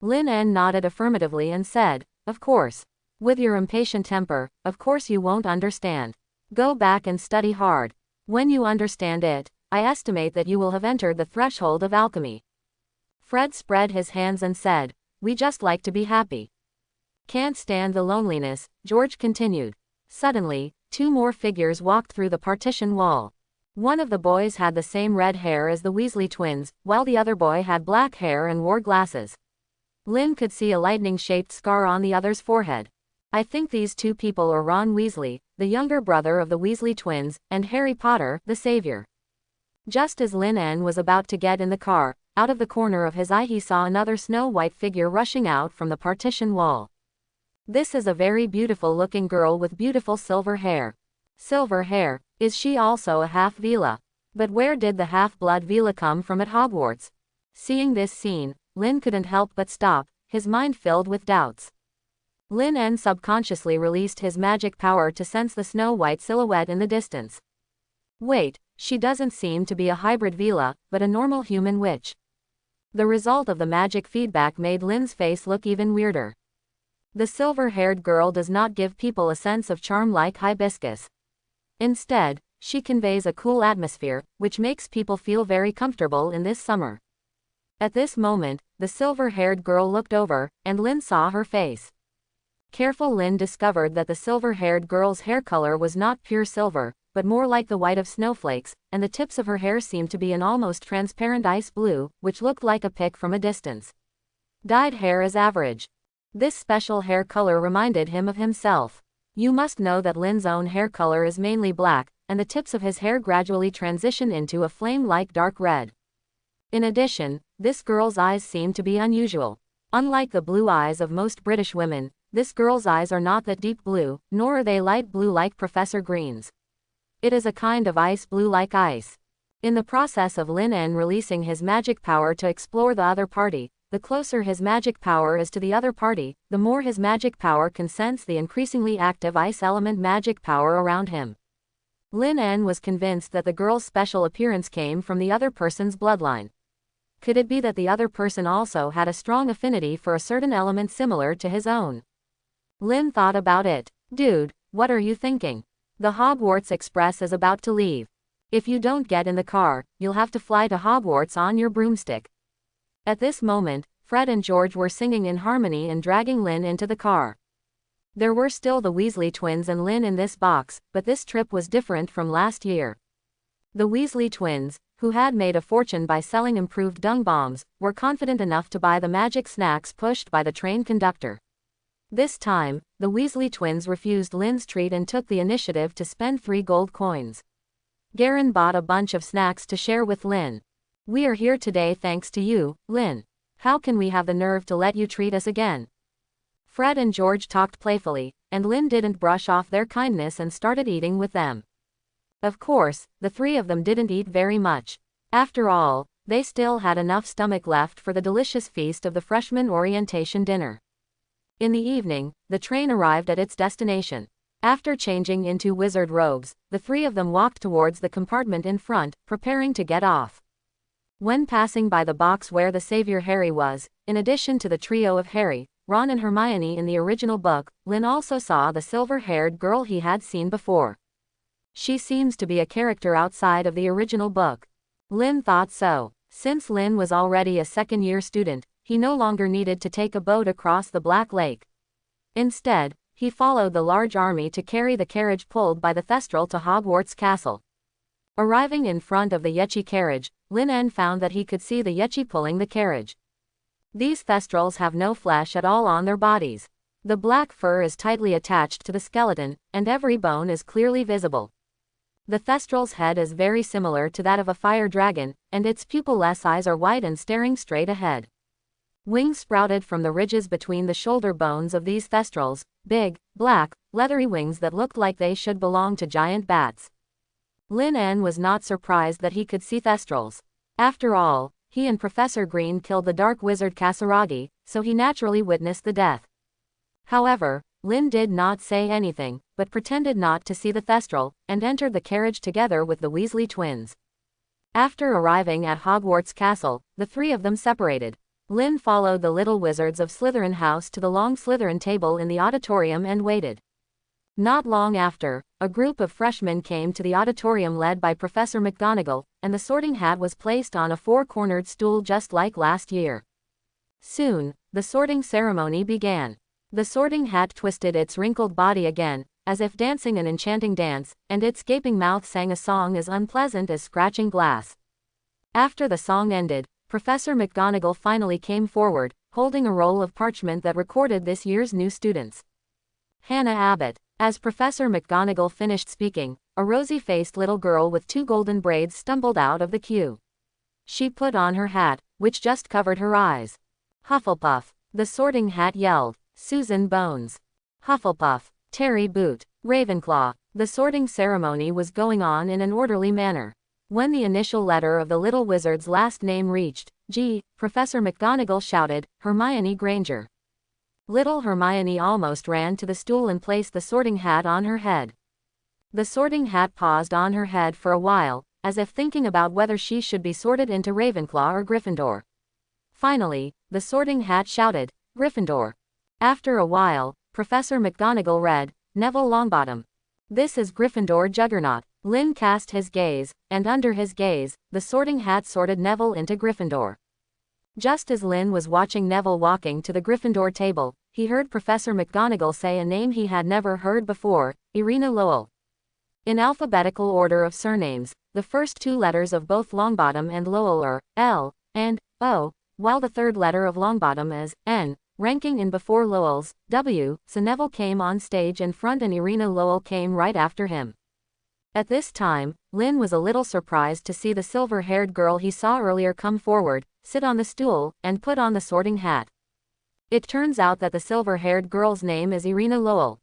Lynn nodded affirmatively and said, "Of course. With your impatient temper, of course you won't understand. Go back and study hard. When you understand it, I estimate that you will have entered the threshold of alchemy." Fred spread his hands and said, "We just like to be happy." Can't stand the loneliness, George continued. Suddenly, two more figures walked through the partition wall. One of the boys had the same red hair as the Weasley twins, while the other boy had black hair and wore glasses. Lynn could see a lightning-shaped scar on the other's forehead. I think these two people are Ron Weasley, the younger brother of the Weasley twins, and Harry Potter, the savior. Just as Lynn was about to get in the car, out of the corner of his eye he saw another snow-white figure rushing out from the partition wall. This is a very beautiful-looking girl with beautiful silver hair. Silver hair, is she also a half-Veela? But where did the half-blood Veela come from at Hogwarts? Seeing this scene, Lynn couldn't help but stop, his mind filled with doubts. Lynn subconsciously released his magic power to sense the snow-white silhouette in the distance. Wait, she doesn't seem to be a hybrid Veela, but a normal human witch. The result of the magic feedback made Lynn's face look even weirder. The silver-haired girl does not give people a sense of charm like Hibiscus. Instead, she conveys a cool atmosphere, which makes people feel very comfortable in this summer. At this moment, the silver-haired girl looked over, and Lynn saw her face. Careful Lynn discovered that the silver-haired girl's hair color was not pure silver, but more like the white of snowflakes, and the tips of her hair seemed to be an almost transparent ice blue, which looked like a pick from a distance. Dyed hair is average. This special hair color reminded him of himself. You must know that Lynn's own hair color is mainly black, and the tips of his hair gradually transition into a flame-like dark red. In addition, this girl's eyes seemed to be unusual. Unlike the blue eyes of most British women, this girl's eyes are not that deep blue, nor are they light blue like Professor Green's. It is a kind of ice blue like ice. In the process of Lin En releasing his magic power to explore the other party, the closer his magic power is to the other party, the more his magic power can sense the increasingly active ice element magic power around him. Lin En was convinced that the girl's special appearance came from the other person's bloodline. Could it be that the other person also had a strong affinity for a certain element similar to his own? Lin thought about it. Dude, what are you thinking? The Hogwarts Express is about to leave. If you don't get in the car, you'll have to fly to Hogwarts on your broomstick. At this moment, Fred and George were singing in harmony and dragging Lin into the car. There were still the Weasley twins and Lin in this box, but this trip was different from last year. The Weasley twins, who had made a fortune by selling improved dung bombs, were confident enough to buy the magic snacks pushed by the train conductor. This time, the Weasley twins refused Lin's treat and took the initiative to spend 3 gold coins. Garen bought a bunch of snacks to share with Lin. We are here today thanks to you, Lin. How can we have the nerve to let you treat us again? Fred and George talked playfully, and Lin didn't brush off their kindness and started eating with them. Of course, the 3 of them didn't eat very much. After all, they still had enough stomach left for the delicious feast of the freshman orientation dinner. In the evening, the train arrived at its destination. After changing into wizard robes, the 3 of them walked towards the compartment in front, preparing to get off. When passing by the box where the savior Harry was, in addition to the trio of Harry, Ron and Hermione in the original book, Lin also saw the silver-haired girl he had seen before. She seems to be a character outside of the original book. Lin thought so. Since Lin was already a second-year student, he no longer needed to take a boat across the Black Lake. Instead, he followed the large army to carry the carriage pulled by the Thestral to Hogwarts Castle. Arriving in front of the Yechi carriage, Lin En found that he could see the Yechi pulling the carriage. These Thestrals have no flesh at all on their bodies. The black fur is tightly attached to the skeleton, and every bone is clearly visible. The Thestral's head is very similar to that of a fire dragon, and its pupil-less eyes are white and staring straight ahead. Wings sprouted from the ridges between the shoulder bones of these Thestrals, big, black, leathery wings that looked like they should belong to giant bats. Lin En was not surprised that he could see Thestrals. After all, he and Professor Green killed the dark wizard Kasaragi, so he naturally witnessed the death. However, Lin did not say anything, but pretended not to see the Thestral, and entered the carriage together with the Weasley twins. After arriving at Hogwarts Castle, the 3 of them separated. Lin followed the little wizards of Slytherin House to the long Slytherin table in the auditorium and waited. Not long after, a group of freshmen came to the auditorium led by Professor McGonagall, and the Sorting Hat was placed on a 4-cornered stool just like last year. Soon, the sorting ceremony began. The Sorting Hat twisted its wrinkled body again, as if dancing an enchanting dance, and its gaping mouth sang a song as unpleasant as scratching glass. After the song ended, Professor McGonagall finally came forward, holding a roll of parchment that recorded this year's new students. Hannah Abbott. As Professor McGonagall finished speaking, a rosy-faced little girl with 2 golden braids stumbled out of the queue. She put on her hat, which just covered her eyes. Hufflepuff. The Sorting Hat yelled. Susan Bones. Hufflepuff. Terry Boot. Ravenclaw. The sorting ceremony was going on in an orderly manner. When the initial letter of the little wizard's last name reached G, Professor McGonagall shouted, Hermione Granger. Little Hermione almost ran to the stool and placed the Sorting Hat on her head. The Sorting Hat paused on her head for a while, as if thinking about whether she should be sorted into Ravenclaw or Gryffindor. Finally, the Sorting Hat shouted, Gryffindor. After a while, Professor McGonagall read, Neville Longbottom. This is Gryffindor Juggernaut. Lin cast his gaze, and under his gaze, the Sorting Hat sorted Neville into Gryffindor. Just as Lin was watching Neville walking to the Gryffindor table, he heard Professor McGonagall say a name he had never heard before, Irina Lowell. In alphabetical order of surnames, the first 2 letters of both Longbottom and Lowell are L and O, while the third letter of Longbottom is N, ranking in before Lowell's W, so Neville came on stage in front and Irina Lowell came right after him. At this time, Lin was a little surprised to see the silver-haired girl he saw earlier come forward, sit on the stool, and put on the sorting hat. It turns out that the silver-haired girl's name is Irina Lowell.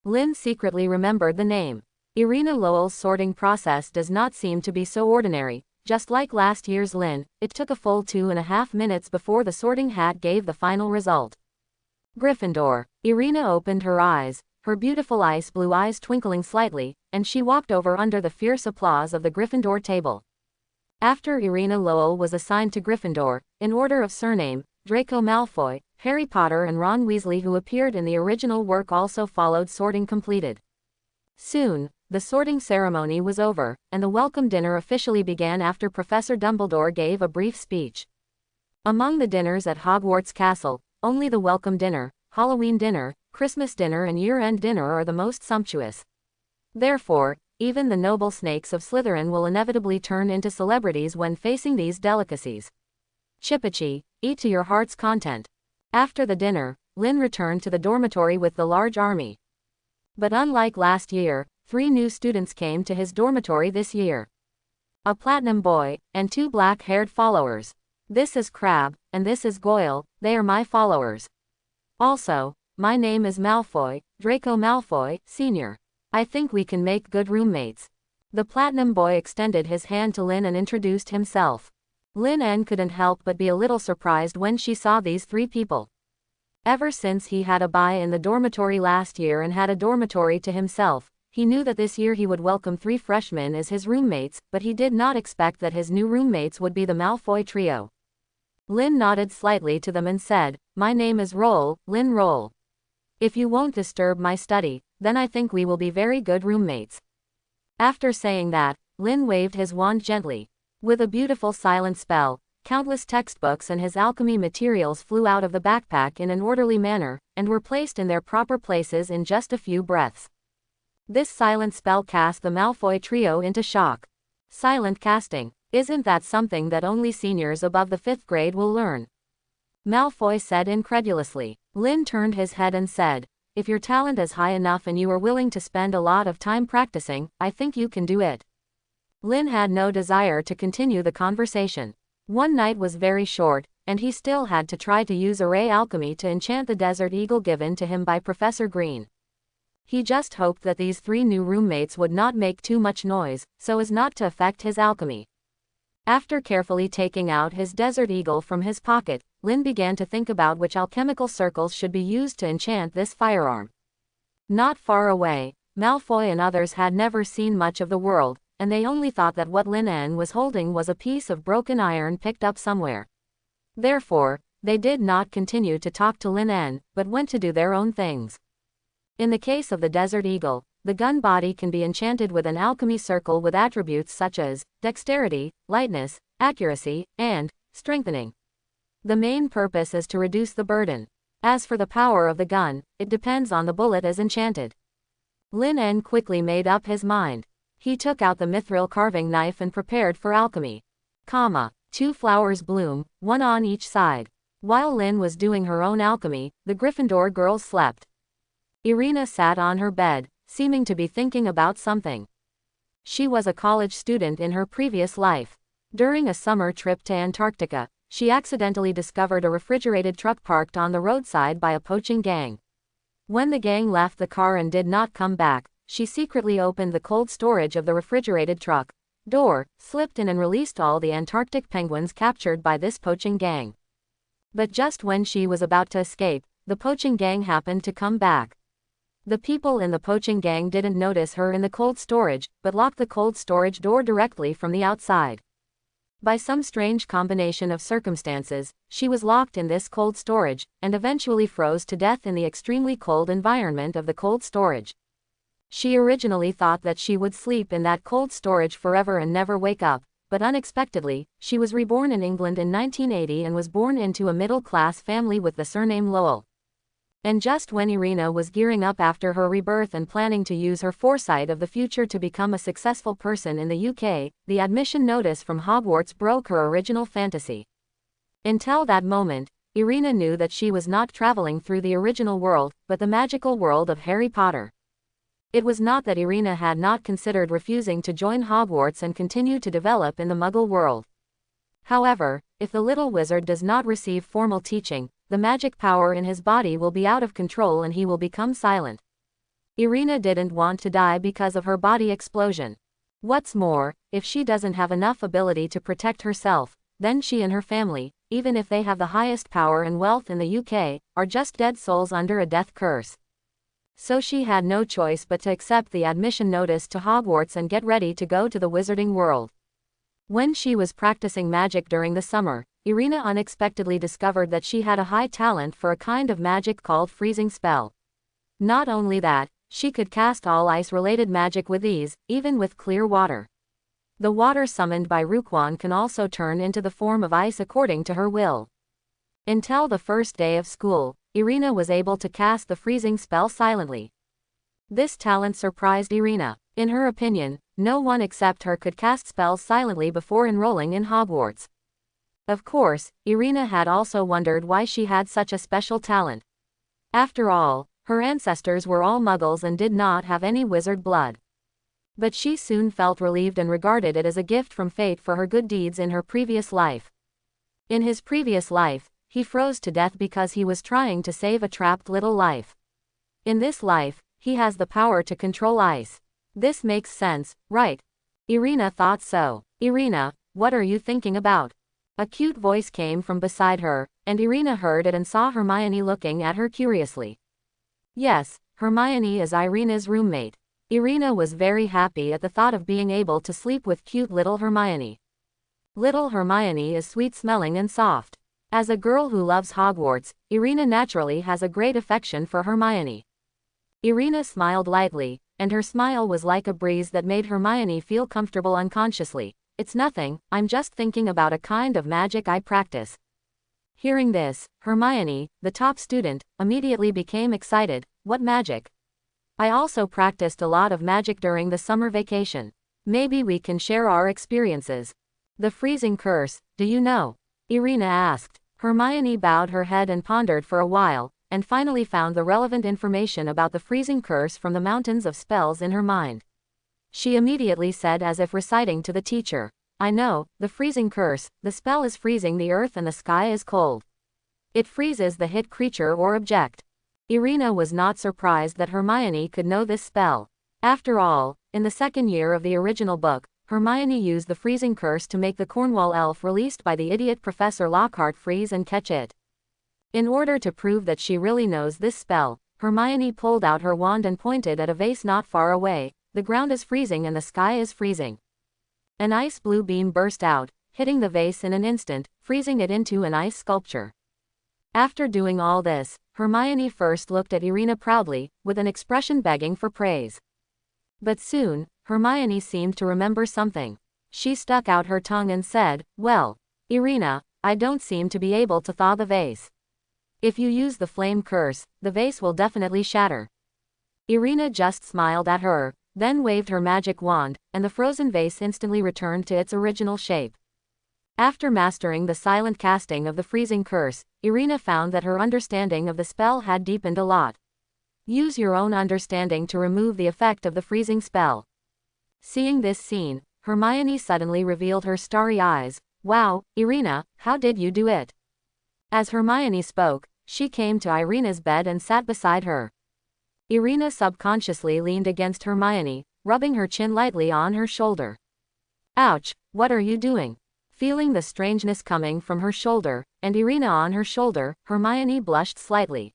Lynn secretly remembered the name. Irina Lowell's sorting process does not seem to be so ordinary. Just like last year's Lynn, it took a full 2.5 minutes before the sorting hat gave the final result. Gryffindor. Irina opened her eyes, her beautiful ice blue eyes twinkling slightly, and she walked over under the fierce applause of the Gryffindor table. After Irina Lowell was assigned to Gryffindor, in order of surname, Draco Malfoy, Harry Potter and Ron Weasley, who appeared in the original work, also followed, sorting completed. Soon, the sorting ceremony was over, and the welcome dinner officially began after Professor Dumbledore gave a brief speech. Among the dinners at Hogwarts Castle, only the welcome dinner, Halloween dinner, Christmas dinner and year-end dinner are the most sumptuous. Therefore, even the noble snakes of Slytherin will inevitably turn into celebrities when facing these delicacies. Chippachi, eat to your heart's content. After the dinner, Lynn returned to the dormitory with the large army. But unlike last year, 3 new students came to his dormitory this year. A platinum boy, and 2 black-haired followers. This is Crabbe, and this is Goyle, they are my followers. Also, my name is Malfoy, Draco Malfoy, Sr. I think we can make good roommates. The platinum boy extended his hand to Lynn and introduced himself. Lynn couldn't help but be a little surprised when she saw these 3 people. Ever since he had a bye in the dormitory last year and had a dormitory to himself, he knew that this year he would welcome 3 freshmen as his roommates, but he did not expect that his new roommates would be the Malfoy trio. Lynn nodded slightly to them and said, "My name is Roll, Lynn Roll. If you won't disturb my study, then I think we will be very good roommates." After saying that, Lynn waved his wand gently. With a beautiful silent spell, countless textbooks and his alchemy materials flew out of the backpack in an orderly manner, and were placed in their proper places in just a few breaths. This silent spell cast the Malfoy trio into shock. Silent casting. Isn't that something that only seniors above the 5th grade will learn? Malfoy said incredulously. Lynn turned his head and said, "If your talent is high enough and you are willing to spend a lot of time practicing, I think you can do it." Lynn had no desire to continue the conversation. One night was very short, and he still had to try to use array alchemy to enchant the Desert Eagle given to him by Professor Green. He just hoped that these 3 new roommates would not make too much noise, so as not to affect his alchemy. After carefully taking out his Desert Eagle from his pocket, Lynn began to think about which alchemical circles should be used to enchant this firearm. Not far away, Malfoy and others had never seen much of the world, and they only thought that what Lynn was holding was a piece of broken iron picked up somewhere. Therefore, they did not continue to talk to Lynn, but went to do their own things. In the case of the Desert Eagle, the gun body can be enchanted with an alchemy circle with attributes such as dexterity, lightness, accuracy, and strengthening. The main purpose is to reduce the burden. As for the power of the gun, it depends on the bullet as enchanted. Lynn quickly made up his mind. He took out the mithril carving knife and prepared for alchemy. 2 flowers bloom, 1 on each side. While Lynn was doing her own alchemy, the Gryffindor girls slept. Irina sat on her bed, seeming to be thinking about something. She was a college student in her previous life. During a summer trip to Antarctica, she accidentally discovered a refrigerated truck parked on the roadside by a poaching gang. When the gang left the car and did not come back, she secretly opened the cold storage of the refrigerated truck door, slipped in and released all the Antarctic penguins captured by this poaching gang. But just when she was about to escape, the poaching gang happened to come back. The people in the poaching gang didn't notice her in the cold storage, but locked the cold storage door directly from the outside. By some strange combination of circumstances, she was locked in this cold storage, and eventually froze to death in the extremely cold environment of the cold storage. She originally thought that she would sleep in that cold storage forever and never wake up, but unexpectedly, she was reborn in England in 1980 and was born into a middle-class family with the surname Lowell. And just when Irina was gearing up after her rebirth and planning to use her foresight of the future to become a successful person in the UK, the admission notice from Hogwarts broke her original fantasy. Until that moment, Irina knew that she was not traveling through the original world, but the magical world of Harry Potter. It was not that Irina had not considered refusing to join Hogwarts and continue to develop in the Muggle world. However, if the little wizard does not receive formal teaching, the magic power in his body will be out of control and he will become silent. Irina didn't want to die because of her body explosion. What's more, if she doesn't have enough ability to protect herself, then she and her family, even if they have the highest power and wealth in the UK, are just dead souls under a death curse. So she had no choice but to accept the admission notice to Hogwarts and get ready to go to the wizarding world. When she was practicing magic during the summer, Irina unexpectedly discovered that she had a high talent for a kind of magic called freezing spell. Not only that, she could cast all ice-related magic with ease, even with clear water. The water summoned by Rukwon can also turn into the form of ice according to her will. Until the first day of school, Irina was able to cast the freezing spell silently. This talent surprised Irina. In her opinion, no one except her could cast spells silently before enrolling in Hogwarts. Of course, Irina had also wondered why she had such a special talent. After all, her ancestors were all Muggles and did not have any wizard blood. But she soon felt relieved and regarded it as a gift from fate for her good deeds in her previous life. In his previous life, he froze to death because he was trying to save a trapped little life. In this life, he has the power to control ice. This makes sense, right? Irina thought so. Irina, what are you thinking about? A cute voice came from beside her, and Irina heard it and saw Hermione looking at her curiously. Yes, Hermione is Irina's roommate. Irina was very happy at the thought of being able to sleep with cute little Hermione. Little Hermione is sweet-smelling and soft. As a girl who loves Hogwarts, Irina naturally has a great affection for Hermione. Irina smiled lightly, and her smile was like a breeze that made Hermione feel comfortable unconsciously. It's nothing, I'm just thinking about a kind of magic I practice. Hearing this, Hermione, the top student, immediately became excited. What magic? I also practiced a lot of magic during the summer vacation. Maybe we can share our experiences. The freezing curse, do you know? Irina asked. Hermione bowed her head and pondered for a while, and finally found the relevant information about the freezing curse from the mountains of spells in her mind. She immediately said as if reciting to the teacher, I know, the freezing curse, the spell is freezing the earth and the sky is cold. It freezes the hit creature or object. Irina was not surprised that Hermione could know this spell. After all, in the second year of the original book, Hermione used the freezing curse to make the Cornwall elf released by the idiot Professor Lockhart freeze and catch it. In order to prove that she really knows this spell, Hermione pulled out her wand and pointed at a vase not far away. The ground is freezing and the sky is freezing. An ice blue beam burst out, hitting the vase in an instant, freezing it into an ice sculpture. After doing all this, Hermione first looked at Irina proudly, with an expression begging for praise. But soon, Hermione seemed to remember something. She stuck out her tongue and said, well, Irina, I don't seem to be able to thaw the vase. If you use the flame curse, the vase will definitely shatter. Irina just smiled at her, then waved her magic wand, and the frozen vase instantly returned to its original shape. After mastering the silent casting of the freezing curse, Irina found that her understanding of the spell had deepened a lot. Use your own understanding to remove the effect of the freezing spell. Seeing this scene, Hermione suddenly revealed her starry eyes. Wow, Irina, how did you do it? As Hermione spoke, she came to Irina's bed and sat beside her. Irina subconsciously leaned against Hermione, rubbing her chin lightly on her shoulder. Ouch, what are you doing? Feeling the strangeness coming from her shoulder, and Irina on her shoulder, Hermione blushed slightly.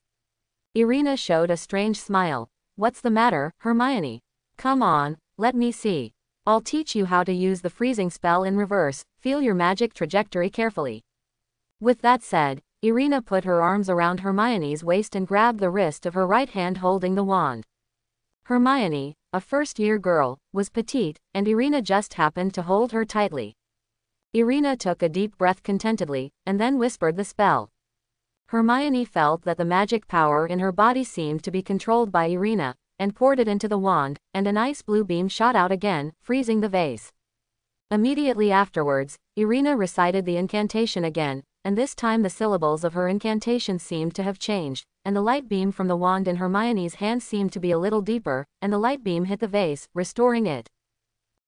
Irina showed a strange smile. What's the matter, Hermione? Come on, let me see. I'll teach you how to use the freezing spell in reverse. Feel your magic trajectory carefully. With that said, Irina put her arms around Hermione's waist and grabbed the wrist of her right hand holding the wand. Hermione, a first-year girl, was petite, and Irina just happened to hold her tightly. Irina took a deep breath contentedly, and then whispered the spell. Hermione felt that the magic power in her body seemed to be controlled by Irina, and poured it into the wand, and an ice blue beam shot out again, freezing the vase. Immediately afterwards, Irina recited the incantation again, and this time the syllables of her incantation seemed to have changed, and the light beam from the wand in Hermione's hand seemed to be a little deeper, and the light beam hit the vase, restoring it.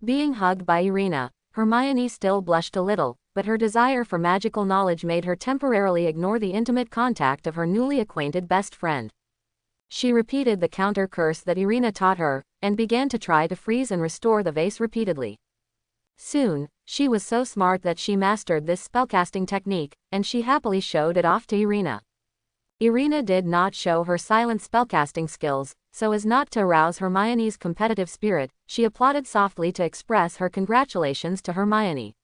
Being hugged by Irina, Hermione still blushed a little, but her desire for magical knowledge made her temporarily ignore the intimate contact of her newly acquainted best friend. She repeated the counter curse that Irina taught her, and began to try to freeze and restore the vase repeatedly. Soon, she was so smart that she mastered this spellcasting technique, and she happily showed it off to Irina. Irina did not show her silent spellcasting skills, so as not to arouse Hermione's competitive spirit. She applauded softly to express her congratulations to Hermione.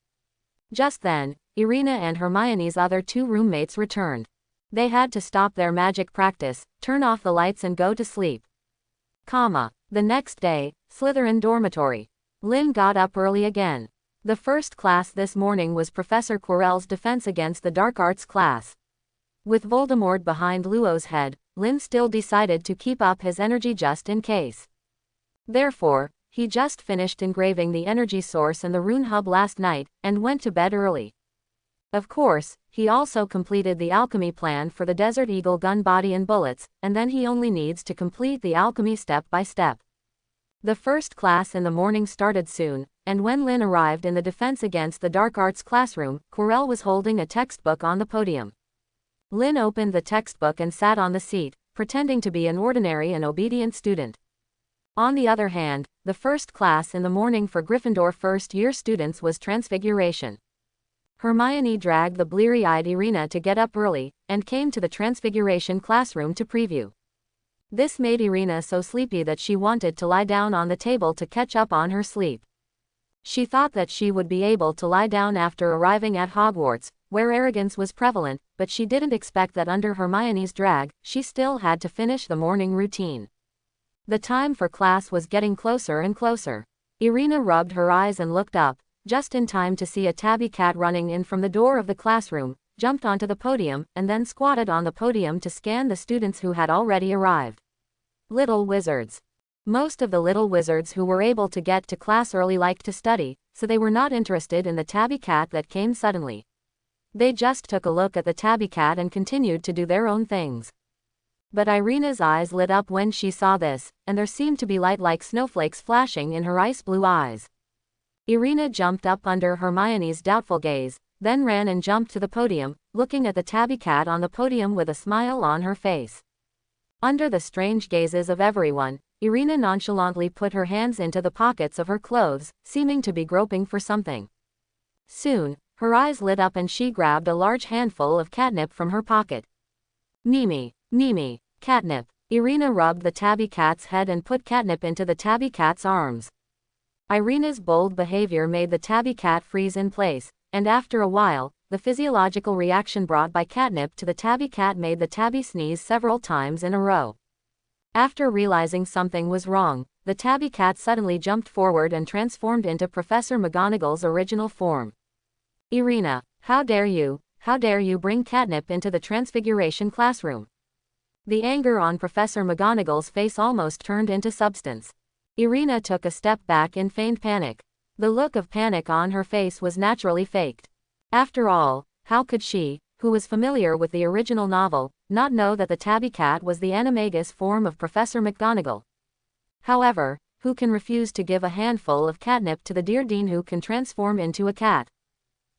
Just then, Irina and Hermione's other two roommates returned. They had to stop their magic practice, turn off the lights and go to sleep. The next day, Slytherin dormitory. Lynn got up early again. The first class this morning was Professor Quirrell's defense against the dark arts class. With Voldemort behind Luo's head, Lynn still decided to keep up his energy just in case. Therefore, he just finished engraving the energy source and the rune hub last night, and went to bed early. Of course, he also completed the alchemy plan for the Desert Eagle gun body and bullets, and then he only needs to complete the alchemy step by step. The first class in the morning started soon, and when Lynn arrived in the Defense Against the Dark Arts classroom, Quirrell was holding a textbook on the podium. Lynn opened the textbook and sat on the seat, pretending to be an ordinary and obedient student. On the other hand, the first class in the morning for Gryffindor first-year students was Transfiguration. Hermione dragged the bleary-eyed Irina to get up early, and came to the Transfiguration classroom to preview. This made Irina so sleepy that she wanted to lie down on the table to catch up on her sleep. She thought that she would be able to lie down after arriving at Hogwarts, where arrogance was prevalent, but she didn't expect that under Hermione's drag, she still had to finish the morning routine. The time for class was getting closer and closer. Irina rubbed her eyes and looked up, just in time to see a tabby cat running in from the door of the classroom, jumped onto the podium, and then squatted on the podium to scan the students who had already arrived. Little wizards. Most of the little wizards who were able to get to class early liked to study, so they were not interested in the tabby cat that came suddenly. They just took a look at the tabby cat and continued to do their own things. But Irina's eyes lit up when she saw this, and there seemed to be light like snowflakes flashing in her ice blue eyes. Irina jumped up under Hermione's doubtful gaze, then ran and jumped to the podium, looking at the tabby cat on the podium with a smile on her face. Under the strange gazes of everyone, Irina nonchalantly put her hands into the pockets of her clothes, seeming to be groping for something. Soon, her eyes lit up and she grabbed a large handful of catnip from her pocket. Mimi, catnip. Irina rubbed the tabby cat's head and put catnip into the tabby cat's arms. Irina's bold behavior made the tabby cat freeze in place, and after a while, the physiological reaction brought by catnip to the tabby cat made the tabby sneeze several times in a row. After realizing something was wrong, the tabby cat suddenly jumped forward and transformed into Professor McGonagall's original form. Irina, how dare you bring catnip into the Transfiguration classroom? The anger on Professor McGonagall's face almost turned into substance. Irina took a step back in feigned panic. The look of panic on her face was naturally faked. After all, how could she, who was familiar with the original novel, not know that the tabby cat was the animagus form of Professor McGonagall? However, who can refuse to give a handful of catnip to the dear Dean who can transform into a cat?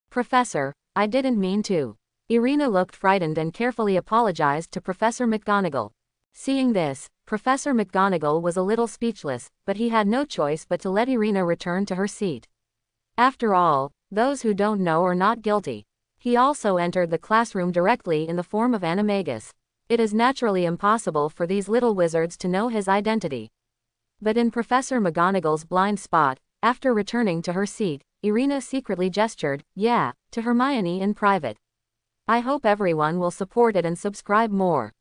Professor, I didn't mean to. Irina looked frightened and carefully apologized to Professor McGonagall. Seeing this, Professor McGonagall was a little speechless, but he had no choice but to let Irina return to her seat. After all, those who don't know are not guilty. He also entered the classroom directly in the form of animagus. It is naturally impossible for these little wizards to know his identity. But in Professor McGonagall's blind spot, after returning to her seat, Irina secretly gestured, "Yeah," to Hermione in private. I hope everyone will support it and subscribe more.